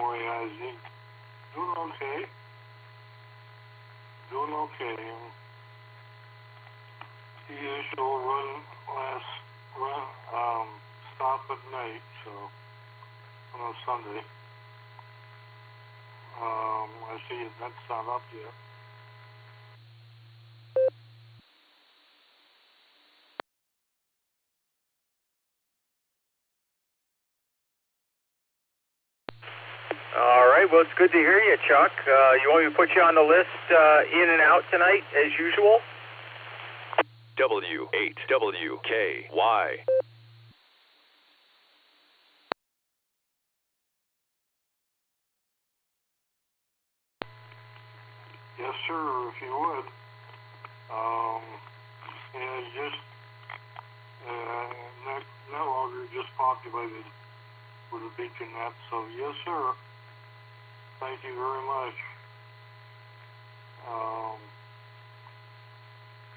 B4AIZ. Doing okay. Doing okay. The usual stop at night, so on a Sunday. I see that's not up yet. All right, well, it's good to hear you, Chuck. You want me to put you on the list in and out tonight, as usual? W8WKY. Yes, sir, if you would. And just, that logger just populated with a beacon net, so yes, sir. Thank you very much.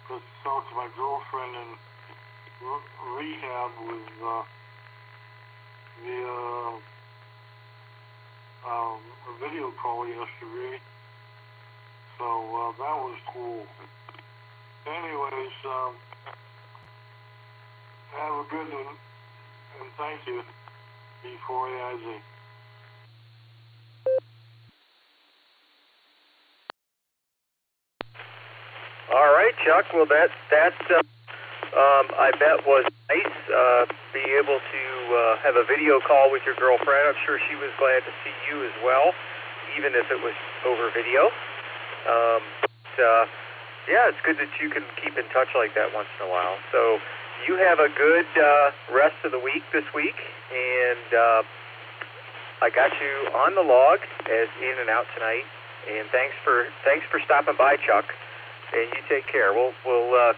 Just talked to my girlfriend in rehab with via a video call yesterday. So that was cool. Anyways, have a good one, and thank you, B4AIZ. All right, Chuck. Well, that I bet was nice. Being able to have a video call with your girlfriend. I'm sure she was glad to see you as well, even if it was over video. Yeah, it's good that you can keep in touch like that once in a while. So you have a good rest of the week this week, and I got you on the log as in and out tonight. And thanks for stopping by, Chuck. And you take care. We'll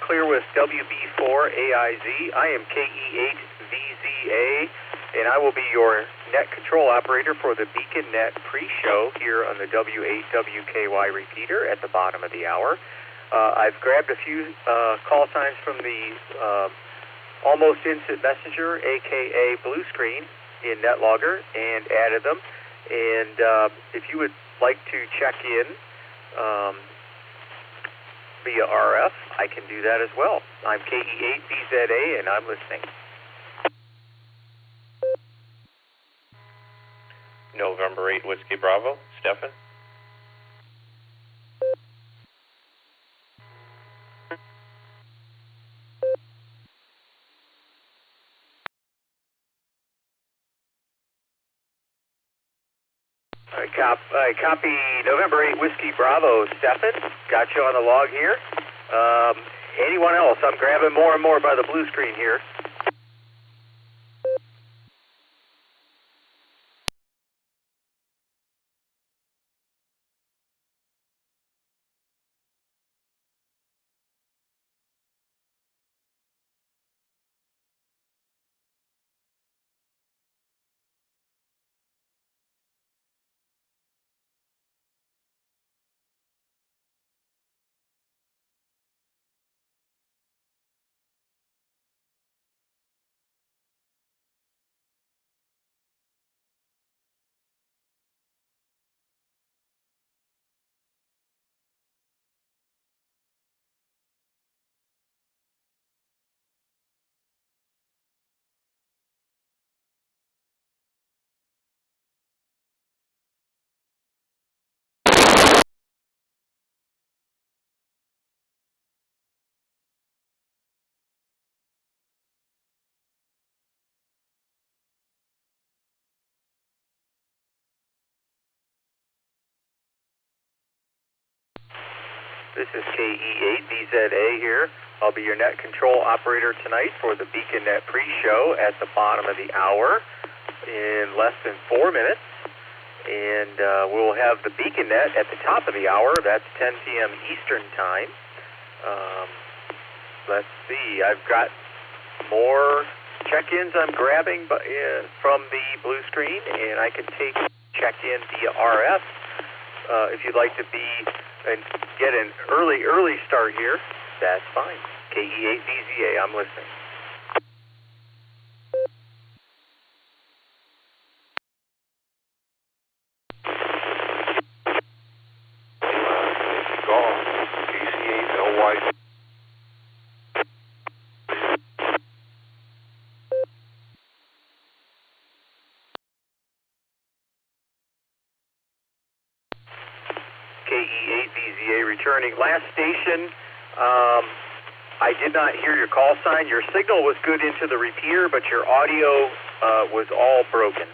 clear with WB4AIZ. I am KE8VZA, and I will be your net control operator for the Beacon Net pre-show here on the W8WKY repeater at the bottom of the hour. I've grabbed a few call signs from the Almost Instant Messenger, aka Blue Screen, in NetLogger, and added them. And if you would like to check in via RF, I can do that as well. I'm KE8BZA, and I'm listening. November 8 Whiskey Bravo, Stefan. I copy November 8 Whiskey Bravo, Stefan. Got you on the log here. Anyone else? I'm grabbing more and more by the blue screen here. This is KE8BZA here. I'll be your net control operator tonight for the Beacon Net pre-show at the bottom of the hour in less than 4 minutes. And we'll have the Beacon Net at the top of the hour. That's 10 p.m. Eastern Time. Let's see. I've got more check-ins I'm grabbing from the blue screen, and I can take check-in via RF if you'd like to be and get an early start here. That's fine. KE8VZA, I'm listening. KE8VZA returning. Last station, I did not hear your call sign. Your signal was good into the repeater, but your audio was all broken.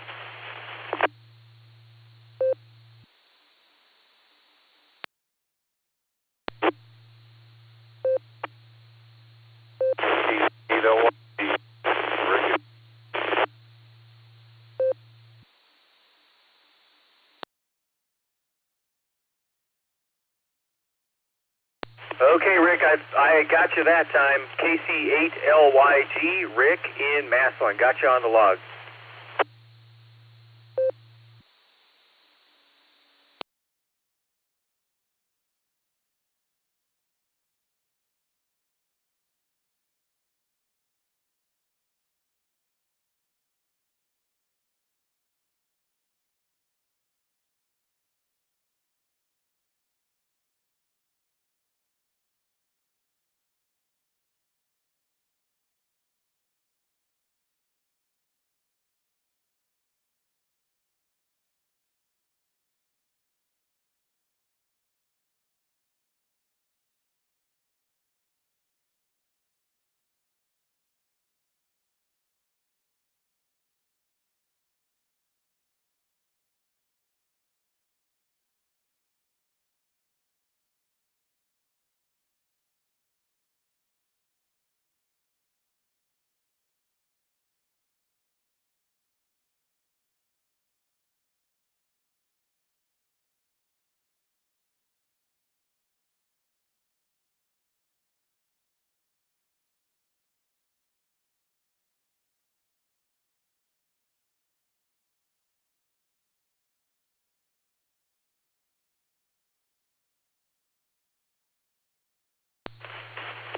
Okay, Rick, I got you that time. KC8LYG, Rick in Massillon. Got you on the log.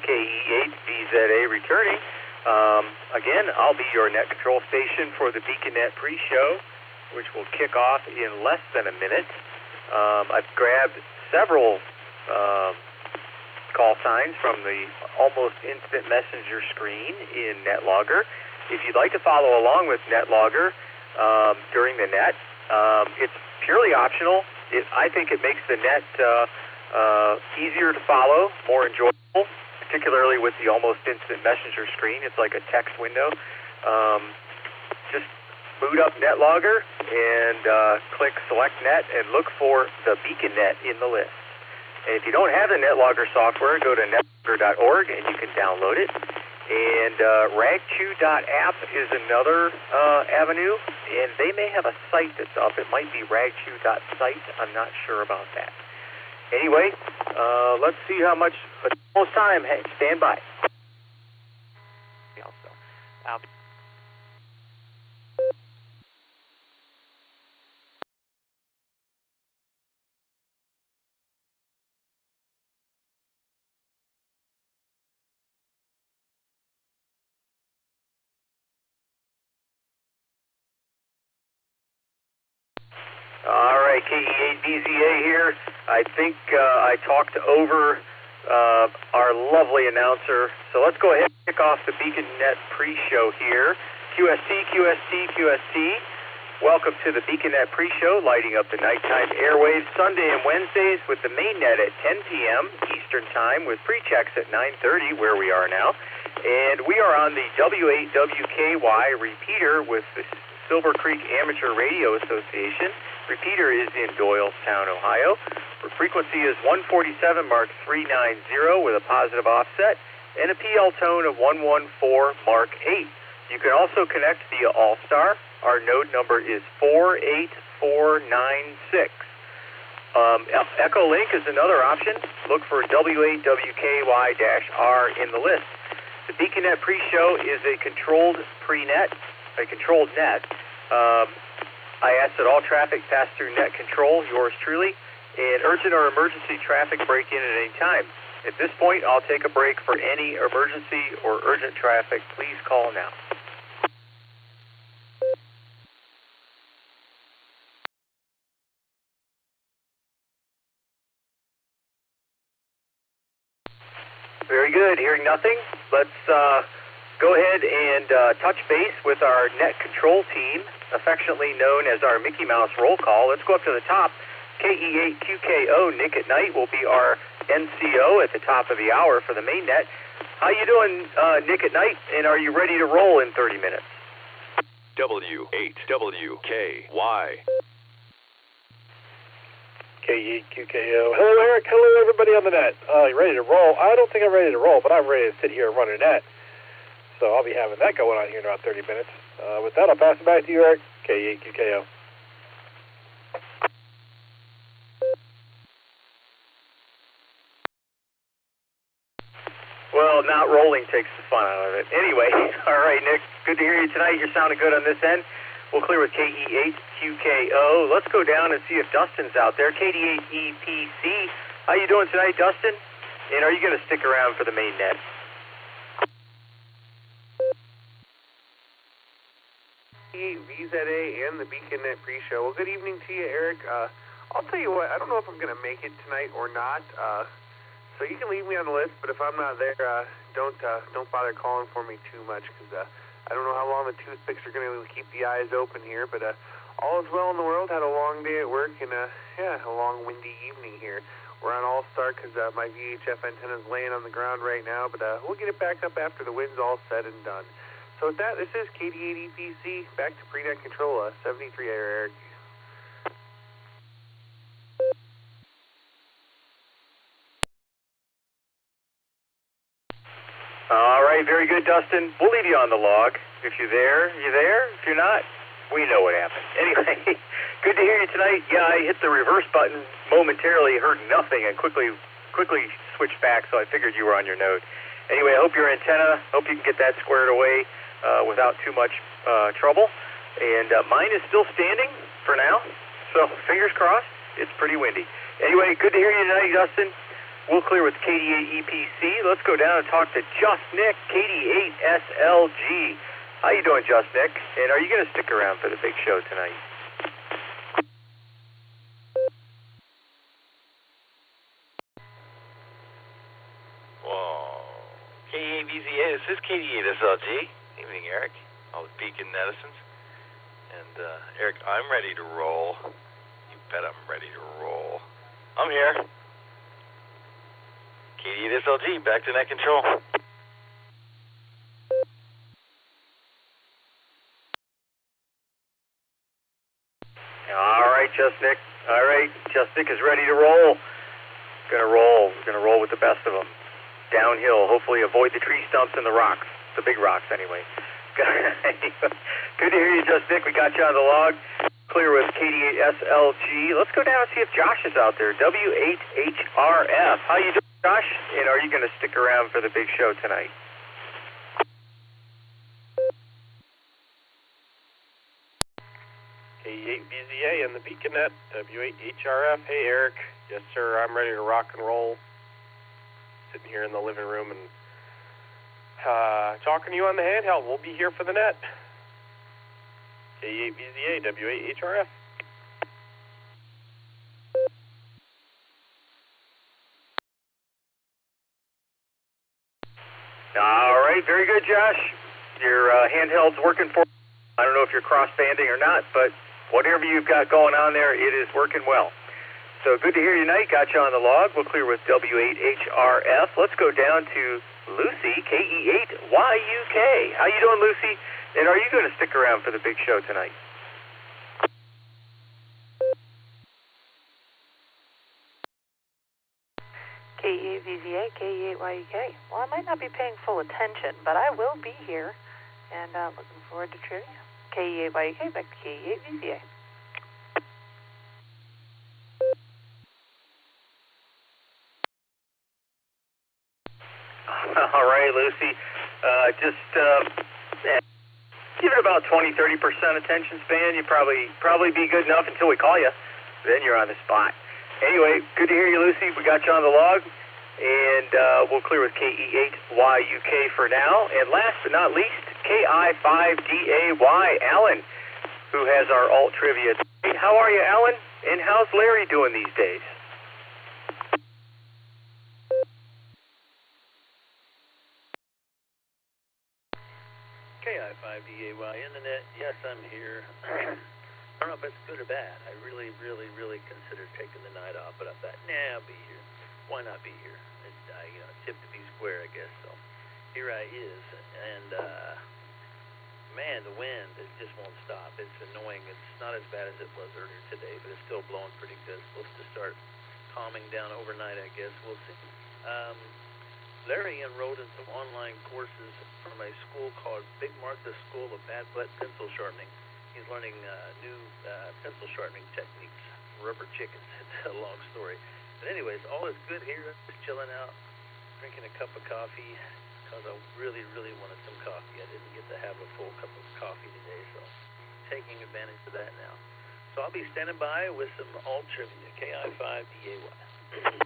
KE8VZA returning. Again, I'll be your net control station for the BeaconNet pre-show, which will kick off in less than a minute. I've grabbed several call signs from the almost instant messenger screen in NetLogger. If you'd like to follow along with NetLogger during the net, it's purely optional. I think it makes the net easier to follow, more enjoyable, particularly with the almost instant messenger screen. It's like a text window. Just boot up NetLogger and click Select Net and look for the BeaconNet in the list. And if you don't have the NetLogger software, go to netlogger.org and you can download it. And ragchew.app is another avenue, and they may have a site that's up. It might be ragchew.site. I'm not sure about that. Anyway, let's see how much almost time. Hey, stand by. All right, KE8VZA here. I think I talked over our lovely announcer. So let's go ahead and kick off the BeaconNet pre-show here. QST, QST, QST. Welcome to the BeaconNet pre-show, lighting up the nighttime airwaves Sunday and Wednesdays with the main net at 10 p.m. Eastern Time with pre-checks at 9:30, where we are now. And we are on the W8WKY repeater with the Silvercreek Amateur Radio Association. Repeater is in Doylestown, Ohio. Frequency is 147 Mark 390 with a positive offset and a PL tone of 114 Mark 8. You can also connect via Allstar. Our node number is 48496. EchoLink is another option. Look for W8WKY-R in the list. The BeaconNet pre-show is a controlled pre-net, a controlled net. I ask that all traffic pass through net control, yours truly, and urgent or emergency traffic break in at any time. At this point, I'll take a break for any emergency or urgent traffic. Please call now. Very good. Hearing nothing, let's go ahead and touch base with our net control team, affectionately known as our Mickey Mouse roll call. Let's go up to the top. KE8QKO, Nick at Nite, will be our NCO at the top of the hour for the main net. How you doing, Nick at Nite, and are you ready to roll in 30 minutes? W8WKY. KE8QKO. Hello, Eric. Hello, everybody on the net. You ready to roll? I don't think I'm ready to roll, but I'm ready to sit here and run a net. So I'll be having that going on here in about 30 minutes. With that, I'll pass it back to you, Eric. KE8QKO. Well, not rolling takes the fun out of it. Anyway, all right, Nick, good to hear you tonight. You're sounding good on this end. We'll clear with KE8QKO. Let's go down and see if Dustin's out there. KD8EPC. How you doing tonight, Dustin? And are you going to stick around for the main net? VZA and the Beacon Net pre-show. Well, good evening to you, Eric. I'll tell you what, I don't know if I'm going to make it tonight or not. So you can leave me on the list, but if I'm not there, don't bother calling for me too much, because I don't know how long the toothpicks are going to keep the eyes open here. But all is well in the world. Had a long day at work and a long windy evening here. We're on Allstar because my VHF antenna is laying on the ground right now, but we'll get it back up after the wind's all said and done. So with that, this is KD8EPC, back to pre-net control, 73 Eric. All right, very good, Dustin. We'll leave you on the log. If you're there, you're there. If you're not, we know what happened. Anyway, good to hear you tonight. Yeah, I hit the reverse button momentarily, heard nothing, and quickly switched back, so I figured you were on your node. Anyway, I hope your antenna, hope you can get that squared away without too much trouble. And mine is still standing for now, so fingers crossed. It's pretty windy. Anyway, good to hear you tonight, Dustin. We'll clear with KD8EPC. Let's go down and talk to Just Nick, KD8SLG. How you doing, Just Nick? And are you going to stick around for the big show tonight? Whoa. KD8VZA, this is KD8SLG. Evening, Eric. All the Beacon netizens. And, Eric, I'm ready to roll. You bet I'm ready to roll. I'm here. KD8SLG, back to net control. All right, Just Nick. All right, Just Nick is ready to roll. Gonna roll. We're gonna roll with the best of them. Downhill. Hopefully, avoid the tree stumps and the rocks. The big rocks, anyway. Good to hear you, Just Nick. We got you on the log. Clear with KD8SLG. Let's go down and see if Josh is out there. W8HRF. How you doing, Josh? And are you going to stick around for the big show tonight? KE8VZA and the Beacon Net, W8HRF. Hey, Eric. Yes, sir, I'm ready to rock and roll. Sitting here in the living room and talking to you on the handheld. We'll be here for the net. KE8VZA, W8HRF. All right, very good, Josh. Your handheld's working for you. I don't know if you're cross-banding or not, but whatever you've got going on there, it is working well. So good to hear you tonight. Got you on the log. We'll clear with W8HRF. Let's go down to Lucy, KE8YUK. How you doing, Lucy? And are you going to stick around for the big show tonight? KE8VZA, KE8YUK. Well, I might not be paying full attention, but I will be here, and looking forward to trivia. KE8YUK, back to KE8VZA. All right, Lucy. Just give it about 20-30% attention span. You probably be good enough until we call you. Then you're on the spot. Anyway, good to hear you, Lucy. We got you on the log, and we'll clear with KE8YUK for now. And last but not least, KI5DAY, Alan, who has our alt trivia. How are you, Alan? And how's Larry doing these days? KI5DAY Internet. Yes, I'm here. I don't know if it's good or bad. I really considered taking the night off, but I thought, nah, I'll be here. Why not be here? Tip to be square, I guess. So here I is, and man, the wind, it just won't stop. It's annoying. It's not as bad as it was earlier today, but it's still blowing pretty good. It's supposed to start calming down overnight, I guess. We'll see. Larry enrolled in some online courses from a school called Big Martha School of Bad Butt Pencil Sharpening. He's learning new pencil sharpening techniques. Rubber chickens. It's a long story. But anyways, all is good here. Just chilling out, drinking a cup of coffee, because I really wanted some coffee. I didn't get to have a full cup of coffee today, so taking advantage of that now. So I'll be standing by with some alt trivia, KI5DAY.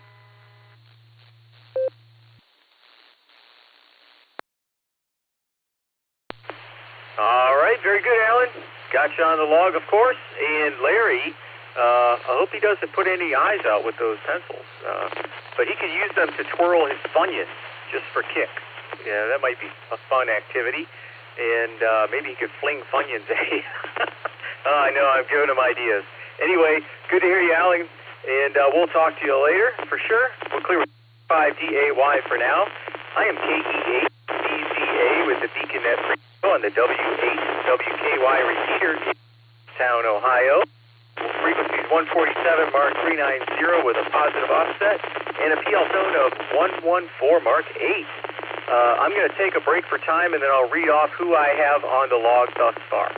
All right, very good, Alan. Got you on the log, of course. And Larry, I hope he doesn't put any eyes out with those pencils. But he could use them to twirl his Funyuns just for kicks. Yeah, that might be a fun activity. And maybe he could fling Funyuns at you. I know, I'm giving him ideas. Anyway, good to hear you, Alan. And we'll talk to you later, for sure. We'll clear with 5DAY for now. I am KE8VZA with the BeaconNet on the W8WKY repeater in town, Ohio. Frequency is 147 Mark 390 with a positive offset and a PL tone of 114 Mark 8. I'm going to take a break for time and then I'll read off who I have on the log thus far.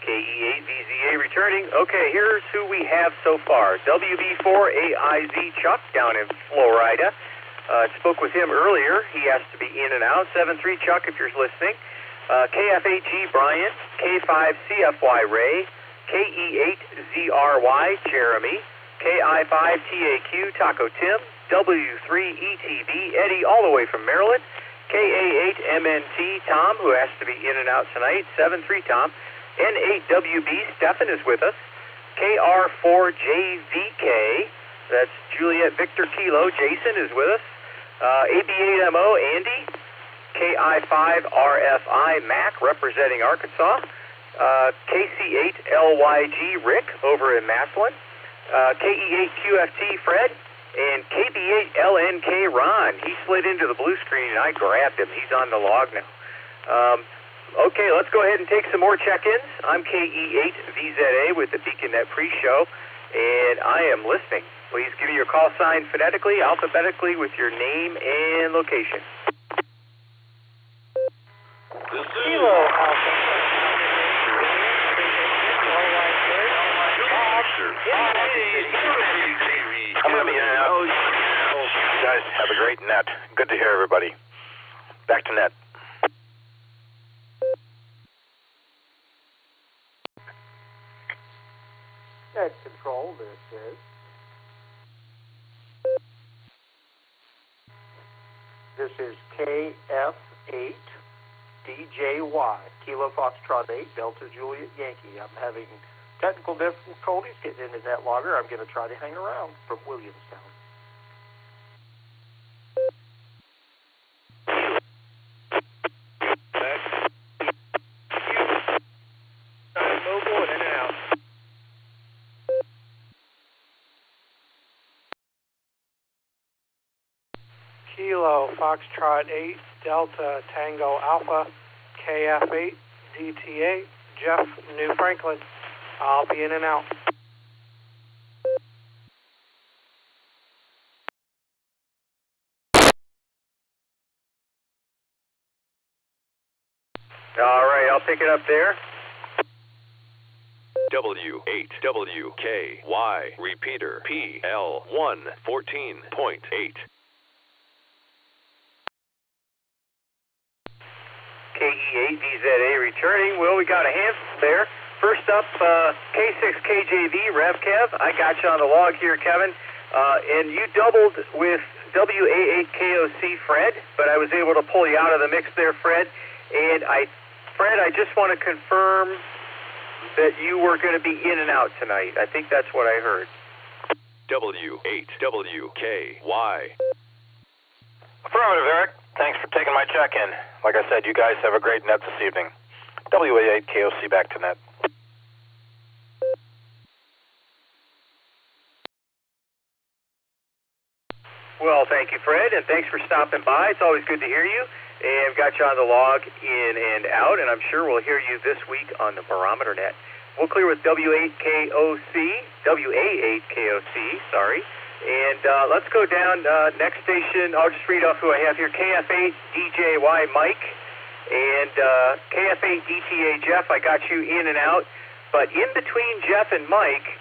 KE8VZA returning. Okay, here's who we have so far. WB4AIZ Chuck down in Florida. Spoke with him earlier. He has to be in and out. 73 Chuck if you're listening. KF8G Brian. K5CFY Ray. KE8ZRY Jeremy. KI5TAQ Taco Tim. W3ETB Eddie all the way from Maryland. KA8MNT Tom who has to be in and out tonight. 73 Tom. N8WB Stefan is with us. KR4JVK, that's Juliet Victor Kilo. Jason is with us. AB8MO Andy. KI5RFI Mac representing Arkansas. KC8LYG Rick over in Massillon. KE8QFT Fred. And KB8LNK Ron. He slid into the blue screen and I grabbed him. He's on the log now. Okay, let's go ahead and take some more check-ins. I'm KE8VZA with the BeaconNet pre-show, and I am listening. Please give me your call sign phonetically, alphabetically, with your name and location. Kilo Alpha. I'm going to be in and out. You guys have a great net. Good to hear everybody. Back to net. Net control, this is KF8DJY, Kilo Foxtrot 8, Delta Juliet Yankee. I'm having technical difficulties getting into NetLogger. I'm going to try to hang around from Williamstown. Kilo Foxtrot 8 Delta Tango Alpha KF8 DTA Jeff New Franklin. I'll be in and out. All right, I'll pick it up there. W8WKY repeater PL114.8. KE8VZA returning. Well, we got a handful there. First up, K6KJV, Rev Kev. I got you on the log here, Kevin. And you doubled with WA8KOC, Fred, but I was able to pull you out of the mix there, Fred. And Fred, I just want to confirm that you were going to be in and out tonight. I think that's what I heard. W8WKY. Affirmative, Eric. Thanks for taking my check-in. Like I said, you guys have a great net this evening. WA8 KOC back to net. Well, thank you, Fred, and thanks for stopping by. It's always good to hear you. And got you on the log in and out, and I'm sure we'll hear you this week on the Barometer Net. We'll clear with WA8KOC, sorry. And let's go down, next station. I'll just read off who I have here. KF8DJY Mike and KF8DTA Jeff. I got you in and out. But in between Jeff and Mike,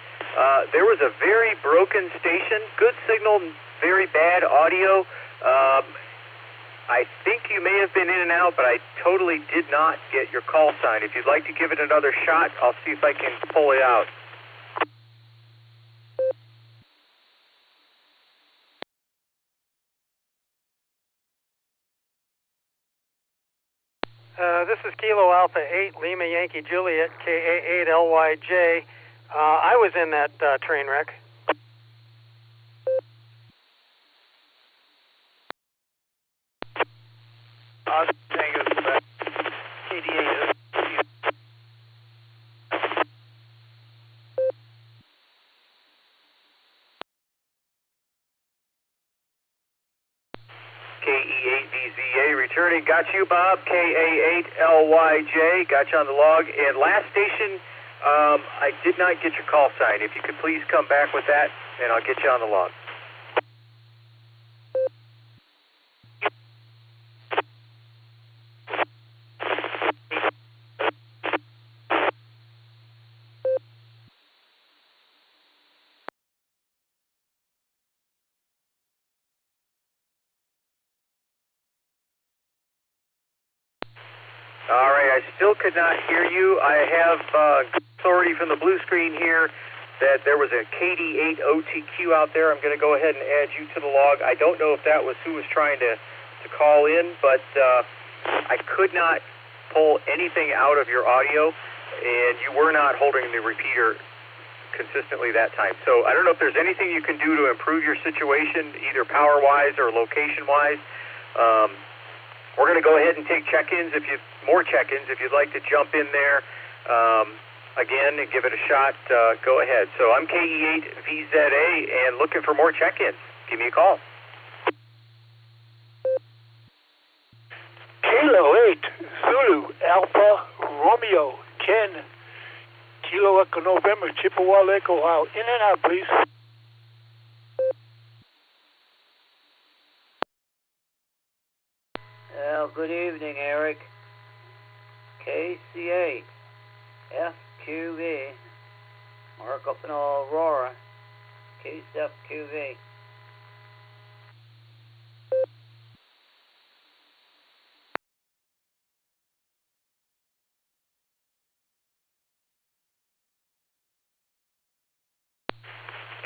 there was a very broken station. Good signal, very bad audio. I think you may have been in and out, but I totally did not get your call sign. If you'd like to give it another shot, I'll see if I can pull it out. This is Kilo Alpha 8, Lima Yankee Juliet, KA8LYJ. I was in that train wreck. Tango Quebec, KD8. KE8VZA returning. Got you, Bob. KA8LYJ. Got you on the log. And last station, I did not get your call sign. If you could please come back with that, and I'll get you on the log. All right, I still could not hear you. I have authority from the blue screen here that there was a KD8 OTQ out there. I'm going to go ahead and add you to the log. I don't know if that was who was trying to call in, but I could not pull anything out of your audio, and you were not holding the repeater consistently that time. So I don't know if there's anything you can do to improve your situation, either power-wise or location-wise. We're going to go ahead and take check-ins, more check-ins. If you'd like to jump in there again and give it a shot, go ahead. So I'm KE8VZA and looking for more check-ins. Give me a call. Kilo 8, Zulu, Alpha, Romeo, Ken, Kilo Echo November, Chippewa Echo out. In and out, please. Well, good evening, Eric. KC8, FQV, mark up in Aurora, KCFQV.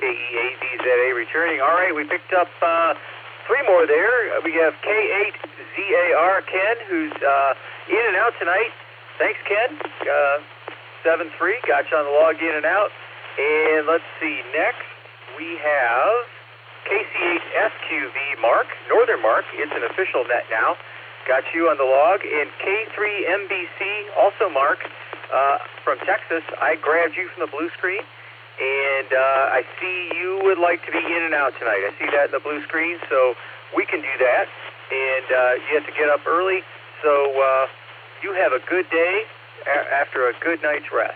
KE8VZA returning. All right, we picked up three more there. We have K8ZAR Ken, who's in and out tonight. Thanks, Ken. 7-3, got you on the log in and out. And let's see, next we have KC8SQV Mark, Northern Mark. It's an official net now. Got you on the log. And K3MBC, also Mark, from Texas. I grabbed you from the blue screen. And I see you would like to be in and out tonight. I see that in the blue screen, so we can do that. And you have to get up early, so you have a good day after a good night's rest.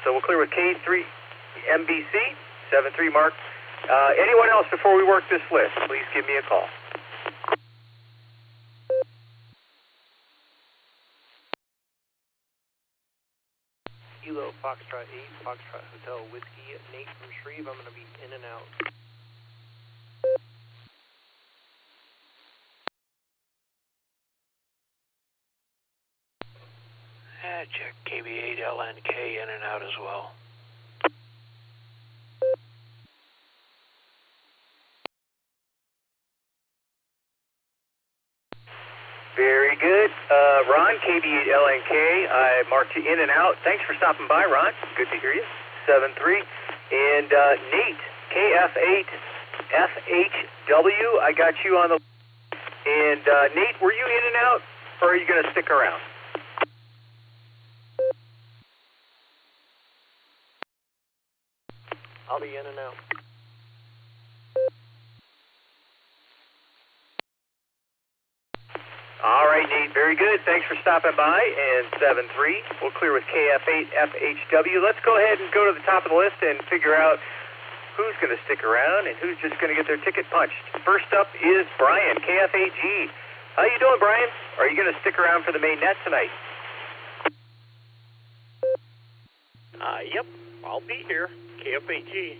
So we'll clear with K3MBC, 7-3 Mark. Anyone else before we work this list, please give me a call. Kilo Foxtrot 8, Foxtrot Hotel Whiskey, Nate from Shreve. I'm going to be in and out. Check KB8LNK in and out as well. Very good. Ron, KB8LNK, I marked you in and out. Thanks for stopping by, Ron. Good to hear you. 7-3. And Nate, KF8FHW, I got you on the And Nate, were you in and out, or are you going to stick around? I'll be in and out. All right, Nate, very good. Thanks for stopping by. And 7-3, we'll clear with KF8FHW. Let's go ahead and go to the top of the list and figure out who's going to stick around and who's just going to get their ticket punched. First up is Brian, KF8G. How you doing, Brian? Are you going to stick around for the main net tonight? Yep, I'll be here. KF8G.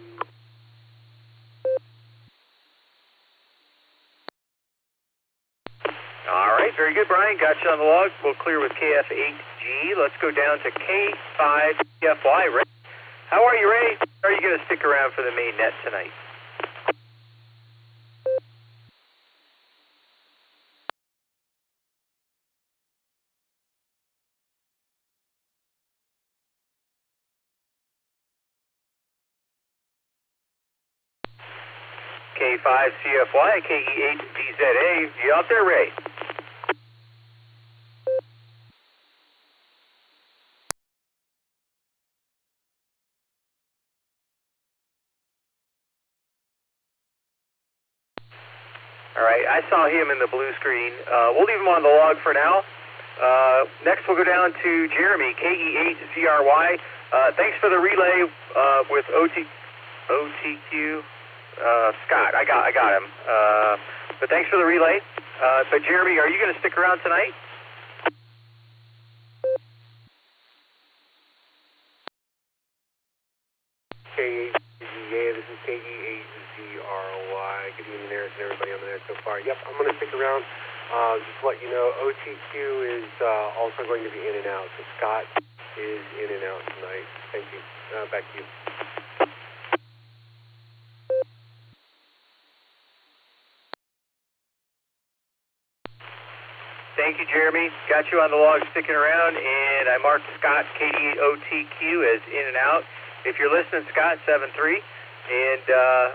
All right, very good, Brian. Got you on the log. We'll clear with KF8G. Let's go down to K5CFY. Ray, how are you, Ray? Are you going to stick around for the main net tonight? K5CFY, KE8VZA. You out there, Ray? All right, I saw him in the blue screen. We'll leave him on the log for now. Next, we'll go down to Jeremy, KE8ZRY. Thanks for the relay with OTQ. Scott, I got him. But thanks for the relay. But Jeremy, are you going to stick around tonight? KE8ZA, this is KE8ZRY. Good evening, Eric, and everybody on the net so far. Yep, I'm going to stick around. Just to let you know, OTQ is also going to be in and out. So Scott is in and out tonight. Thank you. Back to you. Thank you, Jeremy. Got you on the log sticking around, and I marked Scott, KD8OTQ, as in and out. If you're listening, Scott, 7-3, and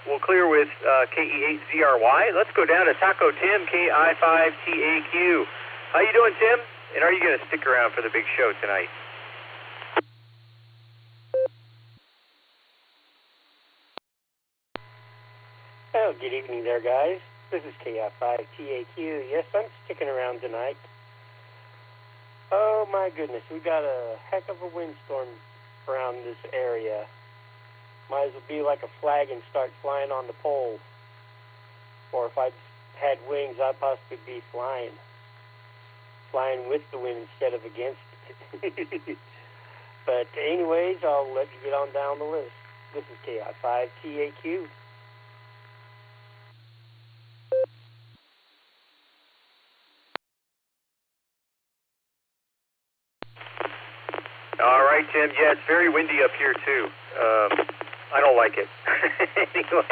we'll clear with KE8ZRY. Let's go down to Taco Tim, KI5TAQ. How you doing, Tim? And are you going to stick around for the big show tonight? Oh, good evening there, guys. This is KI5TAQ. Yes, I'm sticking around tonight. Oh, my goodness. We got a heck of a windstorm around this area. Might as well be like a flag and start flying on the pole. Or if I had wings, I'd possibly be flying. Flying with the wind instead of against it. But anyways, I'll let you get on down the list. This is KI5TAQ. All right, Tim. Yeah, it's very windy up here, too. I don't like it. Anyway,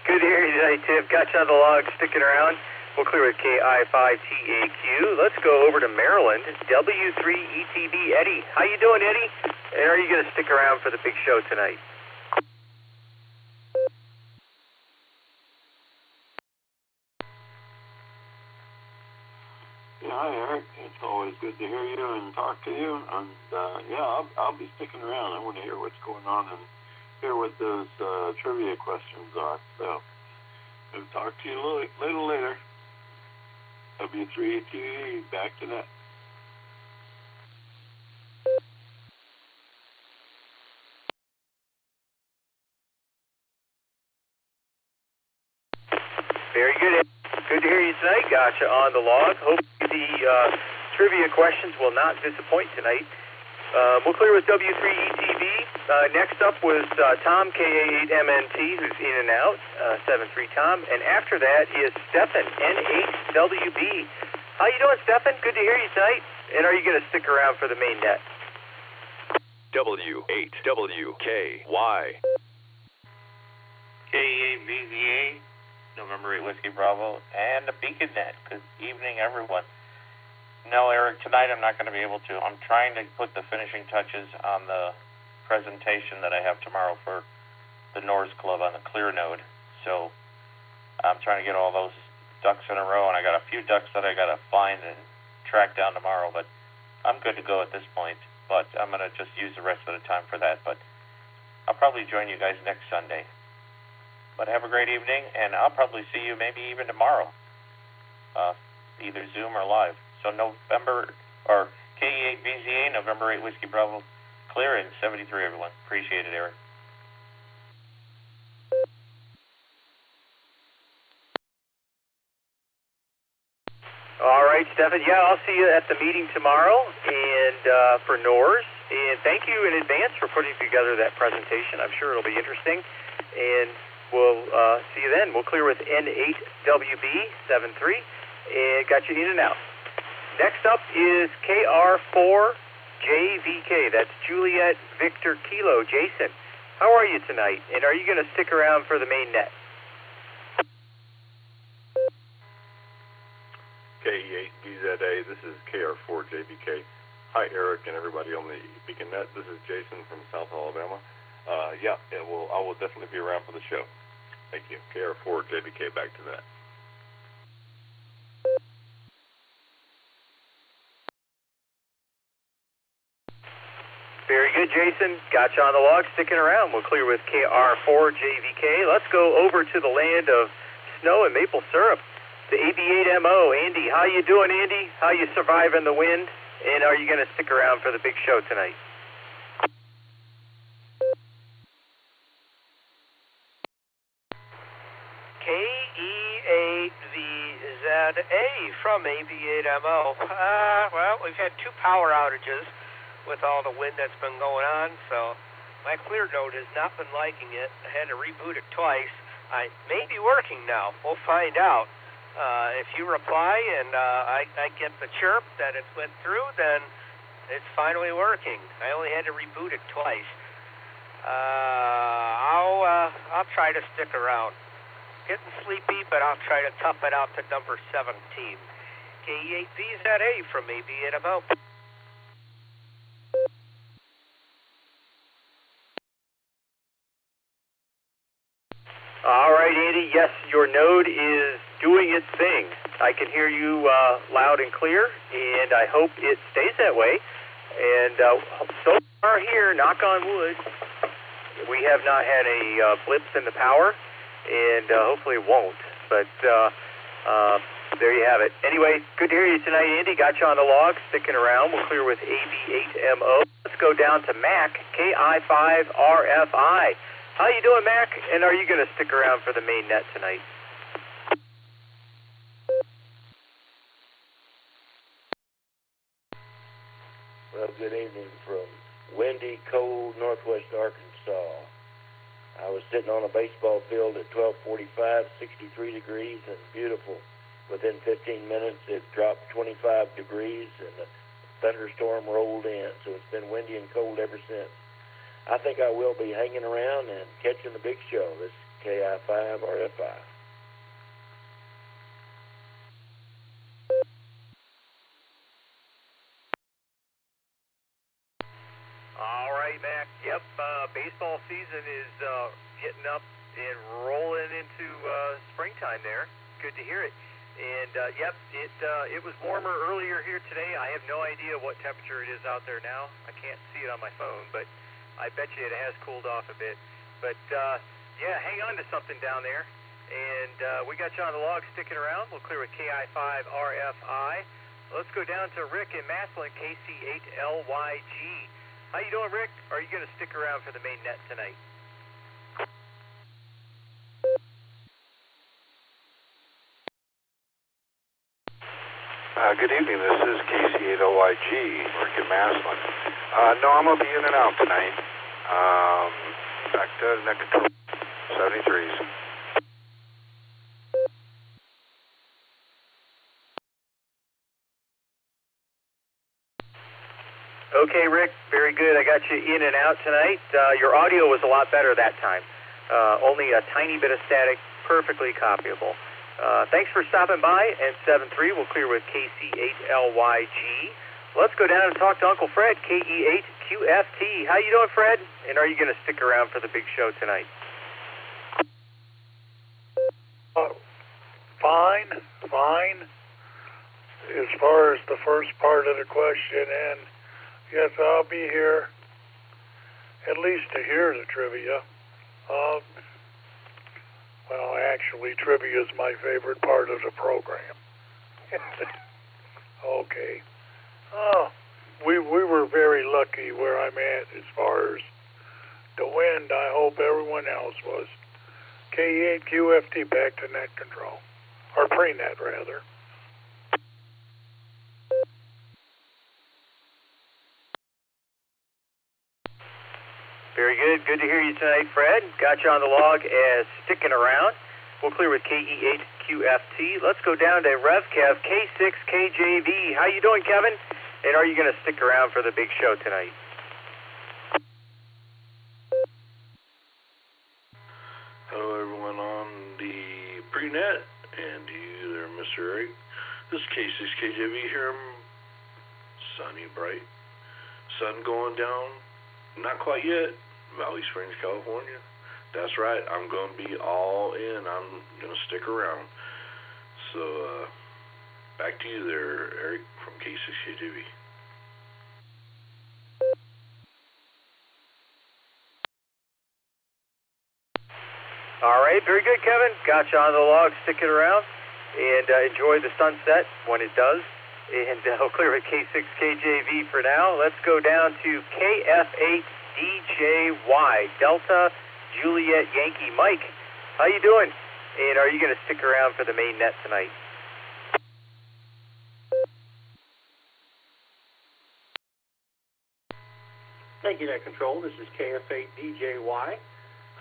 good to hear you tonight, Tim. Got you on the log, sticking around. We'll clear with KI5TAQ. Let's go over to Maryland. W3ETB, Eddie. How you doing, Eddie? And are you going to stick around for the big show tonight? Yeah, hi, Eric. It's always good to hear you and talk to you. And, yeah, I'll be sticking around. I want to hear what's going on and hear what those trivia questions are. So, I'll talk to you a little later. W3ETV, back to net. Very good, Ed. Good to hear you tonight. Got you on the log. Hope the trivia questions will not disappoint tonight. We'll clear with W3ETV. Next up was Tom, KA8MNT, who's in and out, 7-3 Tom. And after that is Stefan, N8WB. How you doing, Stefan? Good to hear you tonight. And are you going to stick around for the main net? W8WKY. KE8VZA, November 8 Whiskey Bravo, and the Beacon Net. Good evening, everyone. No, Eric, tonight I'm not going to be able to. I'm trying to put the finishing touches on the presentation that I have tomorrow for the Norse Club on the Clear Node. So I'm trying to get all those ducks in a row, and I got a few ducks that I got to find and track down tomorrow, but I'm good to go at this point. But I'm going to just use the rest of the time for that. But I'll probably join you guys next Sunday. But have a great evening, and I'll probably see you maybe even tomorrow, either Zoom or live. So November, or KE8VZA, November 8 Whiskey Bravo, clear in 73, everyone. Appreciate it, Eric. All right, Stefan. Yeah, I'll see you at the meeting tomorrow, and for NORS. And thank you in advance for putting together that presentation. I'm sure it'll be interesting. And we'll see you then. We'll clear with N8WB73, and got you in and out. Next up is KR4JVK. That's Juliet Victor Kilo. Jason, how are you tonight? And are you going to stick around for the main net? KE8VZA, this is KR4JVK. Hi, Eric and everybody on the Beacon Net. This is Jason from South Alabama. I will definitely be around for the show. Thank you. KR4JVK, back to that. Very good, Jason. Got you on the log, sticking around. We'll clear with KR4JVK. Let's go over to the land of snow and maple syrup. The AB8MO, Andy. How you doing, Andy? How you surviving the wind? And are you going to stick around for the big show tonight? KE8VZA from AB8MO. Well, we've had 2 power outages with all the wind that's been going on, so my clear node has not been liking it. I had to reboot it twice. I may be working now. We'll find out. If you reply and I get the chirp that it went through, then it's finally working. I only had to reboot it twice. I'll try to stick around. Getting sleepy, but I'll try to tough it out to number 17. KE8VZA from AB8MO. All right, Andy. Yes, your node is doing its thing. I can hear you loud and clear, and I hope it stays that way. And so far here, knock on wood, we have not had any blips in the power, and hopefully won't. But there you have it. Anyway, good to hear you tonight, Andy. Got you on the log, sticking around. We'll clear with AB8MO. Let's go down to Mac, KI5RFI. How you doing, Mac? And are you going to stick around for the main net tonight? Well, good evening from windy, cold northwest Arkansas. I was sitting on a baseball field at 12:45, 63 degrees and beautiful. Within 15 minutes, it dropped 25 degrees and a thunderstorm rolled in. So it's been windy and cold ever since. I think I will be hanging around and catching the big show. This is KI5RFI. All right, Mac. Yep, baseball season is getting up and rolling into springtime there. Good to hear it. And, yep, it was warmer earlier here today. I have no idea what temperature it is out there now. I can't see it on my phone, but I bet you it has cooled off a bit. But, yeah, hang on to something down there. And we got you on the log sticking around. We'll clear with KI5RFI. Let's go down to Rick in Maslin, KC8LYG. How you doing, Rick? Are you going to stick around for the main net tonight? Good evening. This is KC8LYG, Rick in Maslin. No, I'm going to be in and out tonight. Back to net control, 73s. Okay, Rick, very good. I got you in and out tonight. Your audio was a lot better that time. Only a tiny bit of static, perfectly copyable. Thanks for stopping by, and 7-3, we'll clear with KC8LYG. Let's go down and talk to Uncle Fred, KE8QFT. How you doing, Fred? And are you going to stick around for the big show tonight? fine. As far as the first part of the question, and yes, I'll be here at least to hear the trivia. Well, actually, trivia is my favorite part of the program. Okay. We were very lucky where I'm at as far as the wind. I hope everyone else was. K8 QFT back to net control, or pre-net rather. Very good. Good to hear you tonight, Fred. Got you on the log as sticking around. We'll clear with KE8QFT. Let's go down to RevKev, K6KJV. How you doing, Kevin? And are you going to stick around for the big show tonight? Hello, everyone on the pre-net, and you there, Mr. Eric. This is K6KJV here. Sunny, bright. Sun going down. Not quite yet. Valley Springs, California. That's right. I'm going to be all in. I'm going to stick around. So, back to you there, Eric, from K6KJV. All right. Very good, Kevin. Got you on the log, sticking around. And enjoy the sunset when it does. And we'll clear with K6KJV for now. Let's go down to KF8DJY, Delta Juliet Yankee. Mike, how you doing? And are you going to stick around for the main net tonight? Thank you, Net Control. This is KF8DJY.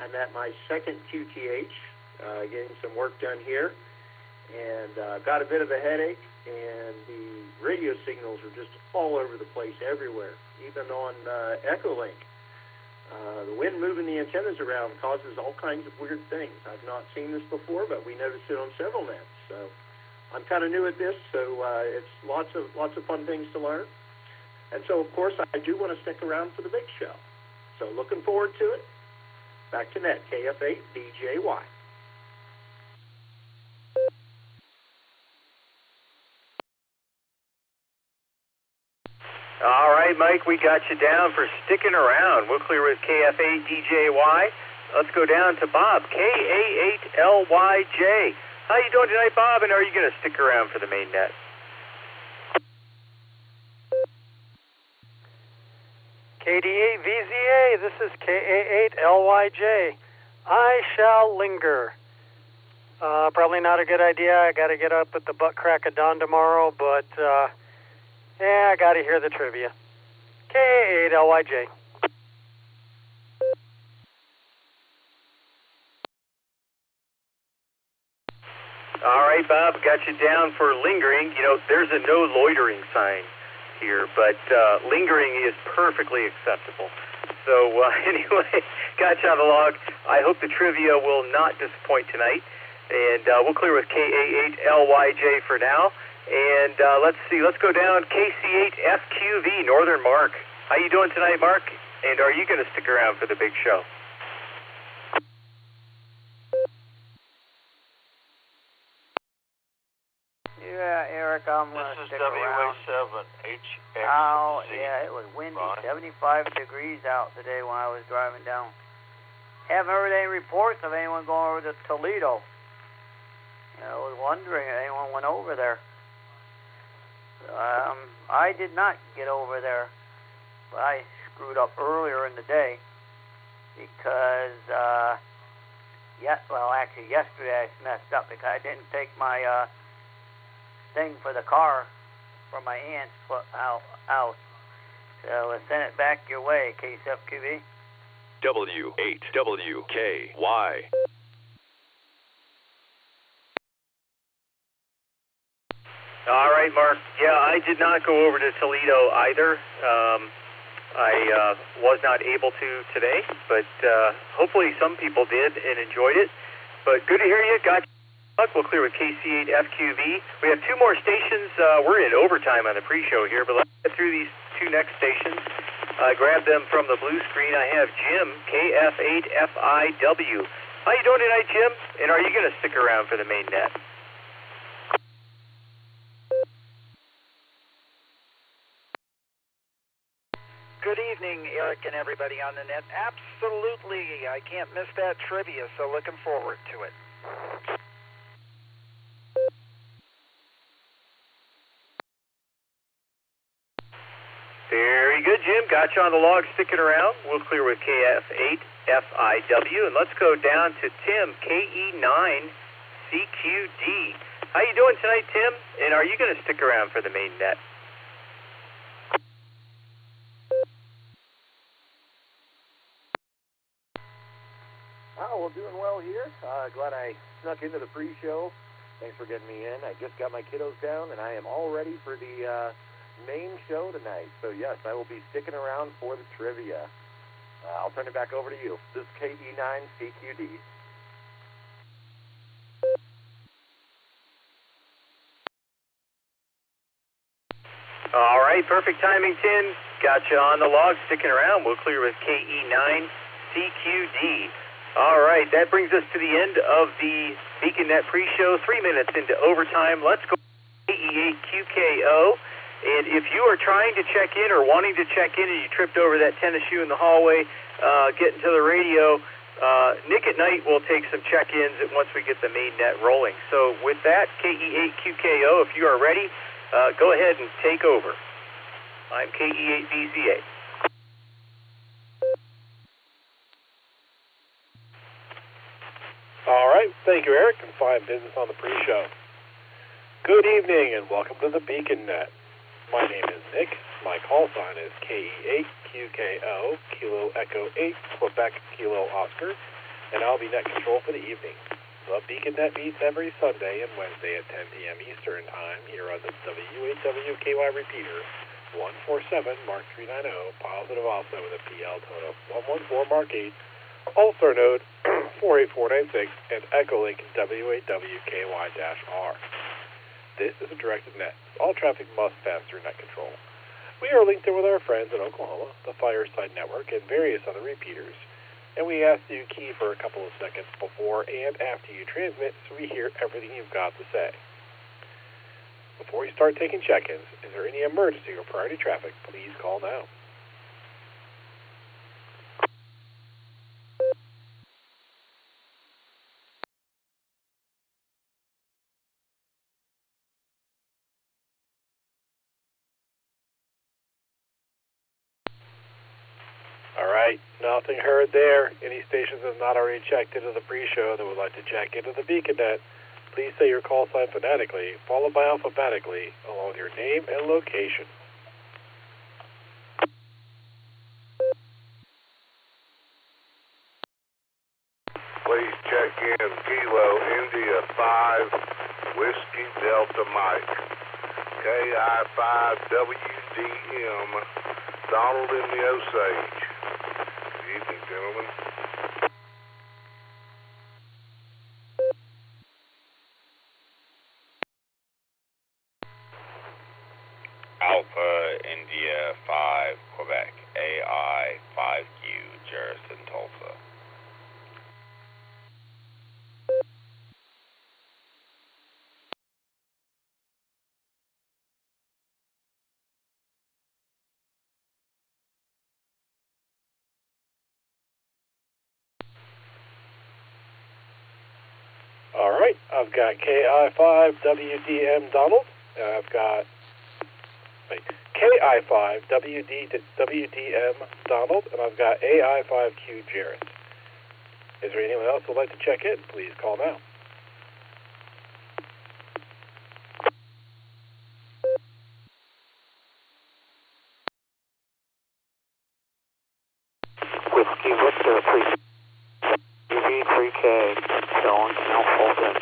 I'm at my second QTH, getting some work done here. And got a bit of a headache, and the radio signals are just all over the place everywhere, even on EchoLink. The wind moving the antennas around causes all kinds of weird things. I've not seen this before, but we noticed it on several nets. So I'm kind of new at this, so it's lots of fun things to learn. And so, of course, I do want to stick around for the big show. So looking forward to it. Back to net, KF8DJY. All right, Mike, we got you down for sticking around. We'll clear with KF8DJY. Let's go down to Bob, KA8LYJ. How you doing tonight, Bob, and are you going to stick around for the main net? KD8VZA, this is KA8LYJ. I shall linger. Probably not a good idea. I got to get up at the butt crack of dawn tomorrow, but yeah, I got to hear the trivia. KA8LYJ. All right, Bob, got you down for lingering. You know, there's a no loitering sign here, but lingering is perfectly acceptable. So anyway, got you on the log. I hope the trivia will not disappoint tonight. And we'll clear with KA8LYJ for now. And let's see, let's go down KC8FQV, Northern Mark. How you doing tonight, Mark? And are you going to stick around for the big show? Yeah, Eric, I'm going to stick around. This is WA7HX. Oh, yeah, it was windy, 75 degrees out today when I was driving down. Haven't heard any reports of anyone going over to Toledo. I was wondering if anyone went over there. I did not get over there, but I screwed up earlier in the day because, actually yesterday I messed up because I didn't take my thing for the car for my aunt's out. So I sent it back your way, KSFQV. W8WKY. All right, Mark. Yeah, I did not go over to Toledo either. I was not able to today, but hopefully some people did and enjoyed it. But good to hear you. Got you. We'll clear with KC8FQV. We have two more stations. We're in overtime on the pre-show here, but let's get through these two next stations. Grab them from the blue screen. I have Jim, KF8FIW. How you doing tonight, Jim? And are you going to stick around for the main net? good evening, Eric and everybody on the net. Absolutely, I can't miss that trivia, so looking forward to it. Very good, Jim. Got you on the log, sticking around. We'll clear with KF8FIW, and let's go down to Tim, KE9CQD. How you doing tonight, Tim? And are you going to stick around for the main net? Oh, well, doing well here. Glad I snuck into the pre-show. Thanks for getting me in. I just got my kiddos down, and I am all ready for the main show tonight. So, yes, I will be sticking around for the trivia. I'll turn it back over to you. This is KE9CQD. All right, perfect timing, Tim. Got you on the log, sticking around. We'll clear with KE9CQD. All right, that brings us to the end of the BeaconNet pre-show. 3 minutes into overtime. Let's go KE8QKO. And if you are trying to check in or wanting to check in and you tripped over that tennis shoe in the hallway, getting to the radio, Nick at Nite will take some check-ins once we get the main net rolling. So with that, KE8QKO, if you are ready, go ahead and take over. I'm KE8VZA. All right, thank you, Eric, and fine business on the pre-show. Good evening, and welcome to the BeaconNet. My name is Nick. My call sign is KE8QKO, Kilo Echo 8, Quebec Kilo Oscar, and I'll be net control for the evening. The BeaconNet meets every Sunday and Wednesday at 10 p.m. Eastern Time here on the WHWKY repeater, 147 Mark 390, positive also with a PL total 114 Mark 8, Allstar Node 48496, and EchoLink WHWKY-R. This is a directed net. All traffic must pass through net control. We are linked in with our friends in Oklahoma, the Fireside Network, and various other repeaters, and we ask you key for a couple of seconds before and after you transmit so we hear everything you've got to say. Before we start taking check-ins, is there any emergency or priority traffic, please call now. All right, nothing heard there. Any stations that have not already checked into the pre-show that would like to check into the BeaconNet, please say your call sign phonetically, followed by alphabetically, along with your name and location. Please check in Kilo India 5 Whiskey Delta Mike, KI5WDM, Donald in the Osage. Good evening, gentlemen. Alpha India 5 Quebec, AI 5Q Jerison Tulsa. All right, I've got KI5WDM Donald, and I've got KI5WDM Donald, and I've got AI5Q Jarrett. Is there anyone else who would like to check in? Please call now. Whiskey Victor 3K, Stone, now Fulton.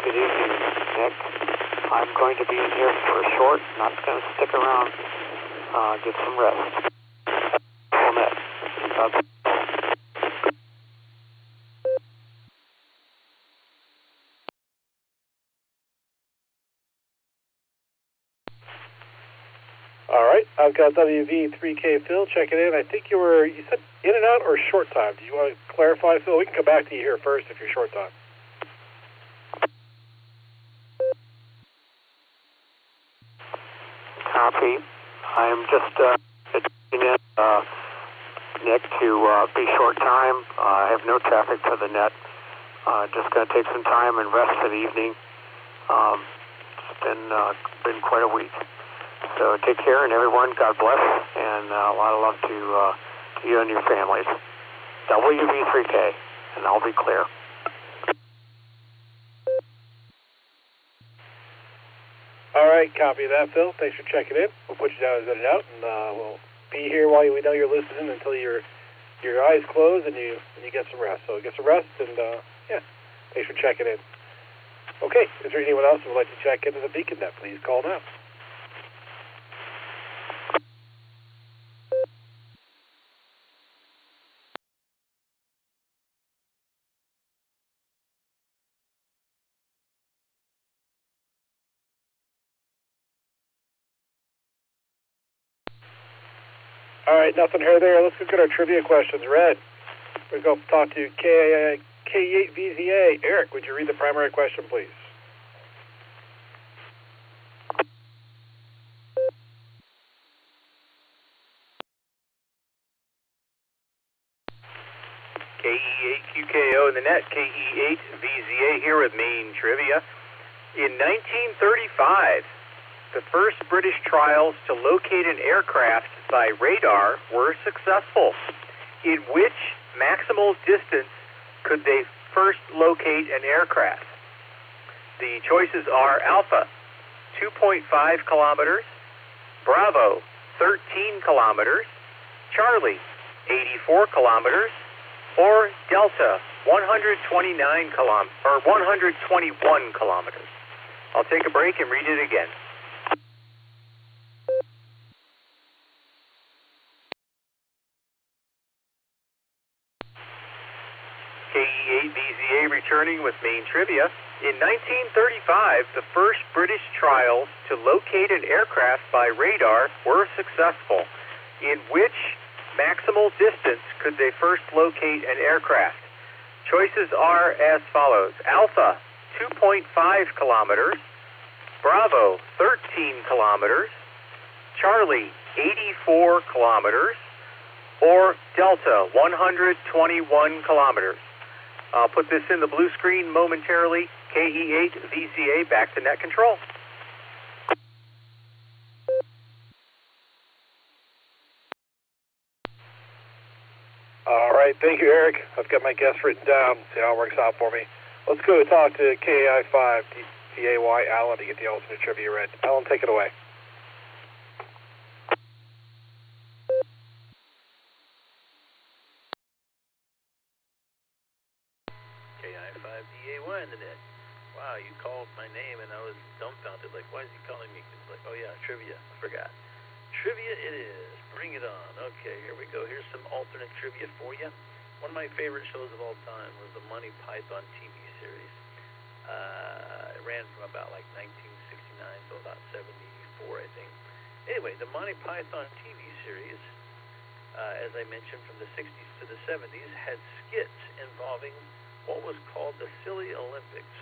Good evening, Nick. I'm going to be in here for a short, not going to stick around, get some rest. Full net. All right, I've got WV3K Phil checking in. I think you said in and out or short time. Do you want to clarify, Phil? We can come back to you here first if you're short time. Copy. I am just checking in. Nick, to be short time. I have no traffic to the net. Just going to take some time and rest for the evening. It's been quite a week. So take care, and everyone, God bless, and a lot of love to you and your families. WV3K, and I'll be clear. All right, copy that, Phil. Thanks for checking in. We'll put you down as in and out, and we'll be here while we know you're listening until your eyes close and you get some rest. So get some rest, and yeah, thanks for checking in. Okay, is there anyone else who would like to check into the Beacon Net? Please call now. All right, nothing here there. Let's look at our trivia questions. Red, we're going to talk to K8VZA. Eric, would you read the primary question, please? KE8QKO in the net, KE8VZA here with main trivia. In 1935, the first British trials to locate an aircraft by radar were successful. In which maximal distance could they first locate an aircraft? The choices are Alpha, 2.5 kilometers, Bravo, 13 kilometers, Charlie, 84 kilometers, or Delta, 121 kilometers. I'll take a break and read it again. KE8VZA returning with main trivia. In 1935, the first British trials to locate an aircraft by radar were successful. In which maximal distance could they first locate an aircraft? Choices are as follows. Alpha, 2.5 kilometers. Bravo, 13 kilometers. Charlie, 84 kilometers. Or Delta, 121 kilometers. I'll put this in the blue screen momentarily. KE8VZA back to net control. All right, thank you, Eric. I've got my guess written down. See how it works out for me. Let's go talk to KAI5DAY Alan to get the alternate trivia read. Alan, take it away. KI5DAY in the net. Wow, you called my name and I was dumbfounded. Like, why is he calling me? It's like, oh yeah, trivia. I forgot. Trivia it is. Bring it on. Okay, here we go. Here's some alternate trivia for you. One of my favorite shows of all time was the Monty Python TV series. It ran from about like 1969 to about 74, I think. Anyway, the Monty Python TV series, as I mentioned, from the 60s to the 70s, had skits involving what was called the Silly Olympics.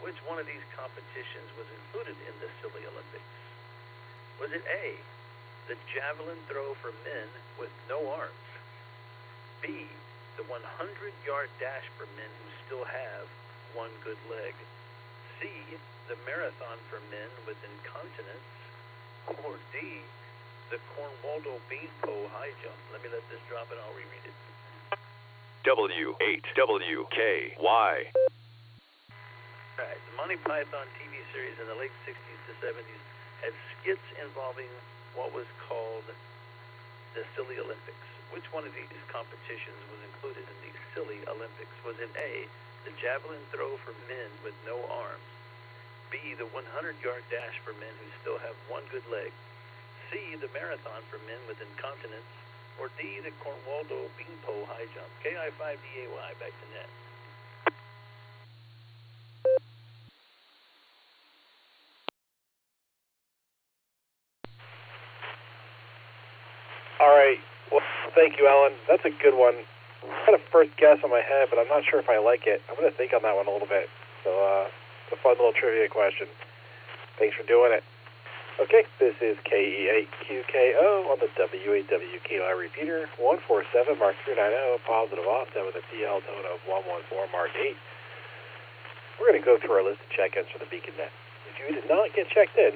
Which one of these competitions was included in the Silly Olympics? Was it A, the javelin throw for men with no arms? B, the 100-yard dash for men who still have one good leg? C, the marathon for men with incontinence? Or D, the Cornwaldo Beanpole high jump? Let me let this drop and I'll reread it. W8WKY. Right, the Monty Python TV series in the late 60s to 70s had skits involving what was called the Silly Olympics. Which one of these competitions was included in the Silly Olympics? Was it A, the javelin throw for men with no arms? B, the 100-yard dash for men who still have one good leg? C, the marathon for men with incontinence? Or D, the Cornwaldo Beanpole high jump? KI5DAY, back to net. All right. Well, thank you, Alan. That's a good one. I had a first guess on my head, but I'm not sure if I like it. I'm going to think on that one a little bit. So it's a fun little trivia question. Thanks for doing it. Okay, this is KE8QKO on the WAWKI repeater, 147 Mark 390, positive offset with a TL tone of 114 Mark 8. We're going to go through our list of check-ins for the Beacon Net. If you did not get checked in,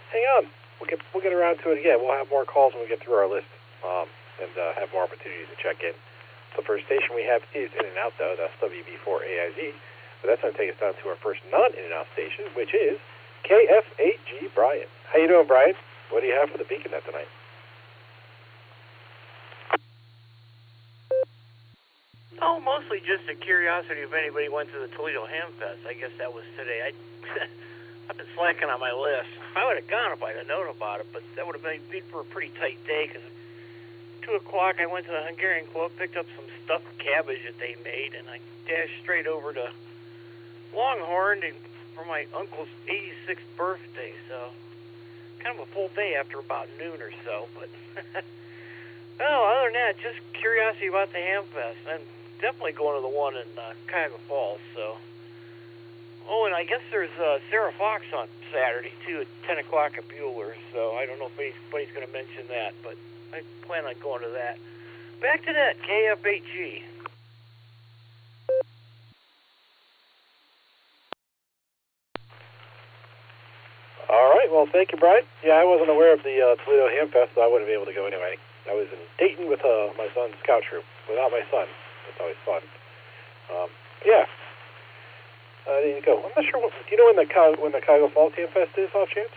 hang on. We'll get around to it again. We'll have more calls when we get through our list and have more opportunities to check in. The first station we have is in and out, though. That's WB4AIZ. But that's going to take us down to our first non-in-and-out station, which is KF8G Brian. How you doing, Brian? What do you have for the Beacon Net tonight? Oh, mostly just a curiosity if anybody went to the Toledo Ham Fest. I guess that was today. I've been slacking on my list. I would have gone if I'd have known about it, but that would have been for a pretty tight day because 2 o'clock I went to the Hungarian Club, picked up some stuffed cabbage that they made, and I dashed straight over to Longhorn for my uncle's 86th birthday, so kind of a full day after about noon or so. But well, other than that, just curiosity about the Ham Fest. I'm definitely going to the one in Cuyahoga Falls. So, oh, and I guess there's Sarah Fox on Saturday too at 10 o'clock at Bueller's. So I don't know if anybody's going to mention that, but I plan on going to that. Back to that KF8G. All right, well, thank you, Brian. Yeah, I wasn't aware of the Toledo Ham Fest, so I wouldn't be able to go anyway. I was in Dayton with my son's scout troop. Without my son, it's always fun. Yeah, I didn't go. I'm not sure. Do you know when the Cuyahoga Falls Ham Fest is, off chance?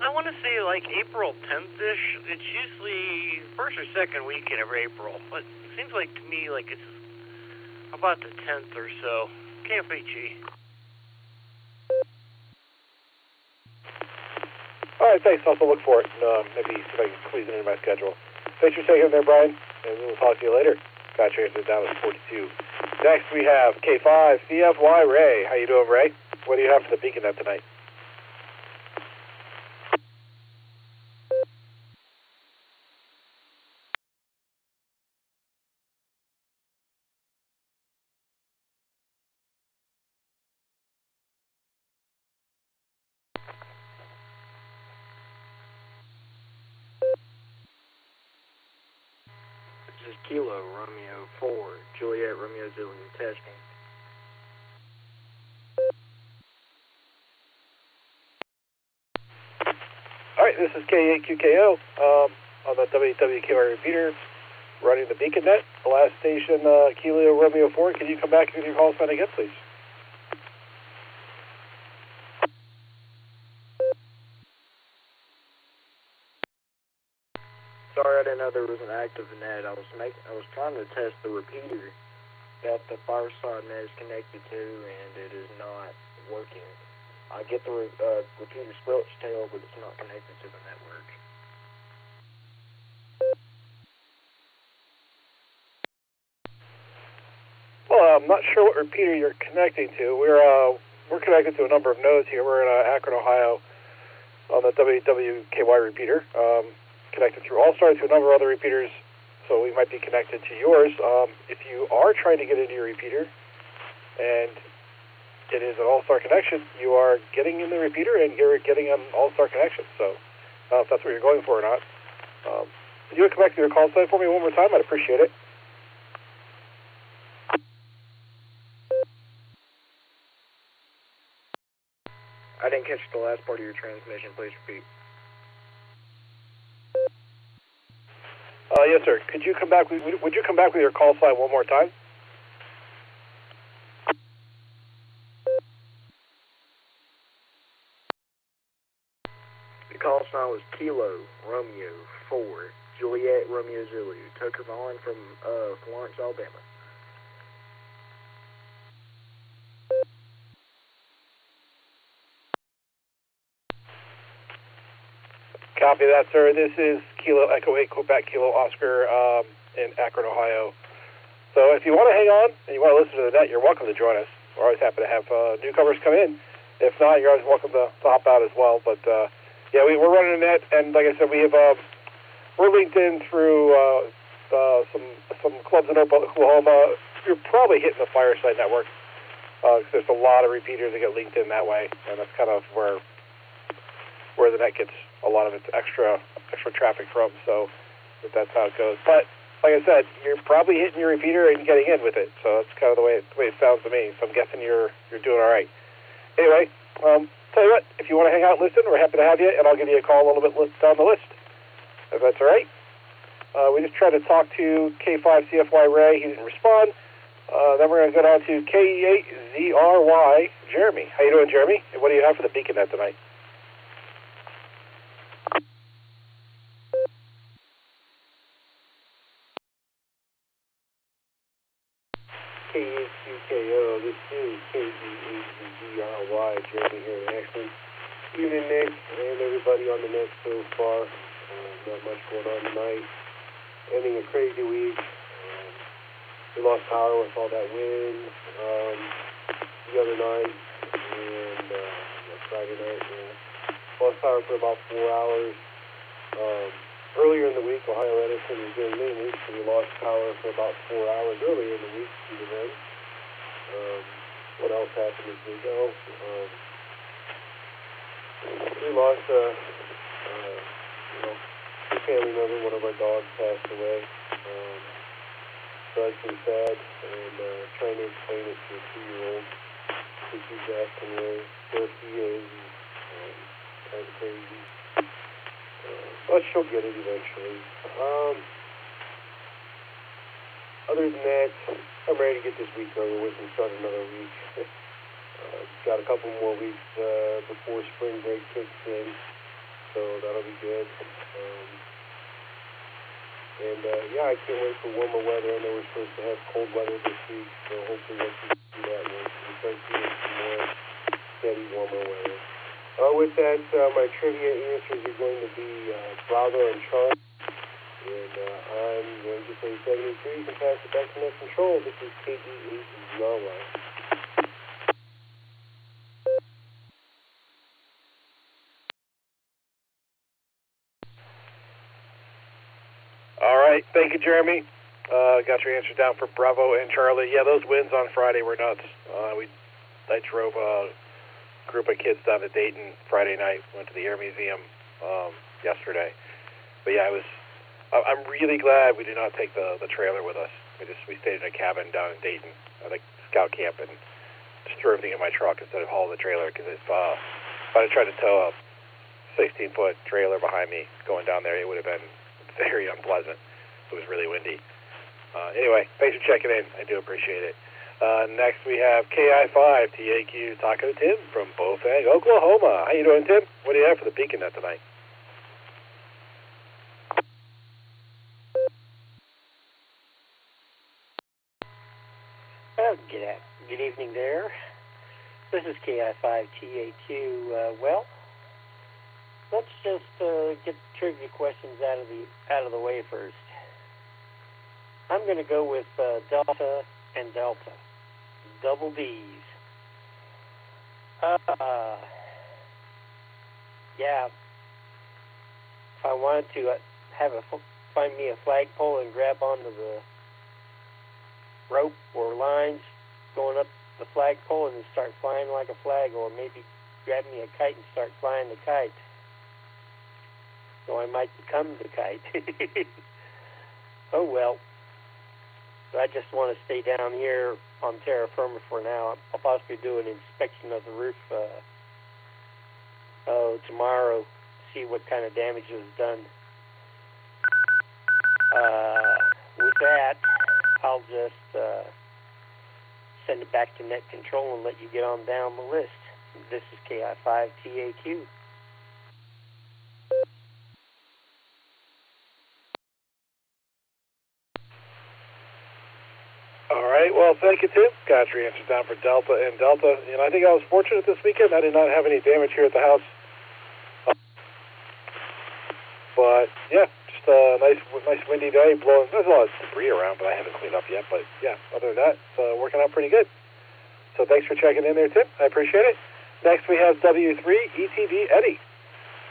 I want to say like April 10th-ish. It's usually first or second weekend of April, but it seems like to me like it's about the 10th or so. KFHE. All right, thanks. I'll also look for it and maybe see if I can squeeze it into my schedule. Thanks for taking it there, Brian, and we'll talk to you later. Got transferred down to 42. Next, we have K5 CFY Ray. How you doing, Ray? What do you have for the Beacon Net tonight? This is Kilo Romeo 4, Juliet Romeo Zulu testing. All right, this is K8QKO on the WWKR repeater, running the Beacon Net. The last station, Kilo Romeo 4. Can you come back with your call sign again, please? Sorry, I didn't know there was an active net. I was trying to test the repeater that the Fireside net is connected to, and it is not working. I get the repeater squelch tail, but it's not connected to the network. Well, I'm not sure what repeater you're connecting to. We're connected to a number of nodes here. We're in Akron, Ohio, on the WWKY repeater. Connected through Allstar to a number of other repeaters, so we might be connected to yours. If you are trying to get into your repeater, and it is an Allstar connection, you are getting in the repeater and you're getting an Allstar connection. So, I don't know if that's what you're going for or not. If you would come back to your call sign for me one more time, I'd appreciate it. I didn't catch the last part of your transmission. Please repeat. Yes, sir. Would you come back with your call sign one more time? The call sign was Kilo Romeo 4, Juliet Romeo Zulu, Tucker Vaughn from Florence, Alabama. Copy that, sir. This is Kilo Echo 8 Quebec Kilo Oscar in Akron, Ohio. So if you want to hang on and you want to listen to the net, you're welcome to join us. We're always happy to have newcomers come in. If not, you're always welcome to hop out as well. But yeah, we're running a net, and like I said, we have we're linked in through some clubs in Oklahoma. You're probably hitting the Fireside network. There's a lot of repeaters that get linked in that way, and that's kind of where the net gets a lot of its extra traffic from. So that's how it goes. But like I said, you're probably hitting your repeater and getting in with it. So that's kind of the way it sounds to me. So I'm guessing you're doing all right. Anyway, tell you what, if you want to hang out and listen, we're happy to have you, and I'll give you a call a little bit down the list, if that's all right. We just tried to talk to K5CFY Ray. He didn't respond. Then we're going to go down to KE8ZRY Jeremy. How you doing, Jeremy? And what do you have for the beacon net tonight? KHQKO, this is KE8ZRY Jeremy here in Ashland. Evening, Nick, and everybody on the net so far. Not much going on tonight. Ending a crazy week. We lost power with all that wind the other night, and Friday night. Lost power for about 4 hours. Earlier in the week, Ohio Edison was doing main week, so we lost power for about 4 hours earlier in the week due to them. What else happened this week? We lost a family member. One of our dogs passed away. So that's been sad, and trying to explain it to a 2-year-old. She's asking where he is, and kind of crazy. But she'll get it eventually. Other than that, I'm ready to get this week over with and start another week. Got a couple more weeks before spring break kicks in, so that'll be good. I can't wait for warmer weather. I know we're supposed to have cold weather this week, so hopefully we'll see that one. We start seeing some more steady, warmer weather. With that, my trivia answers are going to be Bravo and Charlie. And I'm going to say 73 and pass it back to net control. This is KE8ZRY. All right, thank you, Jeremy. Got your answer down for Bravo and Charlie. Yeah, those winds on Friday were nuts. I drove a group of kids down to Dayton Friday night. Went to the Air Museum yesterday. But yeah, I'm really glad we did not take the trailer with us. We stayed in a cabin down in Dayton, like scout camp, and just threw everything in my truck instead of hauling the trailer. Because if I'd tried to tow a 16-foot trailer behind me going down there, it would have been very unpleasant. It was really windy. Anyway, thanks for checking in. I do appreciate it. Next we have KI5 TAQ Taco Tim from Bofang, Oklahoma. How you doing, Tim? What do you have for the beacon net tonight? Good evening there. This is KI5TAQ. Let's just get the trivia questions out of the way first. I'm going to go with Delta and Delta. Double D's. If I wanted to find me a flagpole and grab onto the rope or lines going up the flagpole and start flying like a flag, or maybe grab me a kite and start flying the kite. So I might become the kite. Oh well. But I just want to stay down here on terra firma for now. I'll possibly do an inspection of the roof tomorrow, see what kind of damage was done. With that, I'll just send it back to net control and let you get on down the list. This is KI5TAQ. All right, well, thank you, Tim. Got your answers down for Delta and Delta. I think I was fortunate this weekend. I did not have any damage here at the house. But, yeah, just a nice windy day. There's a lot of debris around, but I haven't cleaned up yet. But, yeah, other than that, it's working out pretty good. So thanks for checking in there, Tim. I appreciate it. Next, we have W3 ETD Eddie.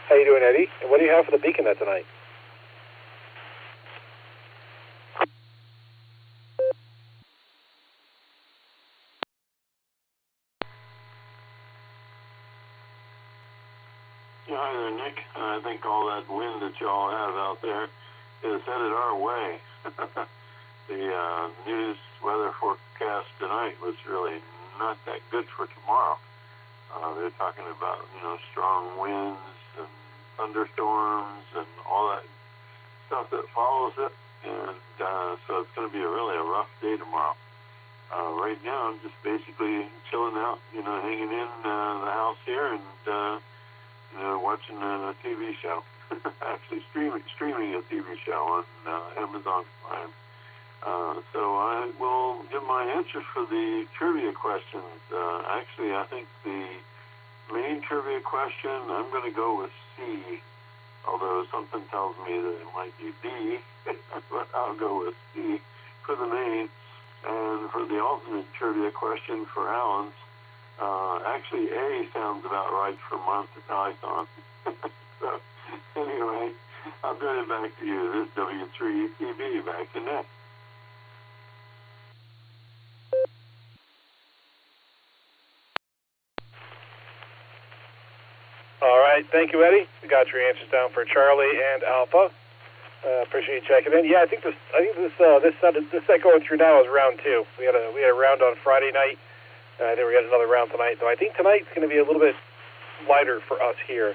How you doing, Eddie? And what do you have for the beacon net tonight? Yeah, hi there, Nick. I think all that wind that y'all have out there is headed our way. The news weather forecast tonight was really not that good for tomorrow. They're talking about, strong winds and thunderstorms and all that stuff that follows it. And so it's going to be really a rough day tomorrow. Right now, I'm just basically chilling out, hanging in the house here and, watching a TV show. Actually, streaming a TV show on Amazon Prime. So I will give my answers for the trivia questions. Actually, I think the main trivia question, I'm going to go with C, although something tells me that it might be B, but I'll go with C for the main. And for the alternate trivia question for Alan's, actually A sounds about right for Monster Python. So anyway, I'll turn it back to you. This is W3ETB, back to net. All right, thank you, Eddie. We got your answers down for Charlie and Alpha. Appreciate you checking in. Yeah, I think this set going through now is round 2. We had a round on Friday night. I think we got another round tonight. So I think tonight's going to be a little bit lighter for us here.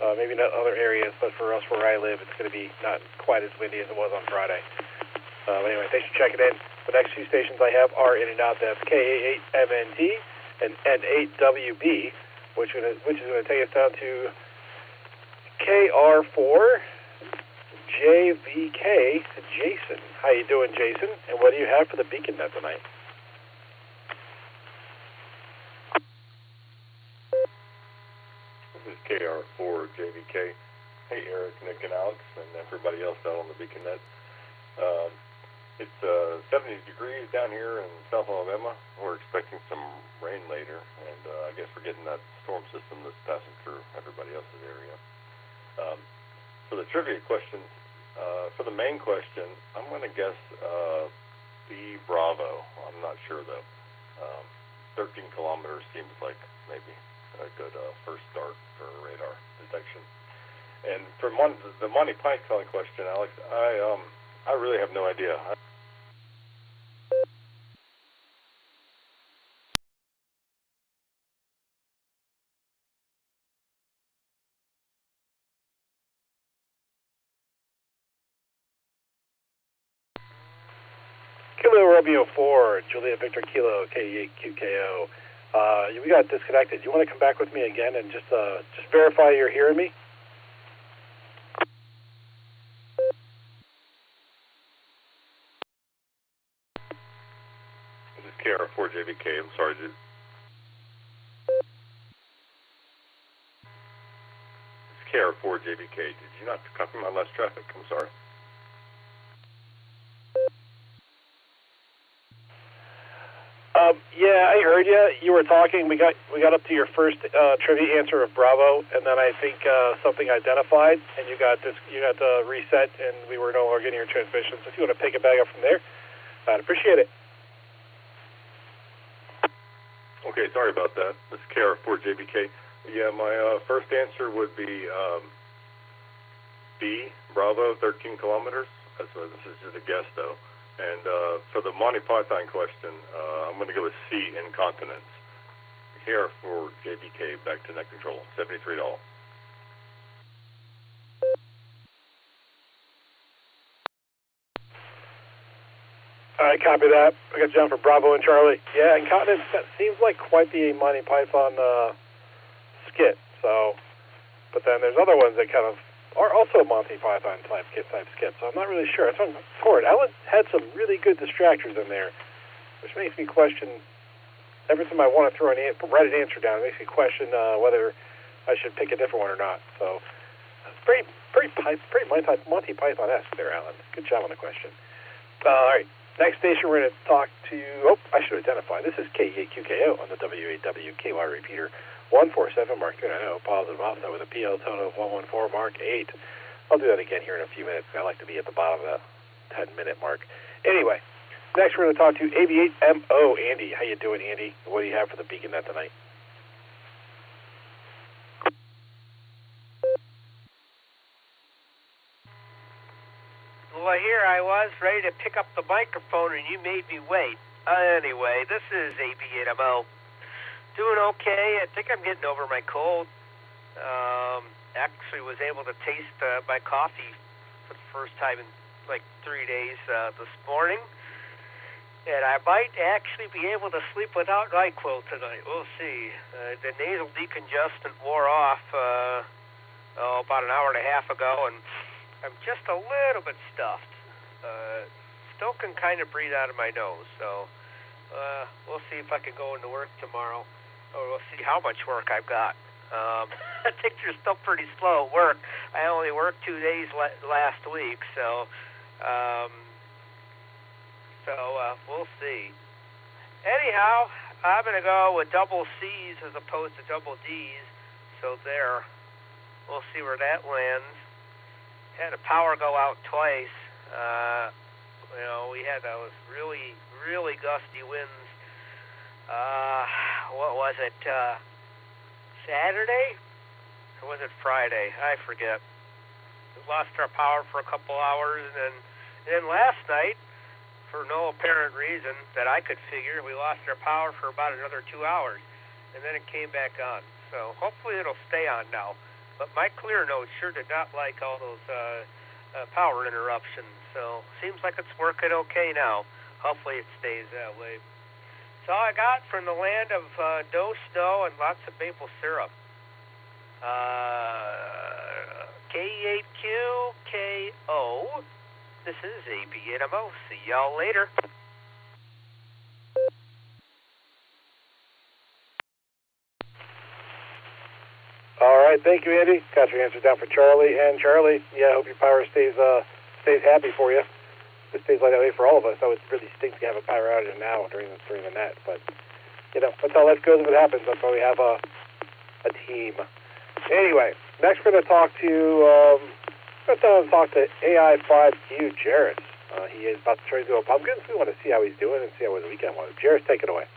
Maybe not other areas, but for us where I live, it's going to be not quite as windy as it was on Friday. But anyway, thanks for checking in. The next few stations I have are in and out. That's KA8MNT and N8WB, which is going to take us down to KR4. JVK Jason. How you doing, Jason? And what do you have for the beacon net tonight? This is KR4 JVK. Hey, Eric, Nick, and Alex, and everybody else out on the beacon net. It's 70 degrees down here in South Alabama. We're expecting some rain later, and I guess we're getting that storm system that's passing through everybody else's area. For the trivia questions, for the main question, I'm going to guess B Bravo. I'm not sure though. 13 kilometers seems like maybe a good first start for radar detection. And for the Monty Python question, Alex, I really have no idea. Kilo Romeo 4, Juliet Victor Kilo, K8QKO. We got disconnected. You want to come back with me again and just verify you're hearing me? This is KR4JVK. I'm sorry, dude. This is KR4JVK. Did you not copy my last traffic? I'm sorry. Yeah, I heard you. You were talking. We got up to your first trivia answer of Bravo, and then I think something identified, and you got reset, and we were no longer getting your transmission. So if you want to pick it back up from there, I'd appreciate it. Okay, sorry about that. This is KR4JBK. Yeah, my first answer would be B, Bravo, 13 kilometers. This is just a guess, though. And for the Monty Python question, I'm going to go with C, incontinence. KR4JBK, back to net control, $73. All right, copy that. I got you down for Bravo and Charlie. Yeah, incontinence, that seems like quite the Monty Python skit. So, but then there's other ones that kind of are also Monty Python type skits. So I'm not really sure. So I'm forward. Alan had some really good distractors in there, which makes me question. Every time I want to write an answer down, it makes me question whether I should pick a different one or not. So it's pretty Monty Python-esque there, Alan. Good job on the question. All right. Next station we're going to talk to, I should identify. This is K8QKO on the W8WKY repeater 147 Mark 390, positive offset with a PL total of 114 Mark 8. I'll do that again here in a few minutes. I like to be at the bottom of the 10-minute mark. Anyway, next we're going to talk to AV8MO Andy. How you doing, Andy? What do you have for the beacon net tonight? Well, here I was, ready to pick up the microphone, and you made me wait. Anyway, this is AB8MO. Doing okay. I think I'm getting over my cold. Actually was able to taste my coffee for the first time in like 3 days this morning. And I might actually be able to sleep without NyQuil tonight. We'll see. The nasal decongestant wore off about an hour and a half ago, and I'm just a little bit stuffed. Still can kind of breathe out of my nose, so we'll see if I can go into work tomorrow, or we'll see how much work I've got. I think you're still pretty slow at work. I only worked 2 days last week, so we'll see. Anyhow, I'm going to go with double C's as opposed to double D's, so there. We'll see where that lands. Had the power go out twice. We had those really, really gusty winds. What was it, Saturday? Or was it Friday? I forget. We lost our power for a couple hours, and then last night, for no apparent reason that I could figure, we lost our power for about another 2 hours, and then it came back on. So hopefully it'll stay on now. But my clear node sure did not like all those power interruptions, so seems like it's working okay now. Hopefully it stays that way. That's all I got from the land of dough, snow, and lots of maple syrup. K8QKO. This is AB8MO. See y'all later. All right, thank you, Andy. Got your answer down for Charlie. And Charlie, I hope your power stays happy for you. It stays like that way for all of us. That would really stink to have a power outage now during the net. But that's how life goes if it happens. That's why we have a team. Anyway, next we're going to talk to AI5Q Jarrett. He is about to try to do a pumpkin, so we want to see how he's doing and see how his weekend was. Jarrett, take it away.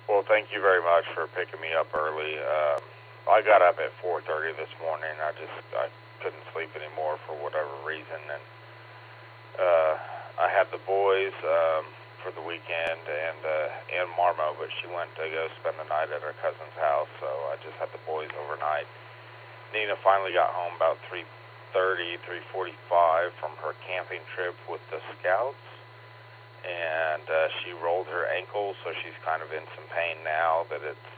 Well, thank you very much for picking me up early. I got up at 4:30 this morning. I couldn't sleep anymore for whatever reason, and I had the boys for the weekend and Marmo, but she went to go spend the night at her cousin's house, so I just had the boys overnight. Nina finally got home about 3:30, 3:45 from her camping trip with the Scouts, and she rolled her ankle, so she's kind of in some pain now that it's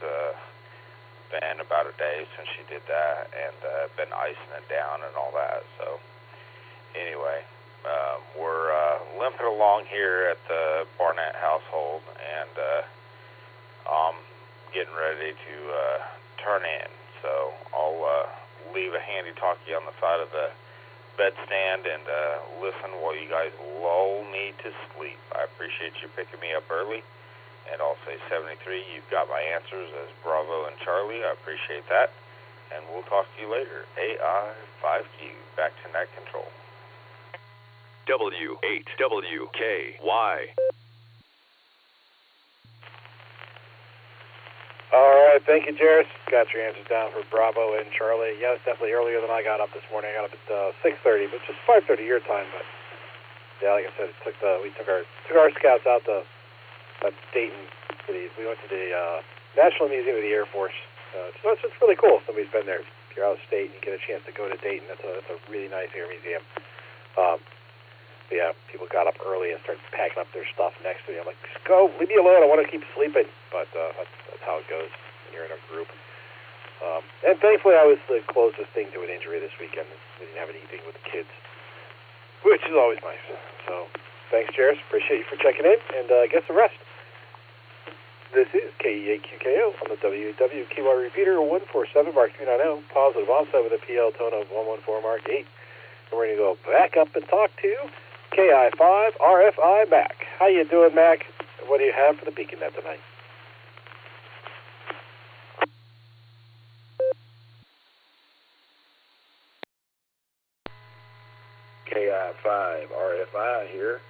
been about a day since she did that, and been icing it down and all that. So anyway, we're limping along here at the Barnett household, and I'm getting ready to turn in. So I'll leave a handy talkie on the side of the bedstand and listen while you guys lull me to sleep. I appreciate you picking me up early, and I'll say 73, you've got my answers as Bravo and Charlie. I appreciate that, and we'll talk to you later. AI5Q, back to net control. W8WKY. All right, thank you, Jarrett. Got your answers down for Bravo and Charlie. Yeah, it's definitely earlier than I got up this morning. I got up at 6:30, but just 5:30 your time. But yeah, like I said, we took our scouts out to Dayton. We went to the National Museum of the Air Force. So it's really cool. Somebody's been there. If you're out of state and you get a chance to go to Dayton, that's a really nice air museum. Yeah, people got up early and started packing up their stuff next to me. I'm like, just go, leave me alone. I want to keep sleeping. But that's how it goes when you're in a group. And thankfully, I was the closest thing to an injury this weekend. We didn't have anything with the kids, which is always nice. So thanks, Jarrett. Appreciate you for checking in, and get some rest. This is KE8QKO on the WWKY repeater, 147 Mark 390, positive onside with a PL tone of 114 Mark 8. And we're going to go back up and talk to KI5 RFI Mac. How you doing, Mac? What do you have for the Beacon Net tonight? KI5 RFI here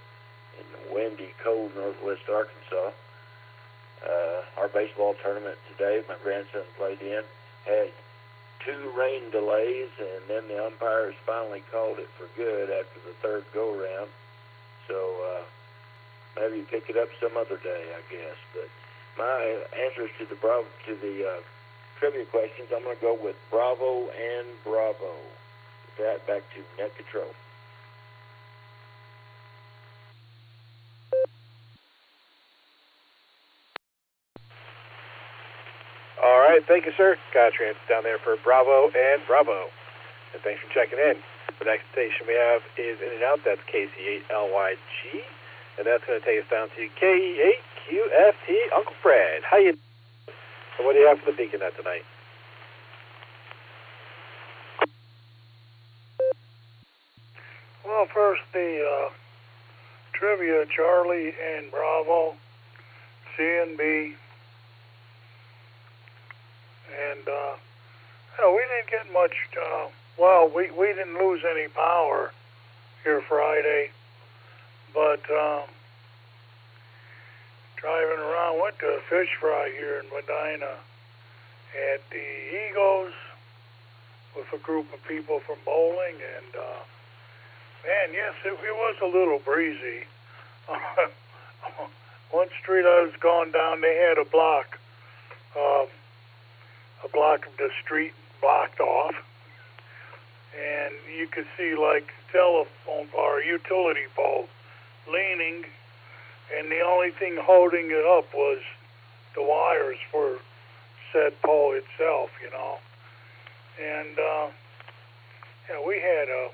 in windy, cold northwest Arkansas. Our baseball tournament today, my grandson played in, had 2 rain delays, and then the umpires finally called it for good after the third go-round. So maybe pick it up some other day, I guess. But my answers to the trivia questions, I'm going to go with Bravo and Bravo. With that, back to net control. All right, thank you, sir. Got a transfer down there for Bravo and Bravo. And thanks for checking in. The next station we have is In and Out. That's KC8LYG. And that's going to take us down to KE8QFT. Uncle Fred, how you doing? And what do you have for the Beacon Net tonight? Well, first the trivia, Charlie and Bravo, CNB. And, we didn't get much, we didn't lose any power here Friday, but driving around, went to a fish fry here in Medina at the Egos with a group of people from bowling, and, man, yes, it was a little breezy. One street I was going down, they had a block of the street blocked off, and you could see like telephone or utility pole leaning, and the only thing holding it up was the wires for said pole itself, And we had a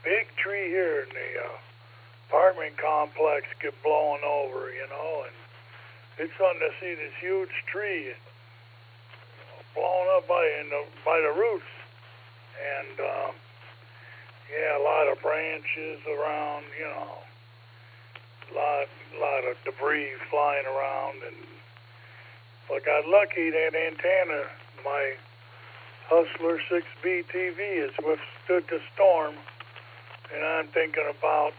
big tree here in the apartment complex get blown over, and it's something to see this huge tree blown up by the roots, and a lot of branches around, a lot of debris flying around, and but got lucky that antenna, my Hustler 6B TV, has withstood the storm, and I'm thinking about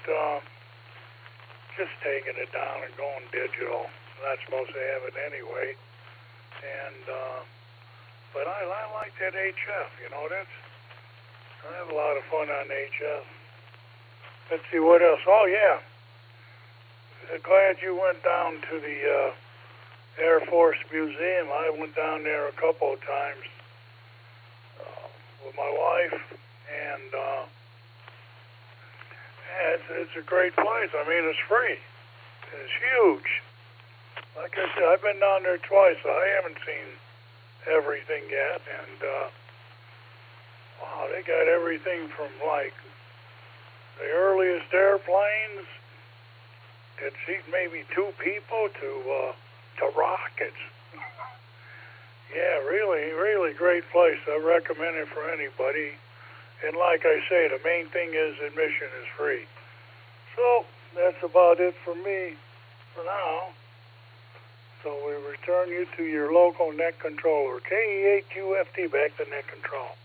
just taking it down and going digital. I'm not supposed to have it anyway, and but I like that HF, I have a lot of fun on HF. Let's see what else. Oh, yeah. Glad you went down to the Air Force Museum. I went down there a couple of times with my wife, and it's a great place. I mean, it's free. It's huge. Like I said, I've been down there twice. I haven't seen everything yet, and wow, they got everything from like the earliest airplanes that seat maybe 2 people to rockets. Yeah, really, really great place. I recommend it for anybody. And like I say, the main thing is admission is free. So that's about it for me for now. So we return you to your local net controller. KE8QFT, back to net control.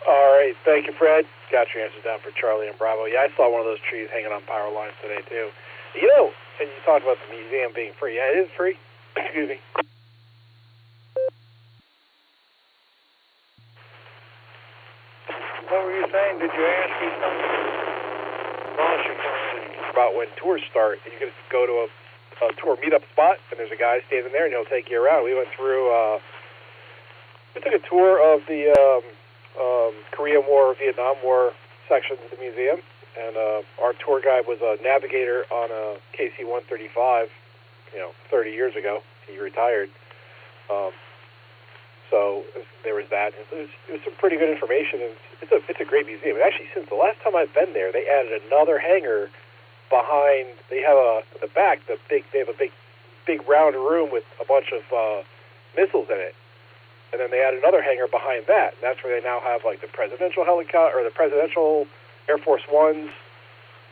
All right, thank you, Fred. Got your answers down for Charlie and Bravo. Yeah, I saw one of those trees hanging on power lines today, too. And you talked about the museum being free. Yeah, it is free. Excuse me. What were you saying? Did you ask me something? About when tours start, and you can go to a tour meetup spot, and there's a guy standing there, and he'll take you around. We went through, we took a tour of the Korean War, Vietnam War sections of the museum, and our tour guide was a navigator on a KC-135, 30 years ago. He retired. So there was that. It was some pretty good information, and it's a great museum. And actually, since the last time I've been there, they added another hangar behind. They have in the back. They have a big round room with a bunch of missiles in it, and then they added another hangar behind that. And that's where they now have like the presidential helicopter or the presidential Air Force Ones,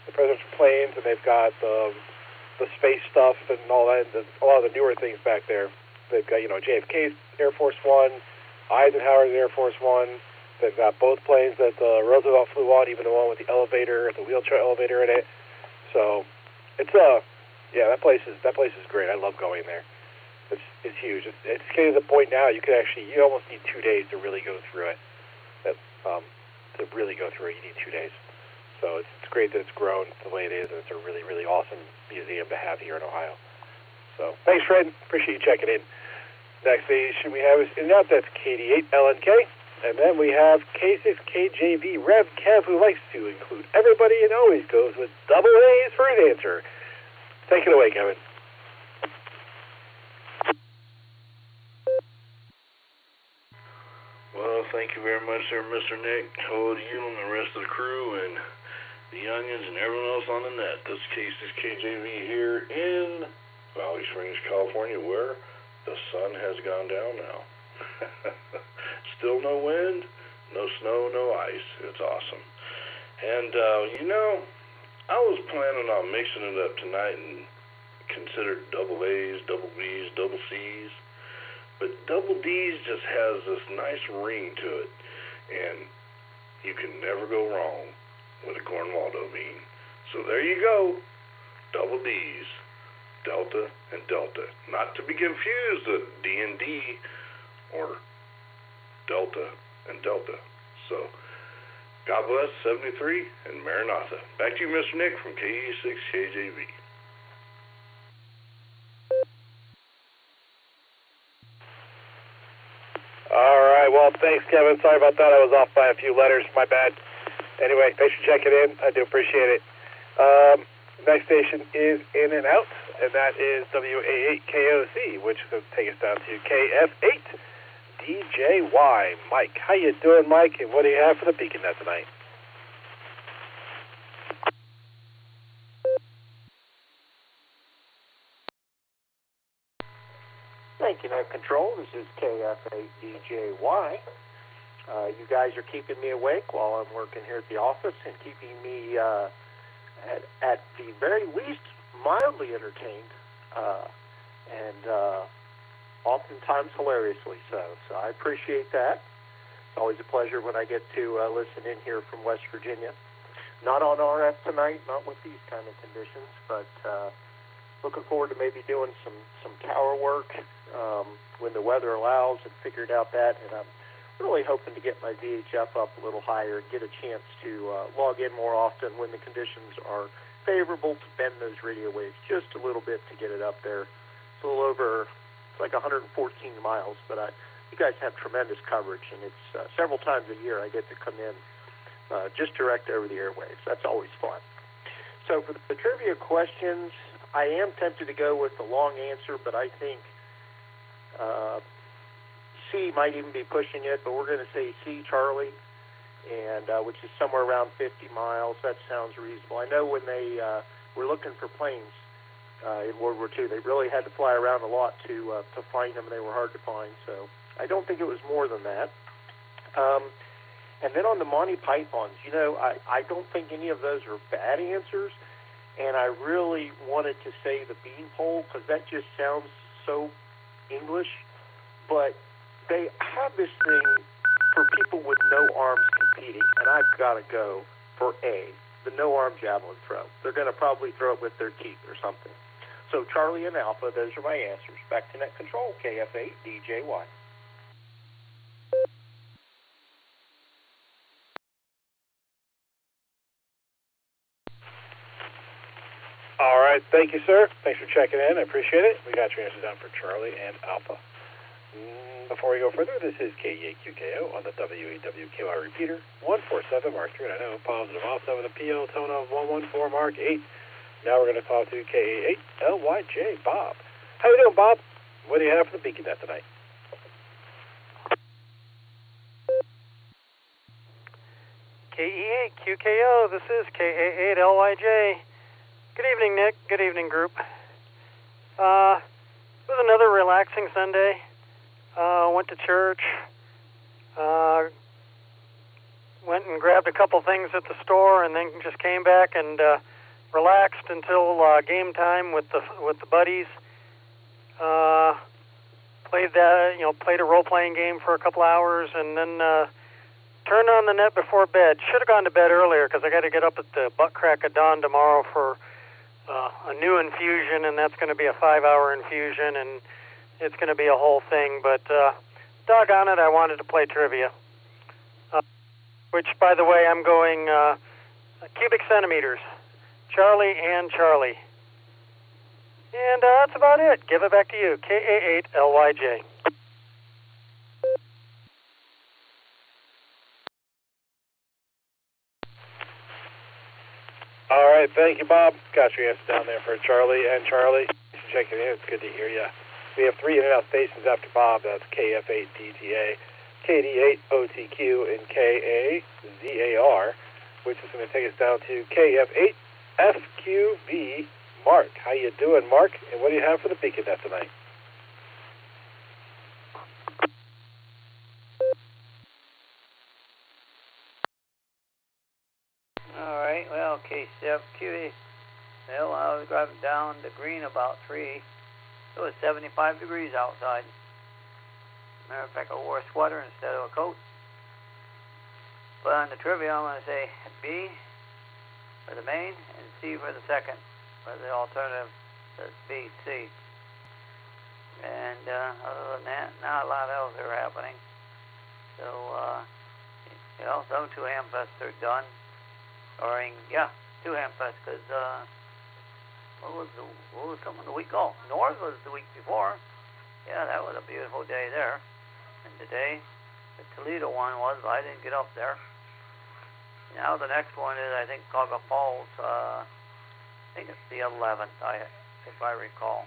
the presidential planes, and they've got the space stuff and all that. A lot of the newer things back there. They've got, JFK's Air Force One, Eisenhower's Air Force One, They've got both planes that Roosevelt flew on, even the one with the elevator, the wheelchair elevator in it. So it's that place is great. I love going there. It's huge. It's getting to the point now you almost need 2 days to really go through it. To really go through it, you need 2 days. So it's great that it's grown the way it is, and it's a really, really awesome museum to have here in Ohio. So thanks, Fred. Appreciate you checking in. Next station we have is in and out. That's KD8LNK. And then we have K6KJV Rev Kev, who likes to include everybody and always goes with double A's for his answer. Take it away, Kevin. Well, thank you very much, sir, Mr. Nick. Hello to you and the rest of the crew and the onions and everyone else on the net. This case is KJV here in Valley Springs, California, where the sun has gone down now. Still no wind, no snow, no ice. It's awesome. And, I was planning on mixing it up tonight and considered double A's, double B's, double C's. But double D's just has this nice ring to it. And you can never go wrong with a Cornwaldo bean. So there you go. Double D's. Delta and Delta. Not to be confused with D and D or Delta and Delta. So, God bless, 73, and Maranatha. Back to you, Mr. Nick, from KE6KJV. All right, well, thanks, Kevin. Sorry about that. I was off by a few letters. My bad. Anyway, thanks for checking in. I do appreciate it. Next station is in and out, and that is WA8KOC, which will take us down to KF8DJY. Mike, how you doing, Mike? And what do you have for the Beacon Net tonight? Thank you, Net Control. This is KF8DJY. You guys are keeping me awake while I'm working here at the office and keeping me, at the very least, mildly entertained, and oftentimes hilariously so. So I appreciate that. It's always a pleasure when I get to listen in here from West Virginia. Not on RF tonight, not with these kind of conditions, but looking forward to maybe doing some tower work when the weather allows and figured out that. And I'm really hoping to get my VHF up a little higher and get a chance to log in more often when the conditions are favorable to bend those radio waves just a little bit to get it up there. It's a little over, it's like 114 miles, but you guys have tremendous coverage, and it's several times a year I get to come in just direct over the airwaves. That's always fun. So for the trivia questions, I am tempted to go with the long answer, but I think C might even be pushing it, but we're going to say C, Charlie, and which is somewhere around 50 miles. That sounds reasonable. I know when they were looking for planes in World War II, they really had to fly around a lot to find them. They were hard to find, so I don't think it was more than that. And then on the Monty Pythons, I don't think any of those are bad answers, and I really wanted to say the beanpole because that just sounds so English, but they have this thing for people with no arms competing, and I've got to go for A, the no-arm javelin throw. They're going to probably throw it with their teeth or something. So Charlie and Alpha, those are my answers. Back to Net Control, KF8DJY. All right, thank you, sir. Thanks for checking in. I appreciate it. We got your answers down for Charlie and Alpha. Before we go further, this is KE8QKO on the WAWKY repeater, 147 Mark 390, positive also with a PL tone of 114 Mark 8. Now we're going to talk to KE8LYJ, Bob. How you doing, Bob? What do you have for the Beacon Net tonight? KE8QKO, this is KA8LYJ. Good evening, Nick. Good evening, group. It was another relaxing Sunday. Went to church, went and grabbed a couple things at the store, and then just came back and relaxed until game time with the buddies. Played a role-playing game for a couple hours, and then Turned on the net before bed. Should have gone to bed earlier because I got to get up at the butt crack of dawn tomorrow for a new infusion, and that's going to be a 5-hour infusion, and it's going to be a whole thing. But doggone it, I wanted to play trivia. Which, by the way, I'm going cubic centimeters. Charlie and Charlie. And that's about it. Give it back to you. KA8LYJ. All right, thank you, Bob. Got your answer down there for Charlie and Charlie. Checking in. It's good to hear you. We have 3 in-and-out stations after Bob. That's KF8DTA, KD8OTQ, and KAZAR, which is going to take us down to KF8FQV. Mark, how you doing, Mark? And what do you have for the beacon net tonight? All right, well, KCFQV. Well, I was driving down the green about 3. It was 75 degrees outside. Matter of fact, I wore a sweater instead of a coat. But on the trivia, I'm going to say B for the main and C for the second. But the alternative says B, C. And other than that, not a lot else are happening. So, some 2 Hamfests are done. Or, 2 Hamfests, because, what was coming the week? Oh, North was the week before. Yeah, that was a beautiful day there. And today, the Toledo one was, but I didn't get up there. Now the next one is, I think, Cauga Falls. I think it's the 11th, if I recall.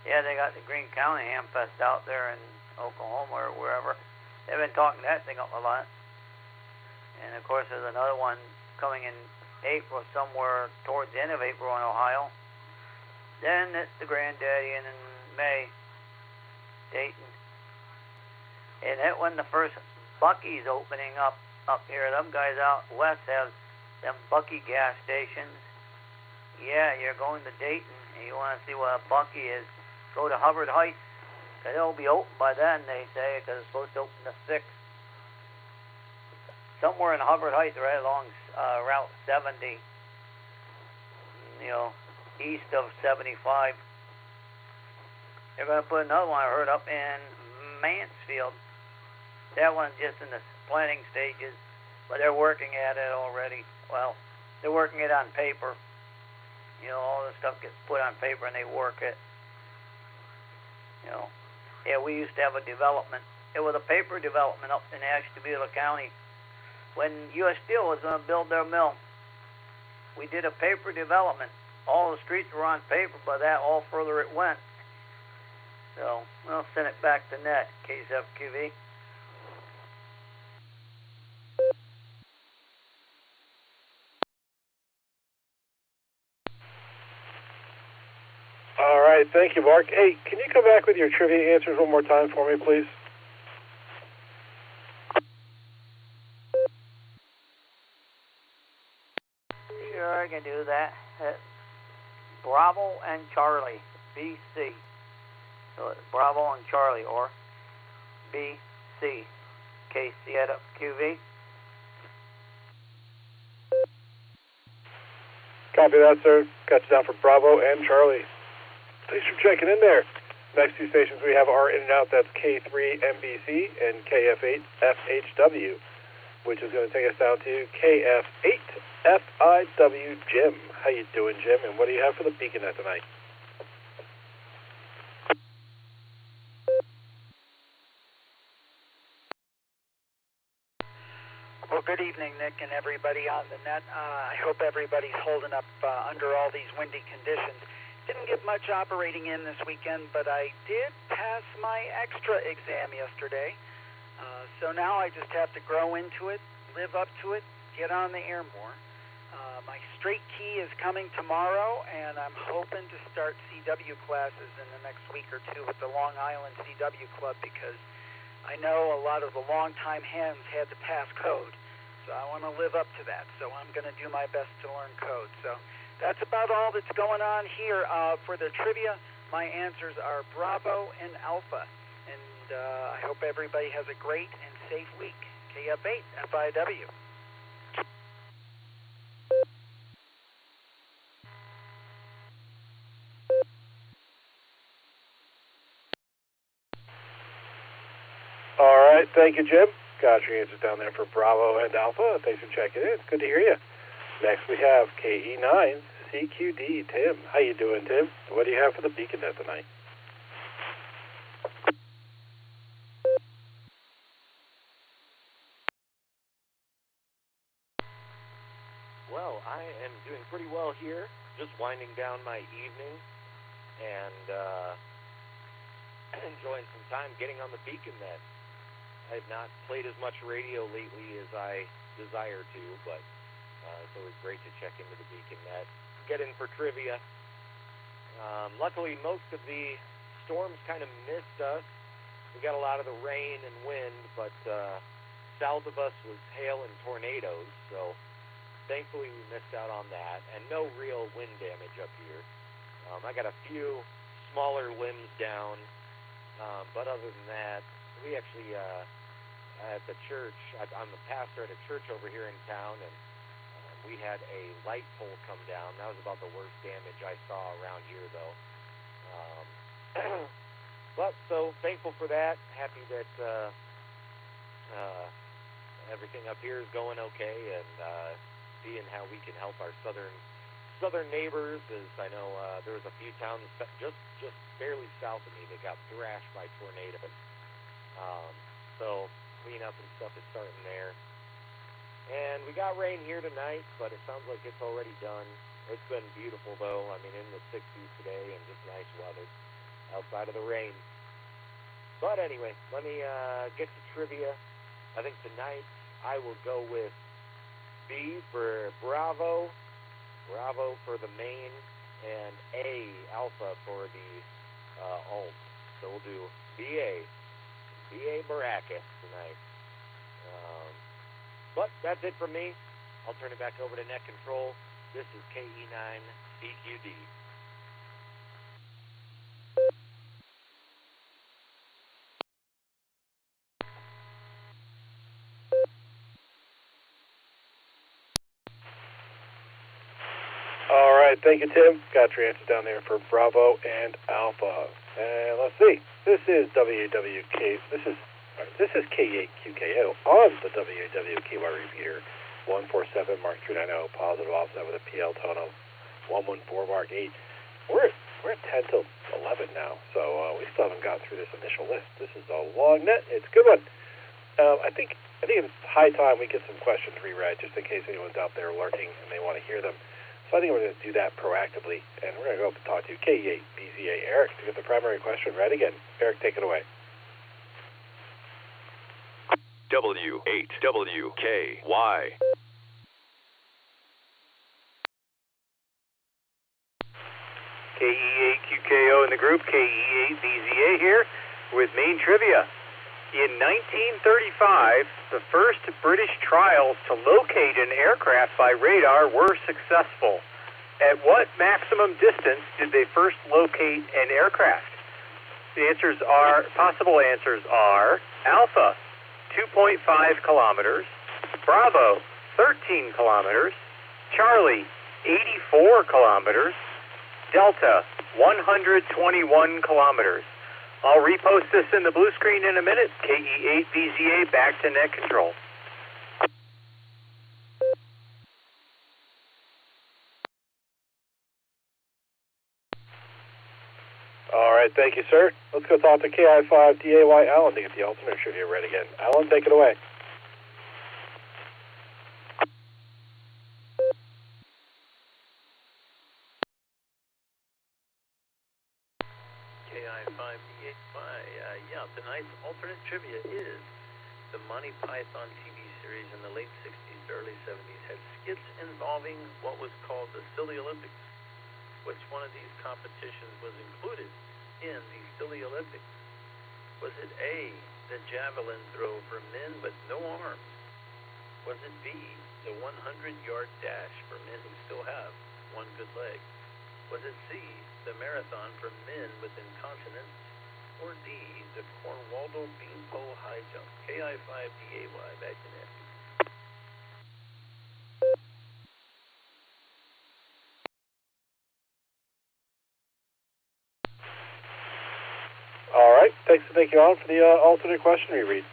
Yeah, they got the Greene County Hamfest out there in Oklahoma or wherever. They've been talking that thing up a lot. And, of course, there's another one coming in April, somewhere towards the end of April in Ohio. Then it's the Granddaddy in May, Dayton. And that when the first Buc-ee's opening up here, them guys out west have them Buc-ee gas stations. Yeah, you're going to Dayton and you want to see what a Buc-ee is, go to Hubbard Heights. Because it'll be open by then, they say, because it's supposed to open the 6th. Somewhere in Hubbard Heights, right along Route 70, east of 75. They're going to put another one, I heard, up in Mansfield. That one's just in the planning stages, but they're working at it already. Well, they're working it on paper. All the stuff gets put on paper and they work it. Yeah, we used to have a development. It was a paper development up in Ashtabula County. When U.S. Steel was going to build their mill, we did a paper development. All the streets were on paper, but that all further it went. So, we'll send it back to net, KSFQV. All right, thank you, Mark. Hey, can you come back with your trivia answers one more time for me, please? Sure, I can do that. Bravo and Charlie, BC. So it's Bravo and Charlie, or BC. KCFQV. Copy that, sir. Got you down for Bravo and Charlie. Thanks for checking in there. Next 2 stations we have are in and out. That's K3MBC and KF8FHW, which is going to take us down to KF8FIW. Jim. How you doing, Jim? And what do you have for the beacon net tonight? Well, good evening, Nick, and everybody on the net. I hope everybody's holding up under all these windy conditions. Didn't get much operating in this weekend, but I did pass my extra exam yesterday. So now I just have to grow into it, live up to it, get on the air more. My straight key is coming tomorrow, and I'm hoping to start CW classes in the next week or 2 with the Long Island CW Club, because I know a lot of the long-time hens had to pass code. So I want to live up to that. So I'm going to do my best to learn code. So that's about all that's going on here. For the trivia, my answers are Bravo and Alpha. And I hope everybody has a great and safe week. KF KF8 FIW. All right, thank you, Jim. Got your answers down there for Bravo and Alpha. Thanks for checking in. It's good to hear you. Next we have KE9 CQD. Tim, how you doing, Tim? What do you have for the beacon net tonight? Well, I am doing pretty well here. Just winding down my evening and enjoying some time getting on the beacon net. I have not played as much radio lately as I desire to, but it's always great to check into the beacon net, get in for trivia. Luckily, most of the storms kind of missed us. We got a lot of the rain and wind, but south of us was hail and tornadoes, so thankfully we missed out on that, and no real wind damage up here. I got a few smaller limbs down, but other than that, we actually, at the church, I'm the pastor at a church over here in town, and we had a light pole come down. That was about the worst damage I saw around here, though. But, so, thankful for that. Happy that everything up here is going okay, and seeing how we can help our southern neighbors. As I know, there was a few towns just barely south of me that got thrashed by tornadoes. So cleanup and stuff is starting there. And we got rain here tonight, but it sounds like it's already done. It's been beautiful, though. I mean, in the 60s today, and just nice weather outside of the rain. But anyway, let me get to trivia. I think tonight I will go with B for Bravo, Bravo for the main, and A, Alpha for the alt. So we'll do BA Baracus tonight. But that's it from me. I'll turn it back over to Net Control. This is KE9 CQD. All right, thank you, Tim. Got your answers down there for Bravo and Alpha. And let's see. This is WAWK. This is K8QKO on the WAWKY repeater. 147 Mark 390 positive offset with a PL tone of 114 Mark 8. We're at 10 till 11 now, so we still haven't got through this initial list. This is a long net. It's a good one. I think it's high time we get some questions reread, just in case anyone's out there lurking and they want to hear them. So I think we're going to do that proactively, and we're going to go up and talk to KE8BZA Eric to get the primary question read again. Eric, take it away. W8WKY. KE8QKO in the group, KE8BZA here with main trivia. In 1935, the first British trials to locate an aircraft by radar were successful. At what maximum distance did they first locate an aircraft? The possible answers are Alpha, 2.5 kilometers, Bravo, 13 kilometers, Charlie, 84 kilometers, Delta, 121 kilometers. I'll repost this in the blue screen in a minute. KE8BZA back to Net Control. All right, thank you, sir. Let's go talk to KI5DAY Alan to get the alternate trivia read again. Alan, take it away. Tonight's alternate trivia is the Monty Python TV series in the late 60s to early 70s had skits involving what was called the Silly Olympics. Which one of these competitions was included in the Silly Olympics? Was it A, the javelin throw for men with no arms? Was it B, the 100-yard dash for men who still have one good leg? Was it C, the marathon for men with incontinence? 4D, the Cornwaldo Beanpole High Jump, KI5DAY, back to net. All right, thank you all for the alternate question reread.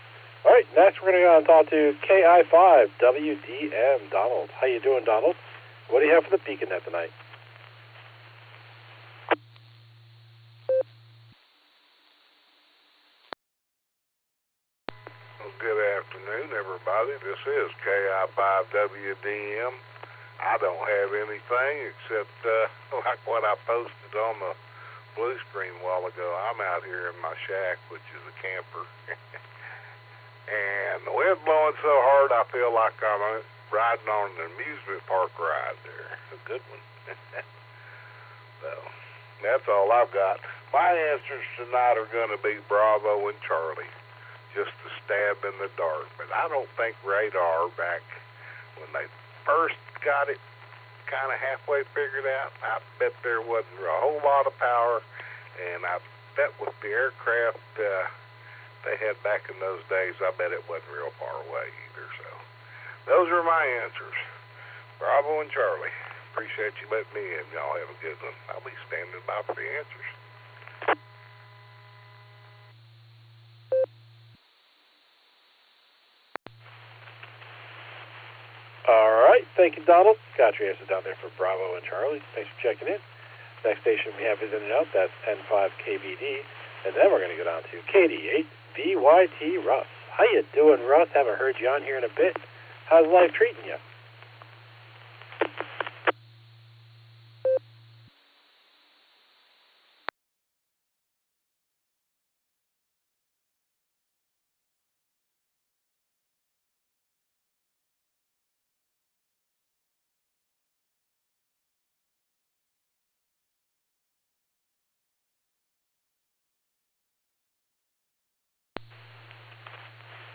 All right, next we're going to go on and talk to KI5WDM, Donald. How you doing, Donald? What do you have for the beacon net tonight? Well, good afternoon, everybody. This is KI5WDM. I don't have anything except like what I posted on the blue screen a while ago. I'm out here in my shack, which is a camper. And the wind's blowing so hard I feel like I'm riding on an amusement park ride there. A good one. So, that's all I've got. My answers tonight are going to be Bravo and Charlie. Just a stab in the dark. But I don't think radar back when they first got it kind of halfway figured out, I bet there wasn't a whole lot of power, and I bet with the aircraft they had back in those days, I bet it wasn't real far away either. So those are my answers. Bravo and Charlie. Appreciate you letting me in. Y'all have a good one. I'll be standing by for the answers. All right, thank you, Donald. Got your answer down there for Bravo and Charlie. Thanks for checking in. Next station we have is in and out. That's 10-5 KBD. And then we're going to go down to KD8 VYT Russ. How you doing, Russ? Haven't heard you on here in a bit. How's life treating you?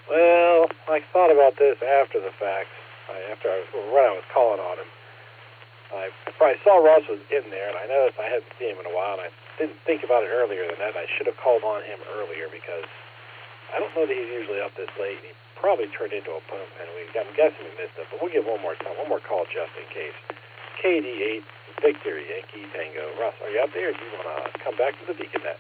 Well, I thought about this after the fact. When I was calling on him, I saw Ross was in there, and I noticed I hadn't seen him in a while, and I didn't think about it earlier than that. I should have called on him earlier because I don't know that he's usually up this late. He probably turned into a pump, and I'm guessing we missed it, but we'll give one more call just in case. KD8 Victor Yankee Tango. Russ, are you out there? Or do you want to come back to the beacon net?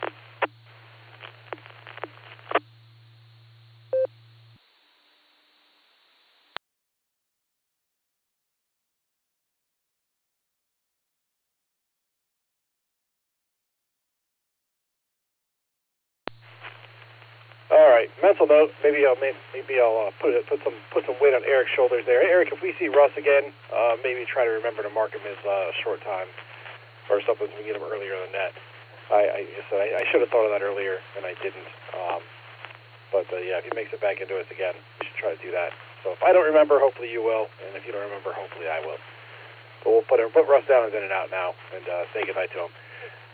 All right. Mental note. Maybe I'll put some weight on Eric's shoulders there. Eric, if we see Russ again, maybe try to remember to mark him as short time or something so we can get him earlier than that. I should have thought of that earlier and I didn't. But yeah, if he makes it back into us again, we should try to do that. So if I don't remember, hopefully you will, and if you don't remember, hopefully I will. But we'll put Russ down as in and out now and say goodnight to him.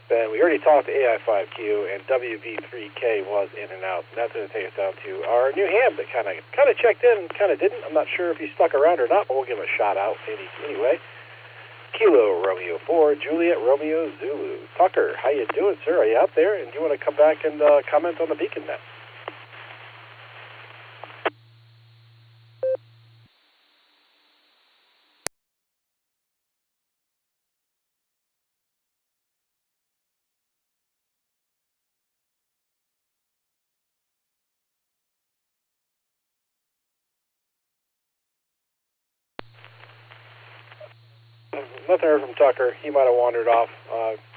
Then we already talked to AI5Q, and WV3K was in and out. And that's going to take us down to our new ham that kind of checked in and kind of didn't. I'm not sure if he stuck around or not, but we'll give him a shout out anyway. Kilo Romeo 4, Juliet Romeo Zulu. Tucker, how you doing, sir? Are you out there? And do you want to come back and comment on the beacon net? Nothing heard from Tucker. He might have wandered off.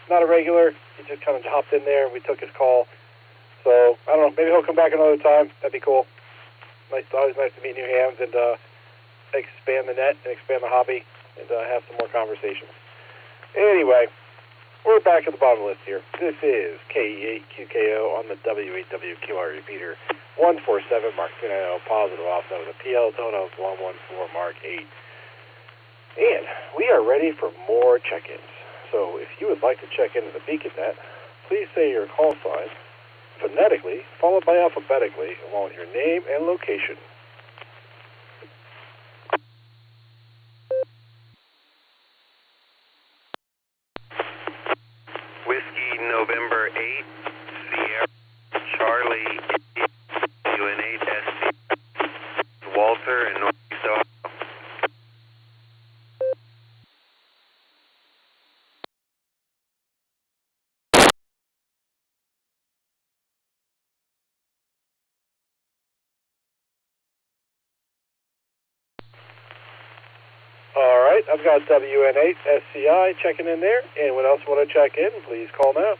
Not a regular. He just kind of hopped in there. We took his call. So, I don't know. Maybe he'll come back another time. That'd be cool. Always nice to meet new hams and expand the net and expand the hobby and have some more conversations. Anyway, we're back at the bottom of the list here. This is KE8QKO on the W8WQR repeater. 147 Mark 290 positive offset with a PL Tono 114 Mark 8. And we are ready for more check-ins. So if you would like to check into the beacon net, please say your call sign phonetically, followed by alphabetically, along with your name and location. Whiskey November 8, Sierra right, I've got WN8 SCI checking in there. Anyone else want to check in, please call now.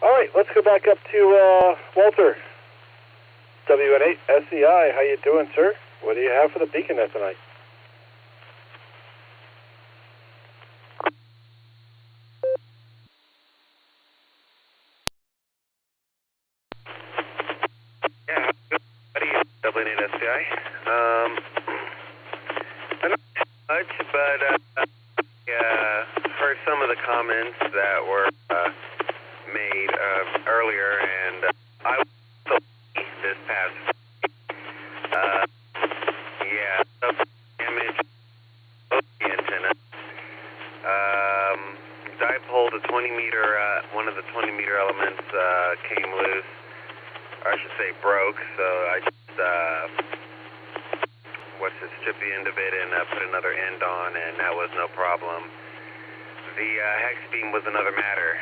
All right, let's go back up to Walter. WN8 SCI, how you doing, sir? What do you have for the BeaconNet tonight? Yeah, buddy, WN8 SCI. Not much, but heard some of the comments that were made earlier, and I was so this past damage the antenna. Dipole, the 20-meter, one of the 20-meter elements came loose, or I should say broke, so I just stripped the end of it and put another end on, and that was no problem. The hex beam was another matter.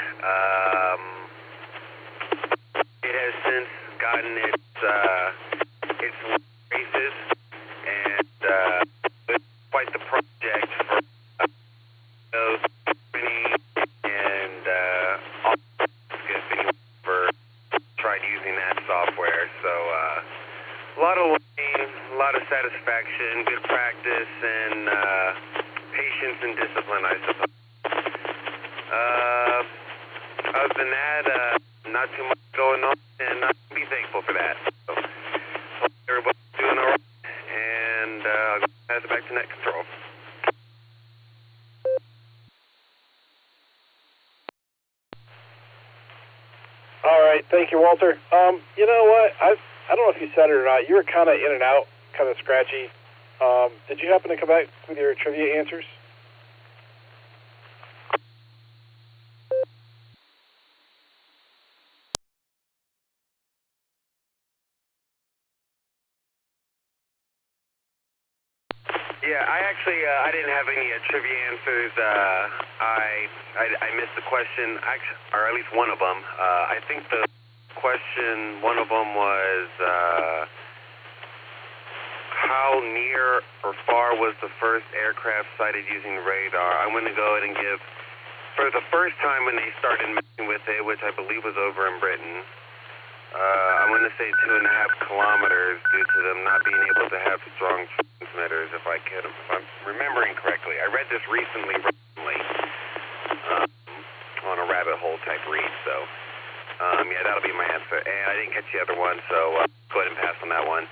It has since gotten its races, and it was quite the project for those and all if anyone ever tried using that software. So a lot of learning, a lot of satisfaction, good practice, and patience and discipline, I suppose. Other than that, not too much going on, and I can be thankful for that. So, hope everybody's doing all right, and I'll pass it back to net control. All right, thank you, Walter. You know what? I don't know if you said it or not. You were kind of in and out, kind of scratchy. Did you happen to come back with your trivia answers? Yeah, I actually I didn't have any trivia answers. I missed the question, or at least one of them. I think the question, one of them was how near or far was the first aircraft sighted using radar? I'm going to go ahead and give, for the first time when they started messing with it, which I believe was over in Britain, I'm going to say 2.5 kilometers due to them not being able to have strong transmitters, if I'm remembering correctly. I read this recently on a rabbit hole type read, so yeah, that'll be my answer. And I didn't catch the other one, so go ahead and pass on that one.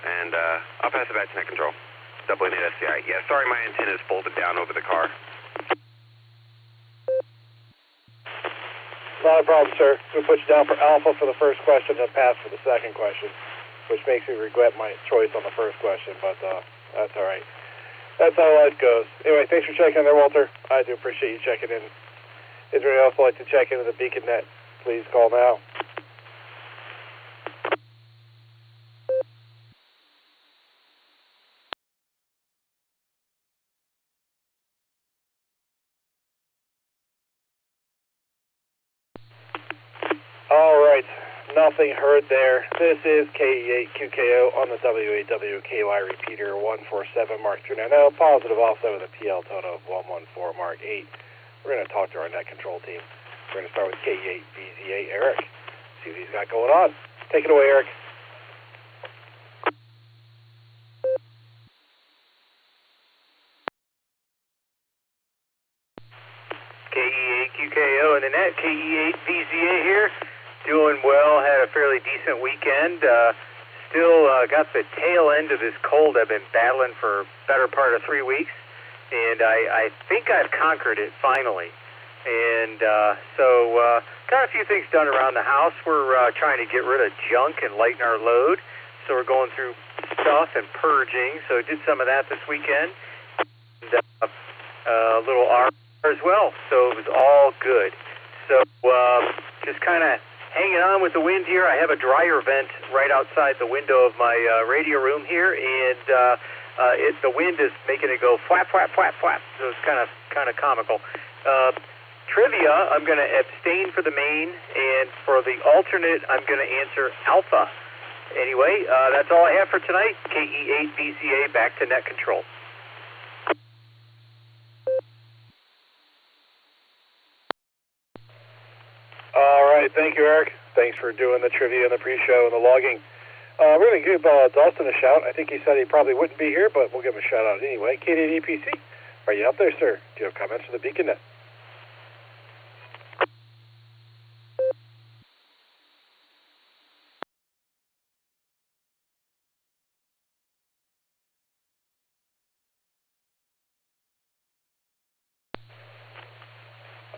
And I'll pass it back to net control. WN8 SCI. Yeah, sorry my antenna is folded down over the car. Not a problem, sir. We'll put you down for Alpha for the first question and pass for the second question, which makes me regret my choice on the first question, but that's all right. That's how life goes. Anyway, thanks for checking in there, Walter. I do appreciate you checking in. Is there anyone else who'd like to check into the BeaconNet? Please call now. All right, nothing heard there. This is KE8QKO on the WAWKY repeater 147 Mark 390, positive also with a PL total of 114 Mark 8. We're going to talk to our net control team. We're going to start with KE8VZA Eric, see what he's got going on. Take it away, Eric. KE8QKO in the net, KE8VZA here. Doing well, had a fairly decent weekend. Still got the tail end of this cold I've been battling for better part of 3 weeks, and I think I've conquered it finally. And so got a few things done around the house. We're trying to get rid of junk and lighten our load, so we're going through stuff and purging. So did some of that this weekend, and a little R as well. So it was all good. So just kind of hanging on with the wind here. I have a dryer vent right outside the window of my radio room here, and the wind is making it go flap, flap, flap, flap. So it's kind of comical. Trivia, I'm going to abstain for the main, and for the alternate, I'm going to answer alpha. Anyway, that's all I have for tonight. KE8BCA, back to net control. All right, thank you, Eric. Thanks for doing the trivia and the pre-show and the logging. We're going to give Dawson a shout. I think he said he probably wouldn't be here, but we'll give him a shout out anyway. K8EPC, are you out there, sir? Do you have comments for the BeaconNet?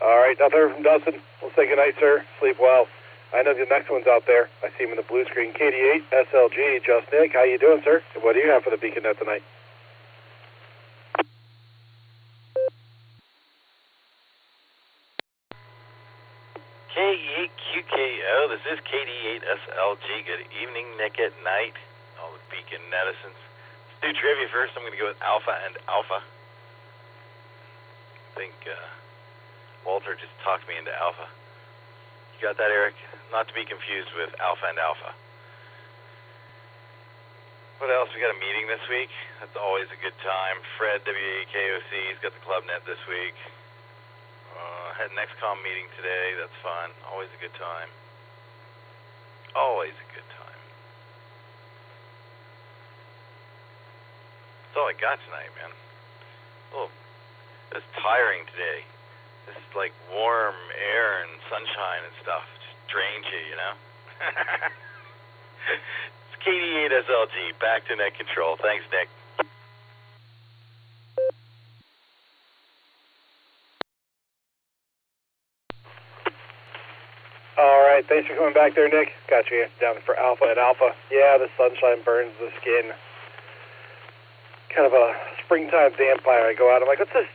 All right, nothing heard from Dustin. We'll say goodnight, sir. Sleep well. I know the next one's out there. I see him in the blue screen. KD8, SLG, Just Nick. How you doing, sir? And what do you have for the BeaconNet tonight? K8QKO, this is KD8SLG. Good evening, Nick at night. All the Beacon netizens. Let's do trivia first. I'm going to go with Alpha and Alpha. I think Walter just talked me into Alpha. You got that, Eric? Not to be confused with Alpha and Alpha. What else? We got a meeting this week. That's always a good time. Fred, WAKOC, he's got the club net this week. Had an XCOM meeting today. That's fun. Always a good time. Always a good time. That's all I got tonight, man. It's tiring today. This is like warm air and sunshine and stuff. Just drains you, you know? It's KD8SLG, back to net control. Thanks, Nick. All right, thanks for coming back there, Nick. Got you down for Alpha and Alpha. Yeah, the sunshine burns the skin. Kind of a springtime vampire. I go out, I'm like, what's this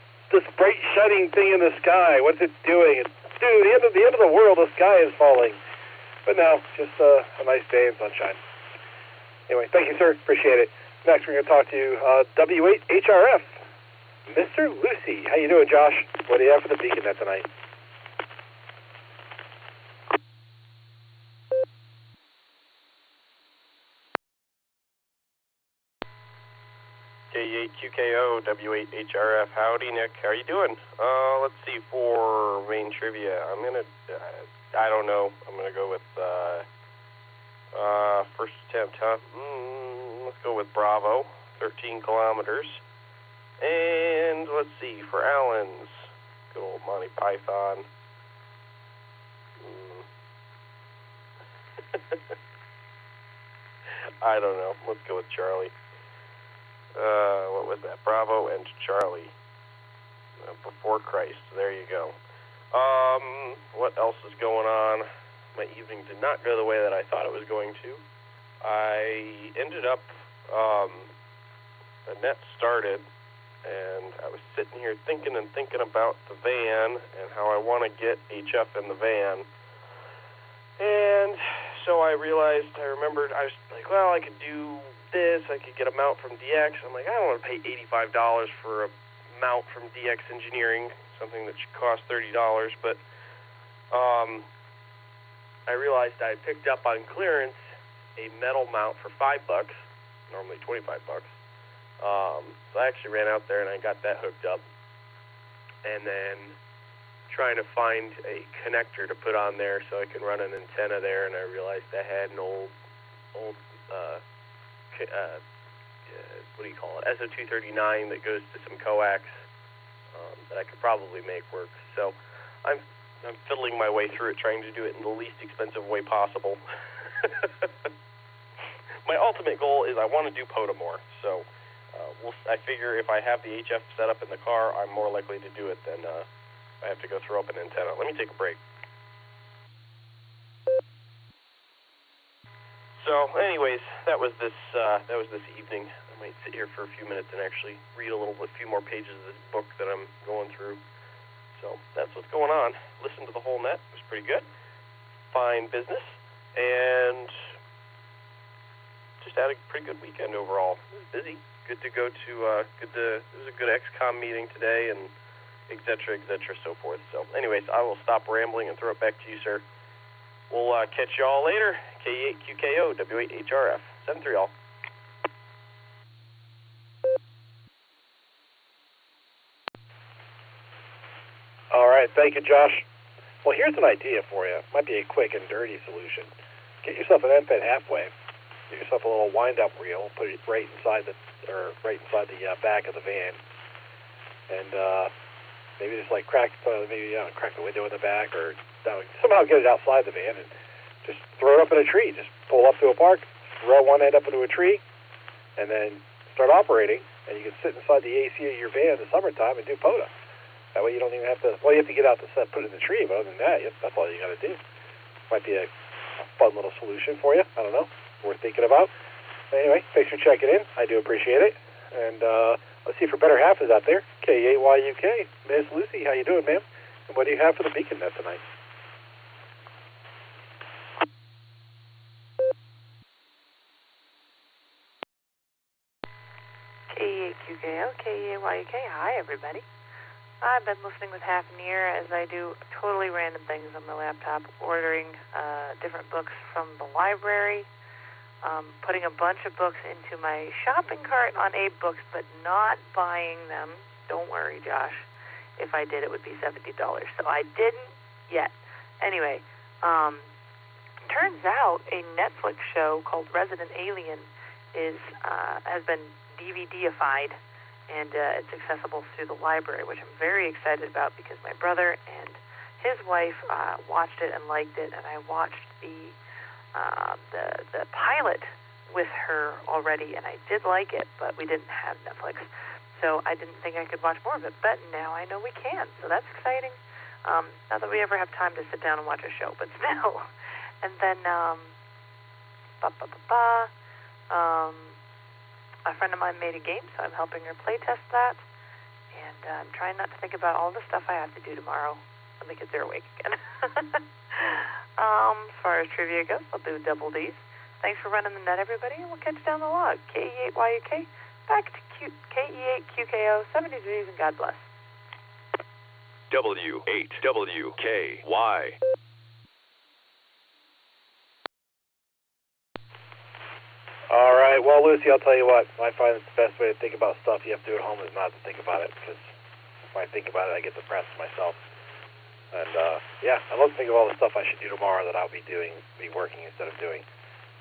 bright shining thing in the sky? What's it doing? Dude, the end of the world, the sky is falling. But no, just a nice day in sunshine. Anyway, thank you, sir. Appreciate it. Next, we're going to talk to you, W8HRF, Mr. Lucy. How you doing, Josh? What do you have for the BeaconNet tonight? K8QKO, W8HRF. Howdy, Nick. How are you doing? Let's see, for main trivia, I'm going to, I don't know, I'm going to go with, first attempt, huh? Let's go with Bravo, 13 kilometers. And let's see, for Allen's, good old Monty Python. I don't know. Let's go with Charlie. What was that? Bravo and Charlie. Before Christ. There you go. What else is going on? My evening did not go the way that I thought it was going to. I ended up, the net started, and I was sitting here thinking about the van and how I want to get HF in the van. And so I remembered, I was like, well, I could do this, I could get a mount from DX. I'm like, I don't want to pay $85 for a mount from DX Engineering, something that should cost $30, but I realized I had picked up on clearance a metal mount for $5, normally $25. So I actually ran out there and I got that hooked up, and then trying to find a connector to put on there so I can run an antenna there, and I realized I had an old what do you call it, SO239 that goes to some coax that I could probably make work. So I'm fiddling my way through it, trying to do it in the least expensive way possible. My ultimate goal is I want to do Potamore, so I figure if I have the HF set up in the car, I'm more likely to do it than I have to go throw up an antenna. Let me take a break. So, anyways, that was this evening. I might sit here for a few minutes and actually read a few more pages of this book that I'm going through. So that's what's going on. Listened to the whole net. It was pretty good. fine business, and just had a pretty good weekend overall. It was busy. Good to go to, it was a good XCOM meeting today, and et cetera, so forth. So anyways, I will stop rambling and throw it back to you, sir. We'll catch you all later. K8QKO, W8HRF. 7-3 all. All right, thank you, Josh. Well, here's an idea for you. Might be a quick and dirty solution. Get yourself an MPEG half-wave. Get yourself a little wind-up reel. Put it right inside the back of the van, and maybe just like crack the window in the back, or somehow get it outside the van and just throw it up in a tree. Just pull up to a park, throw one end up into a tree, and then start operating. And you can sit inside the AC of your van in the summertime and do POTA. That way you don't even have to. Well, you have to get out the set, put it in the tree, but other than that, that's all you got to do. Might be a fun little solution for you. I don't know. Worth thinking about. Anyway, thanks for checking in. I do appreciate it. And let's see if our better half is out there. K8YUK. Miss Lucy, how you doing, ma'am? And what do you have for the beacon net tonight? K8QKO, K8YUK. Hi, everybody. I've been listening with half an ear as I do totally random things on my laptop, ordering different books from the library, putting a bunch of books into my shopping cart on Abe Books, but not buying them. Don't worry, Josh. If I did, it would be $70. So I didn't yet. Anyway, turns out a Netflix show called Resident Alien has been DVD-ified, and it's accessible through the library, which I'm very excited about because my brother and his wife watched it and liked it, and I watched the pilot with her already, and I did like it, but we didn't have Netflix, so I didn't think I could watch more of it, but now I know we can, so that's exciting. Not that we ever have time to sit down and watch a show, but still. And then a friend of mine made a game, so I'm helping her play test that, and I'm trying not to think about all the stuff I have to do tomorrow when the kids are awake again. As far as trivia goes, I'll do double D's. Thanks for running the net, everybody, and we'll catch you down the log. K8YUK, back to K8QKO, 70 degrees, and God bless. W8WKY. All right. Well, Lucy, I'll tell you what. I find that the best way to think about stuff you have to do at home is not to think about it, because if I think about it, I get depressed myself. And, I love to think of all the stuff I should do tomorrow that I'll be working instead of doing.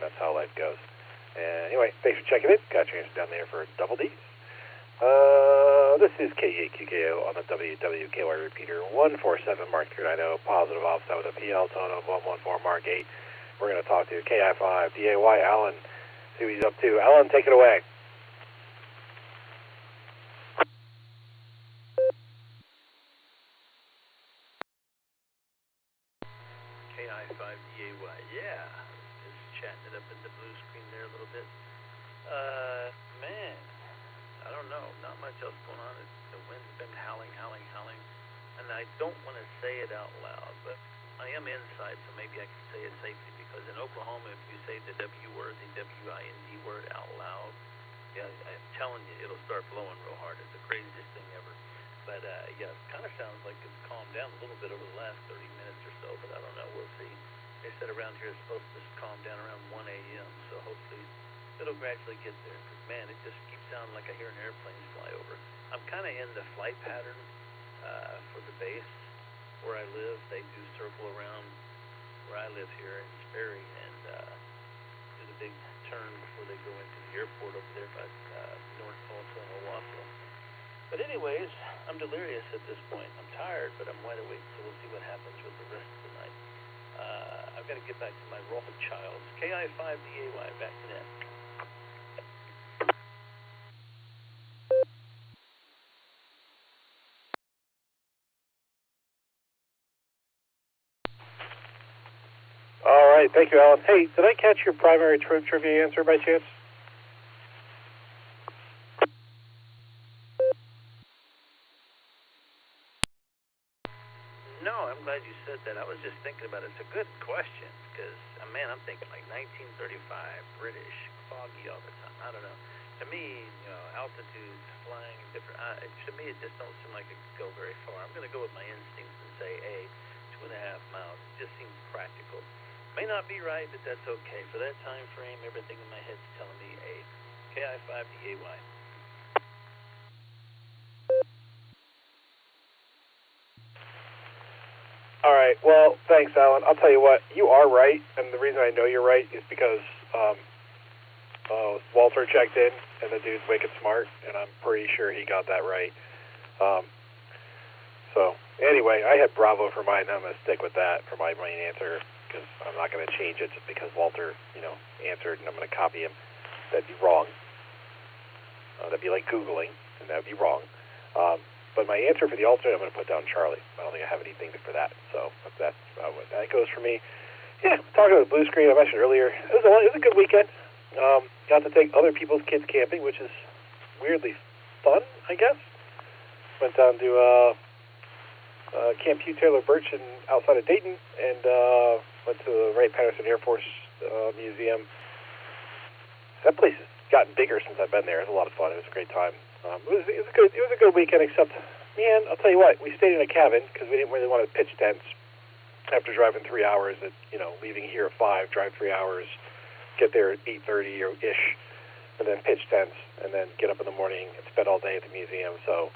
That's how life goes. And anyway, thanks for checking in. Got your answer down there for double D's. This is K8QKO on the WWKY repeater, 147 Mark 390, positive offset with a PL tone of 114 Mark 8. We're going to talk to KI5 DAY Alan. See what he's up to. Alan, take it away. KI5DAY, yeah. Just chatting it up in the blue screen there a little bit. Man, I don't know. Not much else going on. The wind's been howling. And I don't want to say it out loud, but I am inside, so maybe I can say it safely, because in Oklahoma, if you say the W word, the W-I-N-D word out loud, yeah, I'm telling you, it'll start blowing real hard. It's the craziest thing ever. But, it kind of sounds like it's calmed down a little bit over the last 30 minutes or so, but I don't know. We'll see. They said around here it's supposed to calm down around 1 a.m., so hopefully it'll gradually get there. Because, man, it just keeps sounding like I hear an airplane fly over. I'm kind of in the flight pattern for the base where I live. They do circle around where I live here in Sperry and do the big turn before they go into the airport over there by North Tulsa and Owasso. But anyways, I'm delirious at this point. I'm tired, but I'm wide awake, so we'll see what happens with the rest of the night. I've got to get back to my Rothschilds. KI5DAY, back to that. All right, thank you, Alan. Hey, did I catch your primary trivia answer by chance? No, I'm glad you said said that, I was just thinking about it. It's a good question because, man, I'm thinking like 1935, British, foggy all the time. I don't know. To me, altitudes, flying, different. To me, it just don't seem like it could go very far. I'm going to go with my instincts and say A, 2.5 miles. It just seems practical. May not be right, but that's okay. For that time frame, everything in my head's telling me A. KI5DAY. All right. Well, thanks, Alan. I'll tell you what. You are right, and the reason I know you're right is because Walter checked in, and the dude's wicked smart, and I'm pretty sure he got that right. So anyway, I had Bravo for mine, and I'm going to stick with that for my main answer because I'm not going to change it just because Walter, answered, and I'm going to copy him. That'd be wrong. That'd be like Googling, and that'd be wrong. But my answer for the alternate, I'm going to put down Charlie. I don't think I have anything for that. So that's that goes for me. Yeah, talking about the blue screen I mentioned earlier, it was a good weekend. Got to take other people's kids camping, which is weirdly fun, I guess. Went down to Camp Hugh Taylor Birch outside of Dayton, and went to the Wright-Patterson Air Force Museum. That place has gotten bigger since I've been there. It was a lot of fun. It was a great time. It was a good weekend, except, man, I'll tell you what, we stayed in a cabin because we didn't really want to pitch tents after driving 3 hours leaving here at 5, drive 3 hours, get there at 8:30 or ish, and then pitch tents, and then get up in the morning and spend all day at the museum. So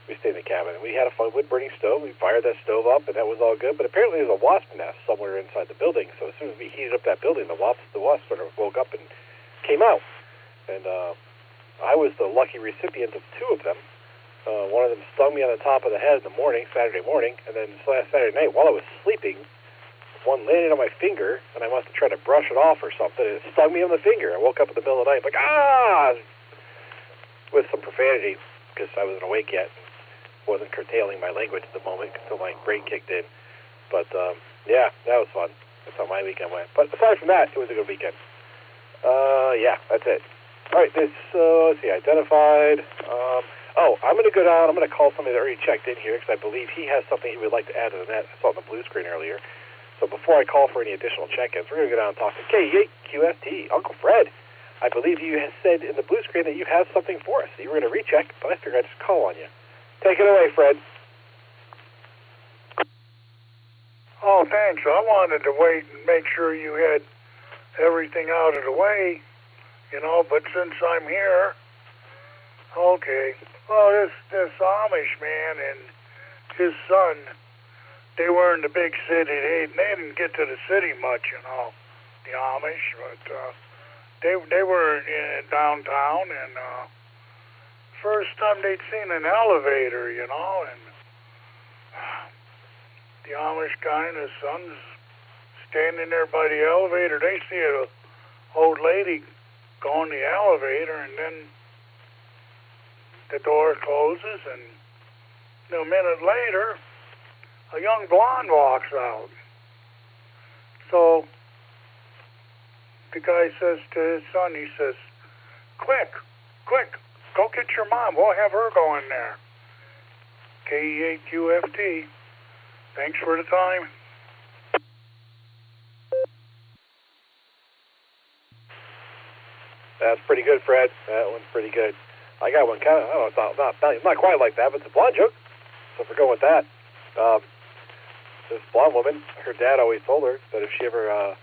we stayed in the cabin. And we had a fun wood-burning stove. We fired that stove up, and that was all good. But apparently there's a wasp nest somewhere inside the building. So as soon as we heated up that building, the wasp sort of woke up and came out. And I was the lucky recipient of 2 of them. One of them stung me on the top of the head in the morning, Saturday morning, and then last Saturday night while I was sleeping, one landed on my finger, and I must have tried to brush it off or something, and it stung me on the finger. I woke up in the middle of the night like, with some profanity, because I wasn't awake yet. Wasn't curtailing my language at the moment until my brain kicked in. But, yeah, that was fun. That's how my weekend went. But aside from that, it was a good weekend. Yeah, that's it. All right, let's see, identified. I'm going to go down. I'm going to call somebody that already checked in here because I believe he has something he would like to add to the net. I saw it on the blue screen earlier. So before I call for any additional check-ins, we're going to go down and talk to K8QFT, Uncle Fred. I believe you had said in the blue screen that you have something for us. So you were going to recheck, but I figured I'd just call on you. Take it away, Fred. Oh, thanks. I wanted to wait and make sure you had everything out of the way, but since I'm here, okay. Well, this Amish man and his son, they were in the big city. They didn't get to the city much, the Amish, but they were in downtown, and first time they'd seen an elevator, and the Amish guy and his son's standing there by the elevator. They see an old lady go in the elevator, and then the door closes, and a minute later, a young blonde walks out. So the guy says to his son, he says, quick, go get your mom. We'll have her go in there. K8QFT. Thanks for the time. That's pretty good, Fred. That one's pretty good. I got one kind of, I don't know, it's not quite like that, but it's a blonde joke. So if we're going with that, this blonde woman, her dad always told her that if she's ever out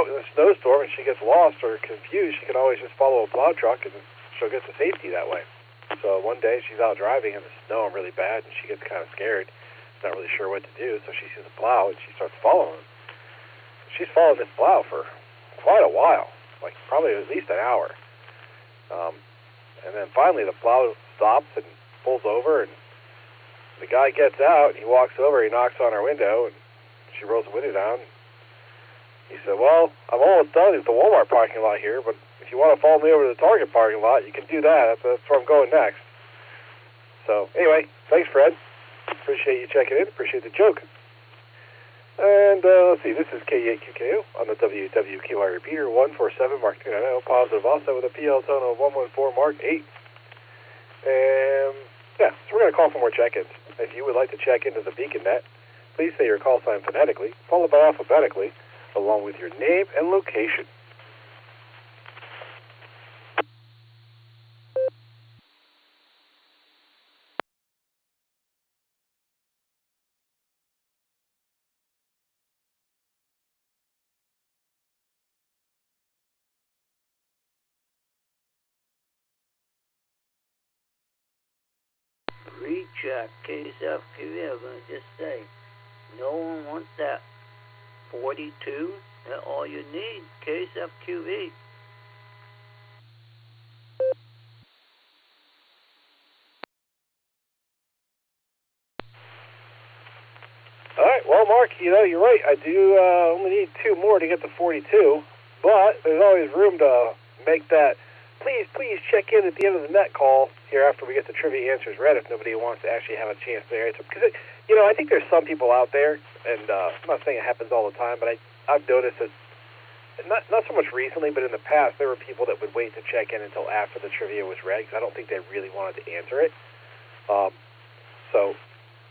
in a snowstorm and she gets lost or confused, she can always just follow a plow truck and she'll get to safety that way. So one day she's out driving in the snow really bad, and she gets kind of scared, not really sure what to do, so she sees a plow and she starts following him. She's following this plow for quite a while, like probably at least an hour. And then finally the plow stops and pulls over, and the guy gets out, and he walks over, he knocks on her window, and she rolls the window down. He said, well, I'm almost done at the Walmart parking lot here, but if you want to follow me over to the Target parking lot, you can do that. That's where I'm going next. So anyway, thanks, Fred. Appreciate you checking in. Appreciate the joke. And let's see, this is K8QKO on the WWQI repeater, 147 Mark 290, positive offset with a PL tone of 114 Mark 8. And yeah, so we're going to call for more check-ins. If you would like to check into the Beacon Net please say your call sign phonetically, followed by alphabetically, along with your name and location. Recheck KSFQV. I'm going to just say, no one wants that 42. That's all you need, KSFQV. All right, well, Mark, you're right. I do only need 2 more to get to 42, but there's always room to make that please check in at the end of the net call here after we get the trivia answers read if nobody wants to actually have a chance to answer. Because, I think there's some people out there, and I'm not saying it happens all the time, but I've noticed that not so much recently, but in the past, there were people that would wait to check in until after the trivia was read because I don't think they really wanted to answer it. So,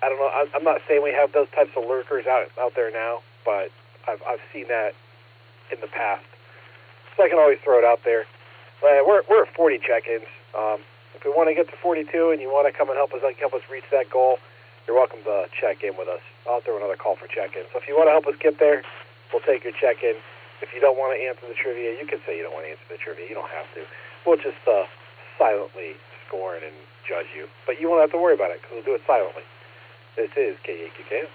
I don't know. I'm not saying we have those types of lurkers out there now, but I've seen that in the past. So I can always throw it out there. We're at 40 check-ins. If we want to get to 42 and you want to come and help us reach that goal, you're welcome to check in with us. I'll throw another call for check-in. So if you want to help us get there, we'll take your check-in. If you don't want to answer the trivia, you can say you don't want to answer the trivia. You don't have to. We'll just silently scorn and judge you. But you won't have to worry about it because we'll do it silently. This is KAQK.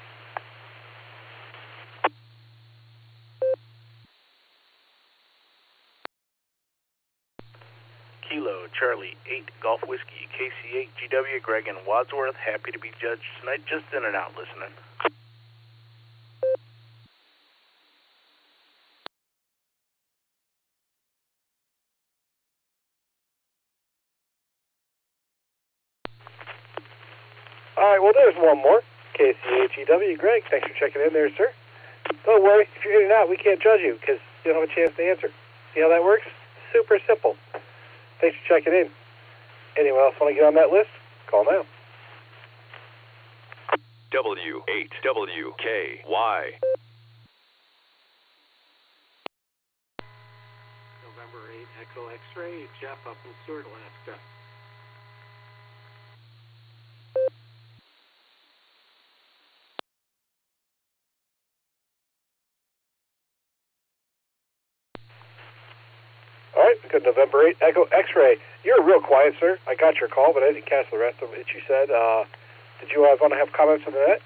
Kilo, Charlie, 8, Golf Whiskey, KC8, GW, Greg, and Wadsworth. Happy to be judged tonight. Just in and out listening. All right, well, there's one more. KC8, GW, Greg, thanks for checking in there, sir. Don't worry, if you're in and out, we can't judge you because you don't have a chance to answer. See how that works? Super simple. Thanks for checking in. Anyone else want to get on that list? Call now. W8WKY. November 8, Echo X-Ray, Jeff up in Stewart, Alaska. All right, we got November 8, Echo X-Ray. You're real quiet, sir. I got your call, but I didn't catch the rest of it you said. Did you want to have comments on that?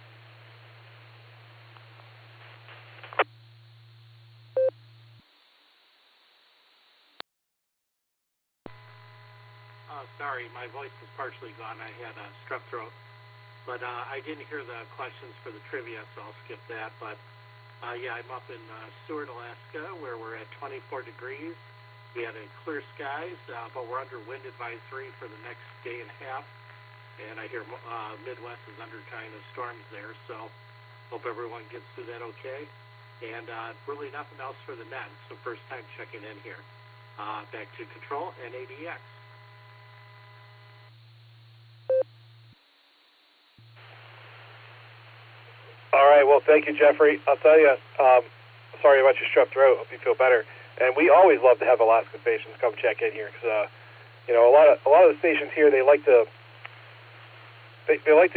Sorry, my voice is partially gone. I had a strep throat. But I didn't hear the questions for the trivia, so I'll skip that. But, yeah, I'm up in Stewart, Alaska, where we're at 24 degrees. We had clear skies, but we're under wind advisory for the next day and a half. And I hear Midwest is under kind of storms there, so hope everyone gets through that okay. And really nothing else for the net. So first time checking in here. Back to Control and ADX. All right, well, thank you, Jeffrey. I'll tell you, sorry about your strep throat. Hope you feel better. And we always love to have Alaska stations come check in here because, a lot of the stations here they like to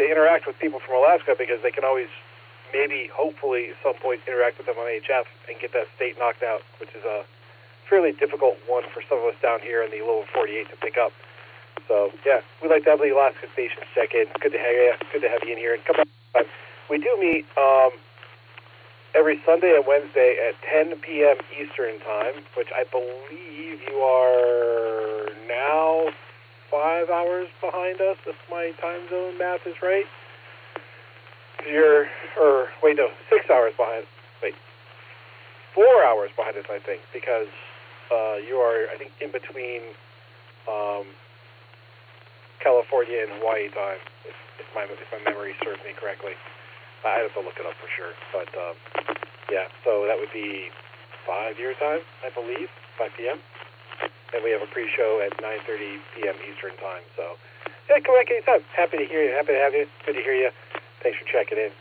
interact with people from Alaska because they can always maybe hopefully at some point interact with them on HF and get that state knocked out, which is a fairly difficult one for some of us down here in the lower 48 to pick up. So yeah, we like to have the Alaska stations check in. Good to have you. Good to have you in here and come on. We do meet every Sunday and Wednesday at 10 p.m. Eastern Time, which I believe you are now 5 hours behind us, if my time zone math is right. 6 hours behind. 4 hours behind us, I think, because you are, I think, in between California and Hawaii time, if my memory serves me correctly. I have to look it up for sure, but yeah, so that would be 5 your time, I believe, 5 p.m. And we have a pre-show at 9:30 p.m. Eastern time. So yeah, come back anytime. Happy to hear you. Happy to have you. Good to hear you. Thanks for checking in.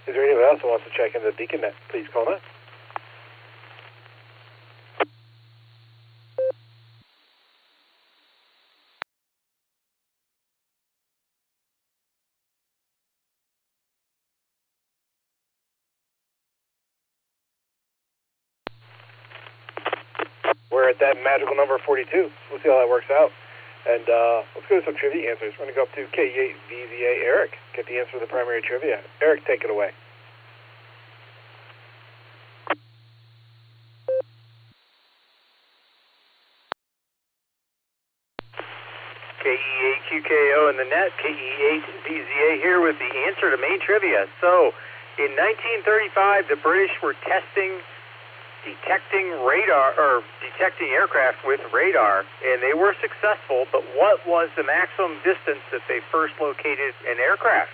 Is there anyone else who wants to check into the Beacon Net? Please call now. We're at that magical number 42. We'll see how that works out. And let's go to some trivia answers. We're going to go up to KE8VZA Eric. Get the answer to the primary trivia. Eric, take it away. KE8QKO in the net. KE8VZA here with the answer to main trivia. So, in 1935, the British were detecting aircraft with radar, and they were successful, but what was the maximum distance that they first located an aircraft?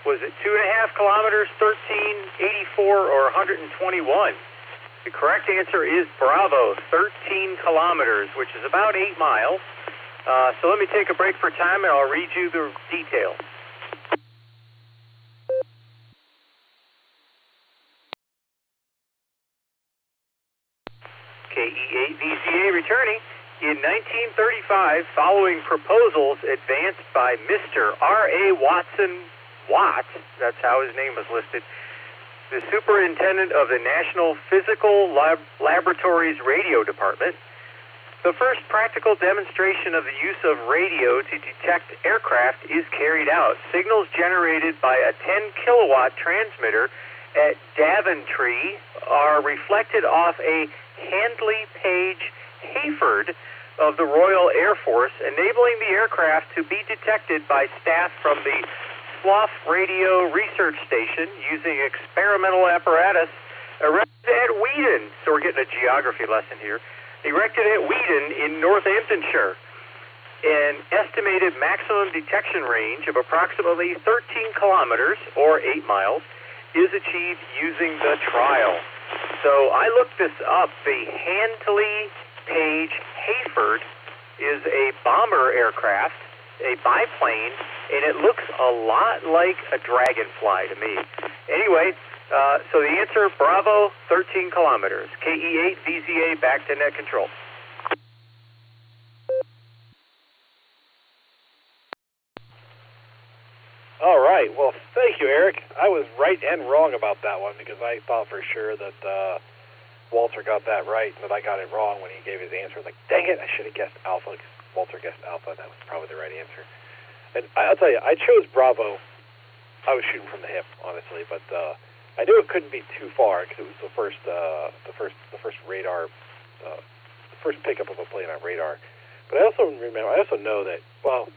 Was it 2.5 kilometers, 1384, or 121? The correct answer is Bravo, 13 kilometers, which is about 8 miles. So let me take a break for time, and I'll read you the details. KE8VZA returning. In 1935, following proposals advanced by Mr. R.A. Watson Watt, that's how his name was listed, the superintendent of the National Physical Laboratories Radio Department, the first practical demonstration of the use of radio to detect aircraft is carried out. Signals generated by a 10-kilowatt transmitter at Daventry are reflected off a Handley Page Hayford of the Royal Air Force, enabling the aircraft to be detected by staff from the Slough Radio Research Station using experimental apparatus erected at Wheaton. So we're getting a geography lesson here. Erected at Wheaton in Northamptonshire. An estimated maximum detection range of approximately 13 kilometers, or 8 miles, is achieved using the trial. So I looked this up. The Handley Page Hayford is a bomber aircraft, a biplane, and it looks a lot like a dragonfly to me. Anyway, so the answer, Bravo, 13 kilometers. KE8VZA back to net control. All right. Well, thank you, Eric. I was right and wrong about that one because I thought for sure that Walter got that right, and that I got it wrong when he gave his answer. I was like, dang it, I should have guessed Alpha. Walter guessed Alpha, and that was probably the right answer. And I'll tell you, I chose Bravo. I was shooting from the hip, honestly, but I knew it couldn't be too far because it was the first radar, the first pickup of a plane on radar. But I also know that, well,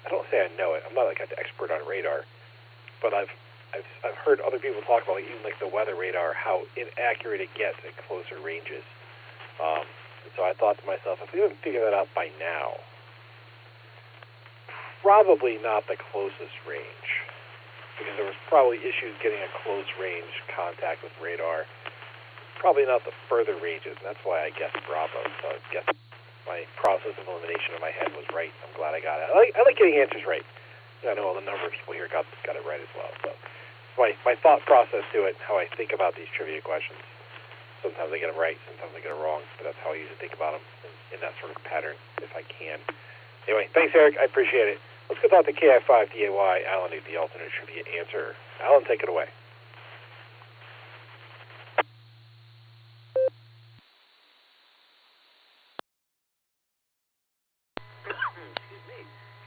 I don't say I know it. I'm not like an expert on radar, but I've heard other people talk about even like the weather radar, how inaccurate it gets at closer ranges. So I thought to myself, if we didn't figure that out by now, probably not the closest range, because there was probably issues getting a close range contact with radar. Probably not the further ranges, and that's why I guessed Bravo. So I guess my process of elimination in my head was right. I'm glad I got it. I like getting answers right. I know a number of people here got it right as well. So my thought process to it, how I think about these trivia questions. Sometimes I get them right, sometimes I get them wrong, but that's how I usually think about them in that sort of pattern, if I can. Anyway, thanks, Eric. I appreciate it. Let's go talk to KI5DAY. Alan is the alternate trivia answer. Alan, take it away.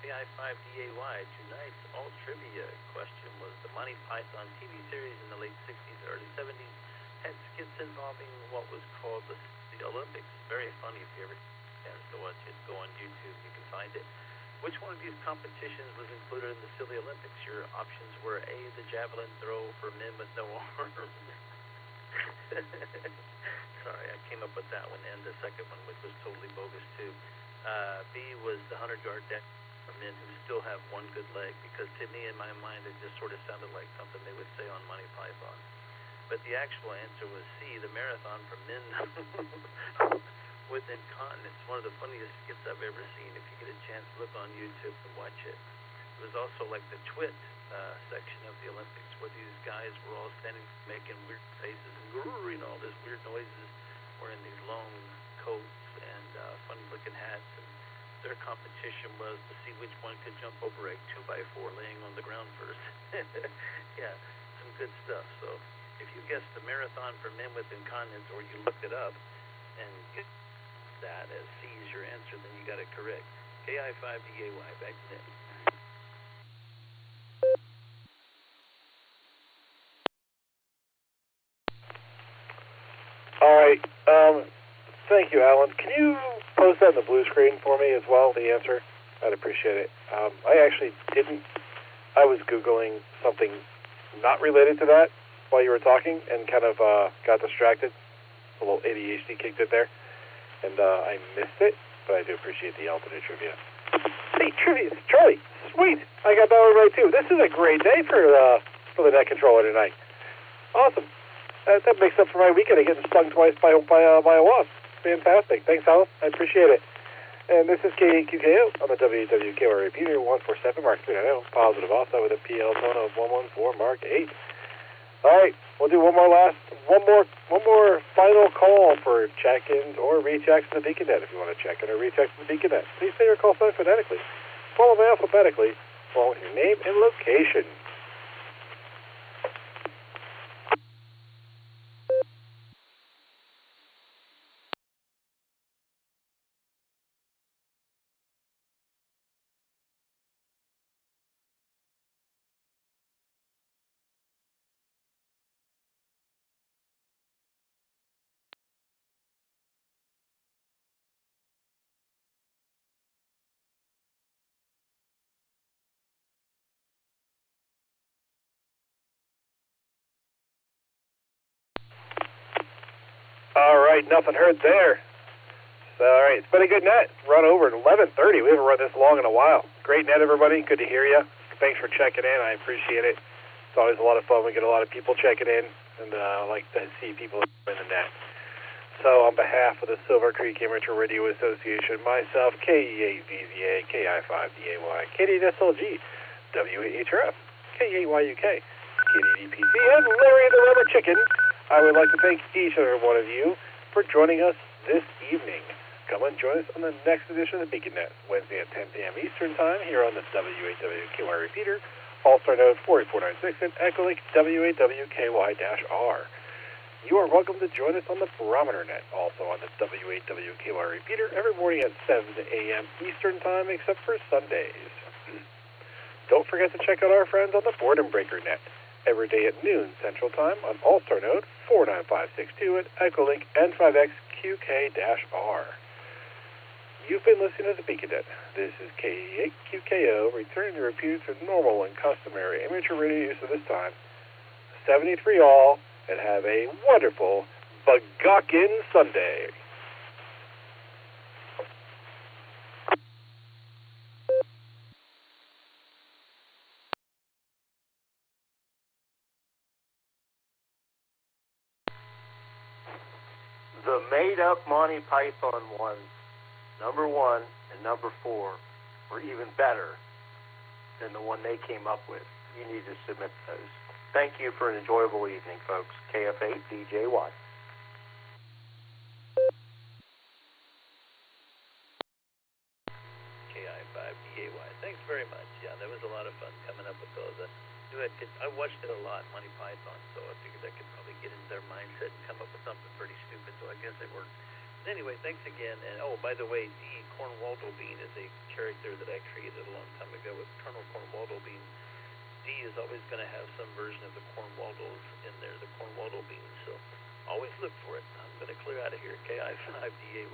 KI5DAY. Tonight's all trivia question was the Monty Python TV series in the late 60s, early 70s had skits involving what was called the Olympics. Very funny if you ever chance to watch it. Go on YouTube, you can find it. Which one of these competitions was included in the Silly Olympics? Your options were A, the javelin throw for men with no arms. Sorry, I came up with that one, and the second one, which was totally bogus too. B was the 100-yard dash for men who still have one good leg, because to me, in my mind, it just sort of sounded like something they would say on Monty Python. But the actual answer was C, the marathon for men with incontinence. One of the funniest skits I've ever seen. If you get a chance, look on YouTube and watch it. It was also like the twit section of the Olympics where these guys were all standing making weird faces and grrr, all this weird noises, wearing these long coats and funny-looking hats, and their competition was to see which one could jump over a 2x4 laying on the ground first. Yeah, some good stuff. So if you guessed the marathon for men with incontinence, or you looked it up and get that as C is your answer, then you got it correct. KI5DAY, back to that. All right. Thank you, Alan. Can you post that in the blue screen for me as well, the answer? I'd appreciate it. I actually didn't. I was Googling something not related to that while you were talking and kind of got distracted. A little ADHD kicked in there. And I missed it, but I do appreciate the alternate trivia. Hey, trivia, Charlie, sweet. I got that one right, too. This is a great day for the net controller tonight. Awesome. That makes up for my weekend of getting stung twice by a wasp. Fantastic. Thanks, Alan. I appreciate it. And this is KQKO on the WWKR repeater 147 Mark 390. Positive also with a PL tone of 114 Mark 8. All right, we'll do one more final call for check-ins or rechecks in the BeaconNet. If you want to check in or recheck in the BeaconNet, please say your call sign phonetically. Follow me alphabetically, along with your name and location. All right, nothing heard there. So, all right, it's been a good net. Run over at 11:30. We haven't run this long in a while. Great net, everybody. Good to hear you. Thanks for checking in. I appreciate it. It's always a lot of fun. We get a lot of people checking in, and I like to see people in the net. So, on behalf of the Silvercreek Amateur Radio Association, myself, KE8VZA, KI5DAY, KDSLG, WHRF, KAYUK, KDDPC, and Larry the Rubber Chicken, I would like to thank each and every one of you for joining us this evening. Come and join us on the next edition of the BeaconNet, Wednesday at 10 p.m. Eastern Time, here on the WHWKY repeater, Allstar Node 48496, and EchoLink WAWKY-R. You are welcome to join us on the Barometer Net, also on the WHWKY repeater, every morning at 7 a.m. Eastern Time, except for Sundays. Don't forget to check out our friends on the Boredom Breaker Net, every day at noon Central Time on Allstar Node 49562 at EchoLink N5XQK-R. You've been listening to the BeaconNet. This is KE8QKO, returning the repeater to normal and customary amateur radio use of this time. 73 all, and have a wonderful Begockin' Sunday. The made-up Monty Python ones, number 1 and number 4, were even better than the one they came up with. You need to submit those. Thank you for an enjoyable evening, folks. KF8DJY. KI5DAY. Thanks very much. Yeah, that was a lot of fun coming up with those. I watched it a lot, Monty Python, so I figured I could probably get into their mindset and come up with something pretty stupid, so I guess it worked. But anyway, thanks again. And, oh, by the way, D. Cornwaldo Bean is a character that I created a long time ago with Colonel Cornwaldo Bean. D is always going to have some version of the Cornwaldos in there, the Cornwaldo Beans, so always look for it. I'm going to clear out of here. KI5DAY.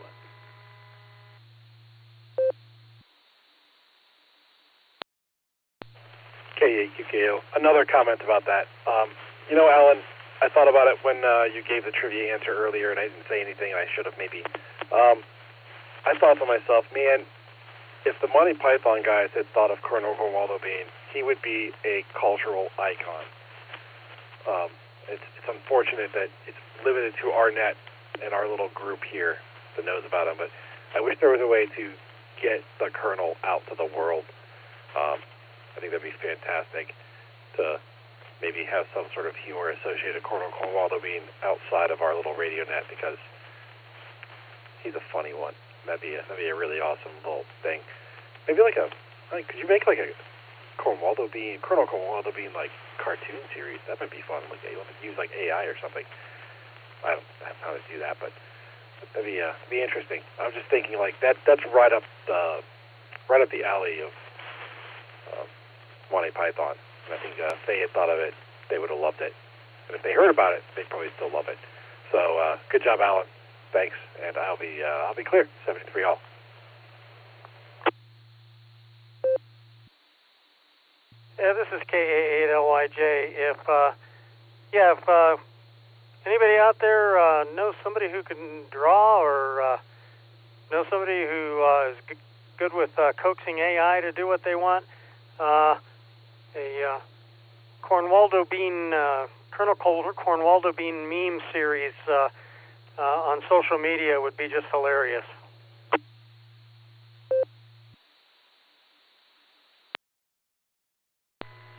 KAQKO. Another comment about that. You know, Alan, I thought about it when you gave the trivia answer earlier, and I didn't say anything, and I should have maybe. I thought to myself, man, if the Monty Python guys had thought of Colonel Cornwaldo Bean, he would be a cultural icon. It's unfortunate that it's limited to our net and our little group here that knows about him, but I wish there was a way to get the Colonel out to the world. I think that'd be fantastic. to maybe have some sort of humor associated with Cornwaldo being outside of our little radio net, because he's a funny one. That'd be a really awesome little thing. Maybe could you make like a Colonel Waldo Bean like cartoon series? That might be fun. Like you want to use like AI or something. I don't have how to do that, but that'd be interesting. I was just thinking like that's right up the alley of Monty Python. And I think if they had thought of it, they would have loved it. And if they heard about it, they'd probably still love it. So good job, Alan. Thanks, and I'll be clear. 73 all. Yeah, this is KA8LYJ. If anybody out there knows somebody who can draw, or knows somebody who is good with coaxing AI to do what they want, a Cornwaldo Bean, Colonel Cornwaldo Bean meme series on social media would be just hilarious.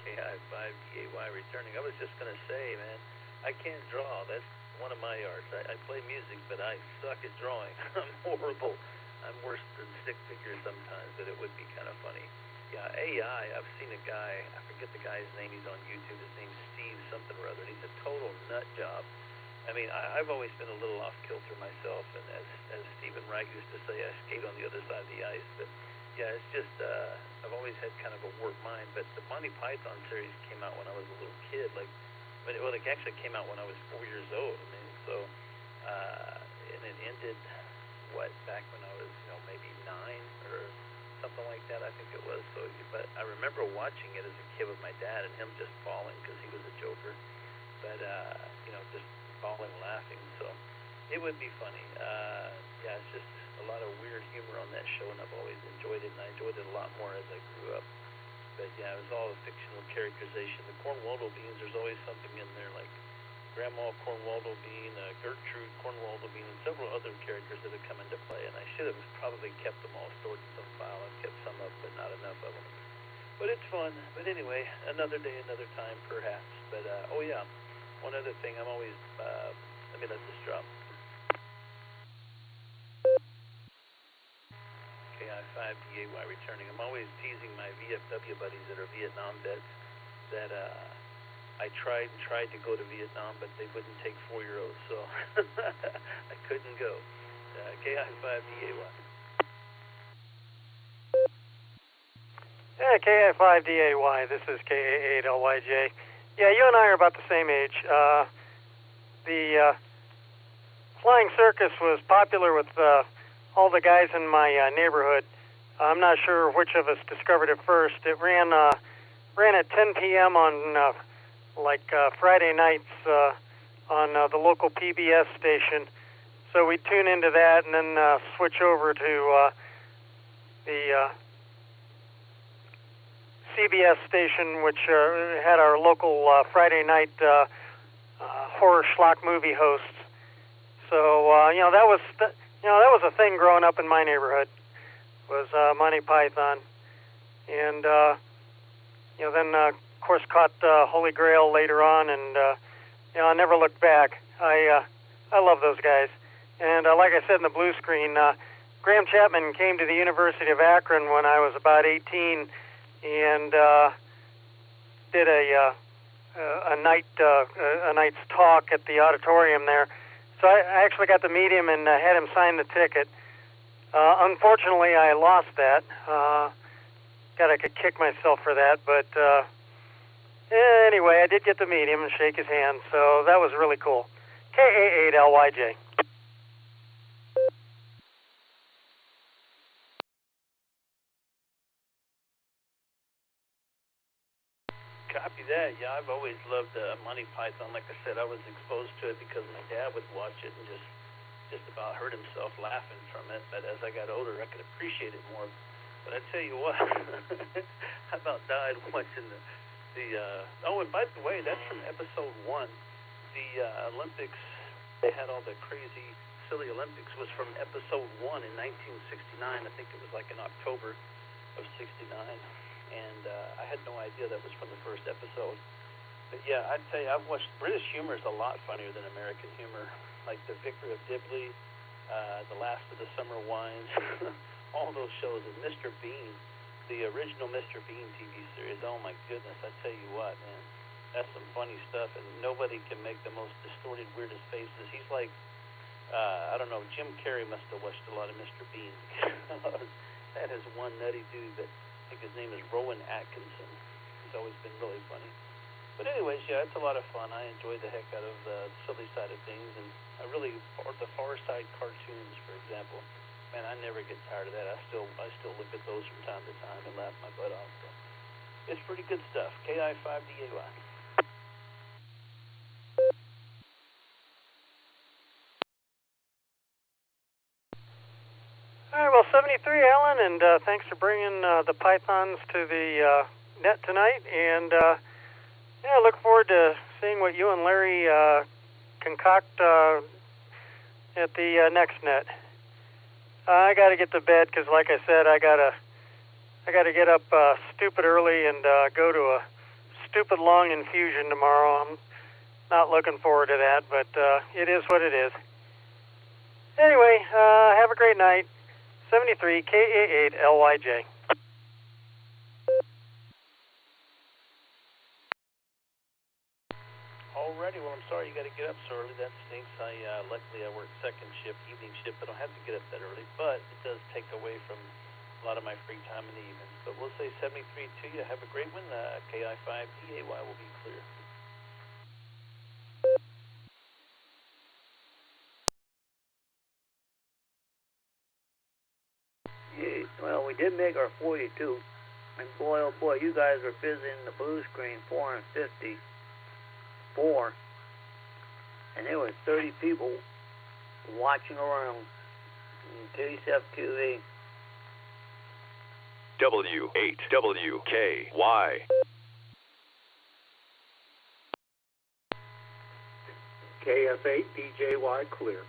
KI5DAY returning. I was just going to say, man, I can't draw. That's one of my arts. I play music, but I suck at drawing. I'm horrible. I'm worse than stick figures sometimes, but it would be kind of funny. Yeah, AI, I've seen a guy, I forget the guy's name, he's on YouTube, his name's Steve something or other, and he's a total nut job. I mean, I've always been a little off kilter myself, and as Stephen Wright used to say, I skate on the other side of the ice, but yeah, it's just, I've always had kind of a warped mind, but the Monty Python series came out when I was a little kid, it actually came out when I was 4 years old, I mean, so, and it ended, back when I was, maybe 9 or something like that, I think it was, so, but I remember watching it as a kid with my dad, and him just falling, because he was a joker, but, just falling laughing, so it would be funny. Yeah, it's just a lot of weird humor on that show, and I've always enjoyed it, and I enjoyed it a lot more as I grew up. But yeah, it was all a fictional characterization. The Cornwaldo Beans, there's always something in there, like Grandma Cornwaldo Bean, Gertrude Cornwaldo Bean, and several other characters that have come into play, and I should have probably kept them all stored in some file. I've kept some up, but not enough of them. But it's fun. But anyway, another day, another time, perhaps. But, oh yeah, one other thing, I'm always, let me let this drop. KI5DAY returning. I'm always teasing my VFW buddies that are Vietnam vets that I tried to go to Vietnam, but they wouldn't take 4-year-olds, so I couldn't go. KI5DAY. Yeah, KI5DAY. This is KA8LYJ. Yeah, you and I are about the same age. The flying circus was popular with all the guys in my neighborhood. I'm not sure which of us discovered it first. It ran at 10 p.m. on Friday nights on the local PBS station. So we'd tune into that and then switch over to the CBS station, which had our local Friday night horror schlock movie hosts. So that was a thing growing up in my neighborhood, was Monty Python, and then of course caught Holy Grail later on, and I never looked back. I love those guys, and like I said in the blue screen, Graham Chapman came to the University of Akron when I was about 18, and did a night's talk at the auditorium there. So I actually got to meet him and had him sign the ticket. Unfortunately, I lost that. I could kick myself for that, but anyway, I did get to meet him and shake his hand, so that was really cool. KA8LYJ. Copy that. Yeah, I've always loved Monty Python. Like I said, I was exposed to it because my dad would watch it and just about hurt himself laughing from it. But as I got older, I could appreciate it more. But I tell you what, I about died watching the oh, and by the way, that's from episode 1. The Olympics, they had all the crazy, silly Olympics, was from episode 1 in 1969. I think it was like in October of 69. and I had no idea that was from the first episode. But yeah, I'd tell you, I've watched British humor is a lot funnier than American humor, like The Vicar of Dibley, The Last of the Summer Wines, all those shows, and Mr. Bean, the original Mr. Bean TV series. Oh my goodness, I tell you what, man, that's some funny stuff, and nobody can make the most distorted, weirdest faces. He's like, I don't know, Jim Carrey must have watched a lot of Mr. Bean. That is one nutty dude, but I think his name is Rowan Atkinson. He's always been really funny. But anyways, yeah, it's a lot of fun. I enjoy the heck out of the silly side of things, and I really, the Far Side cartoons, for example, man, I never get tired of that. I still look at those from time to time and laugh my butt off. So it's pretty good stuff. KI5DAY. All right, well, 73, Alan, and thanks for bringing the Pythons to the net tonight, and yeah, I look forward to seeing what you and Larry concoct at the next net. I got to get to bed because, like I said, I gotta get up stupid early and go to a stupid long infusion tomorrow. I'm not looking forward to that, but it is what it is. Anyway, have a great night. 73 KA8LYJ. Alrighty, well, I'm sorry you got to get up so early. That stinks. Luckily I work second shift, evening shift. I don't have to get up that early, but it does take away from a lot of my free time in the evenings. But we'll say 73 to you. Have a great one. KI5DAY will be clear. Yeah, well, we did make our 42, and boy, oh boy, you guys are busy in the blue screen, 454, and there were 30 people watching around TCFQV. W8WKY. KF8DJY clear.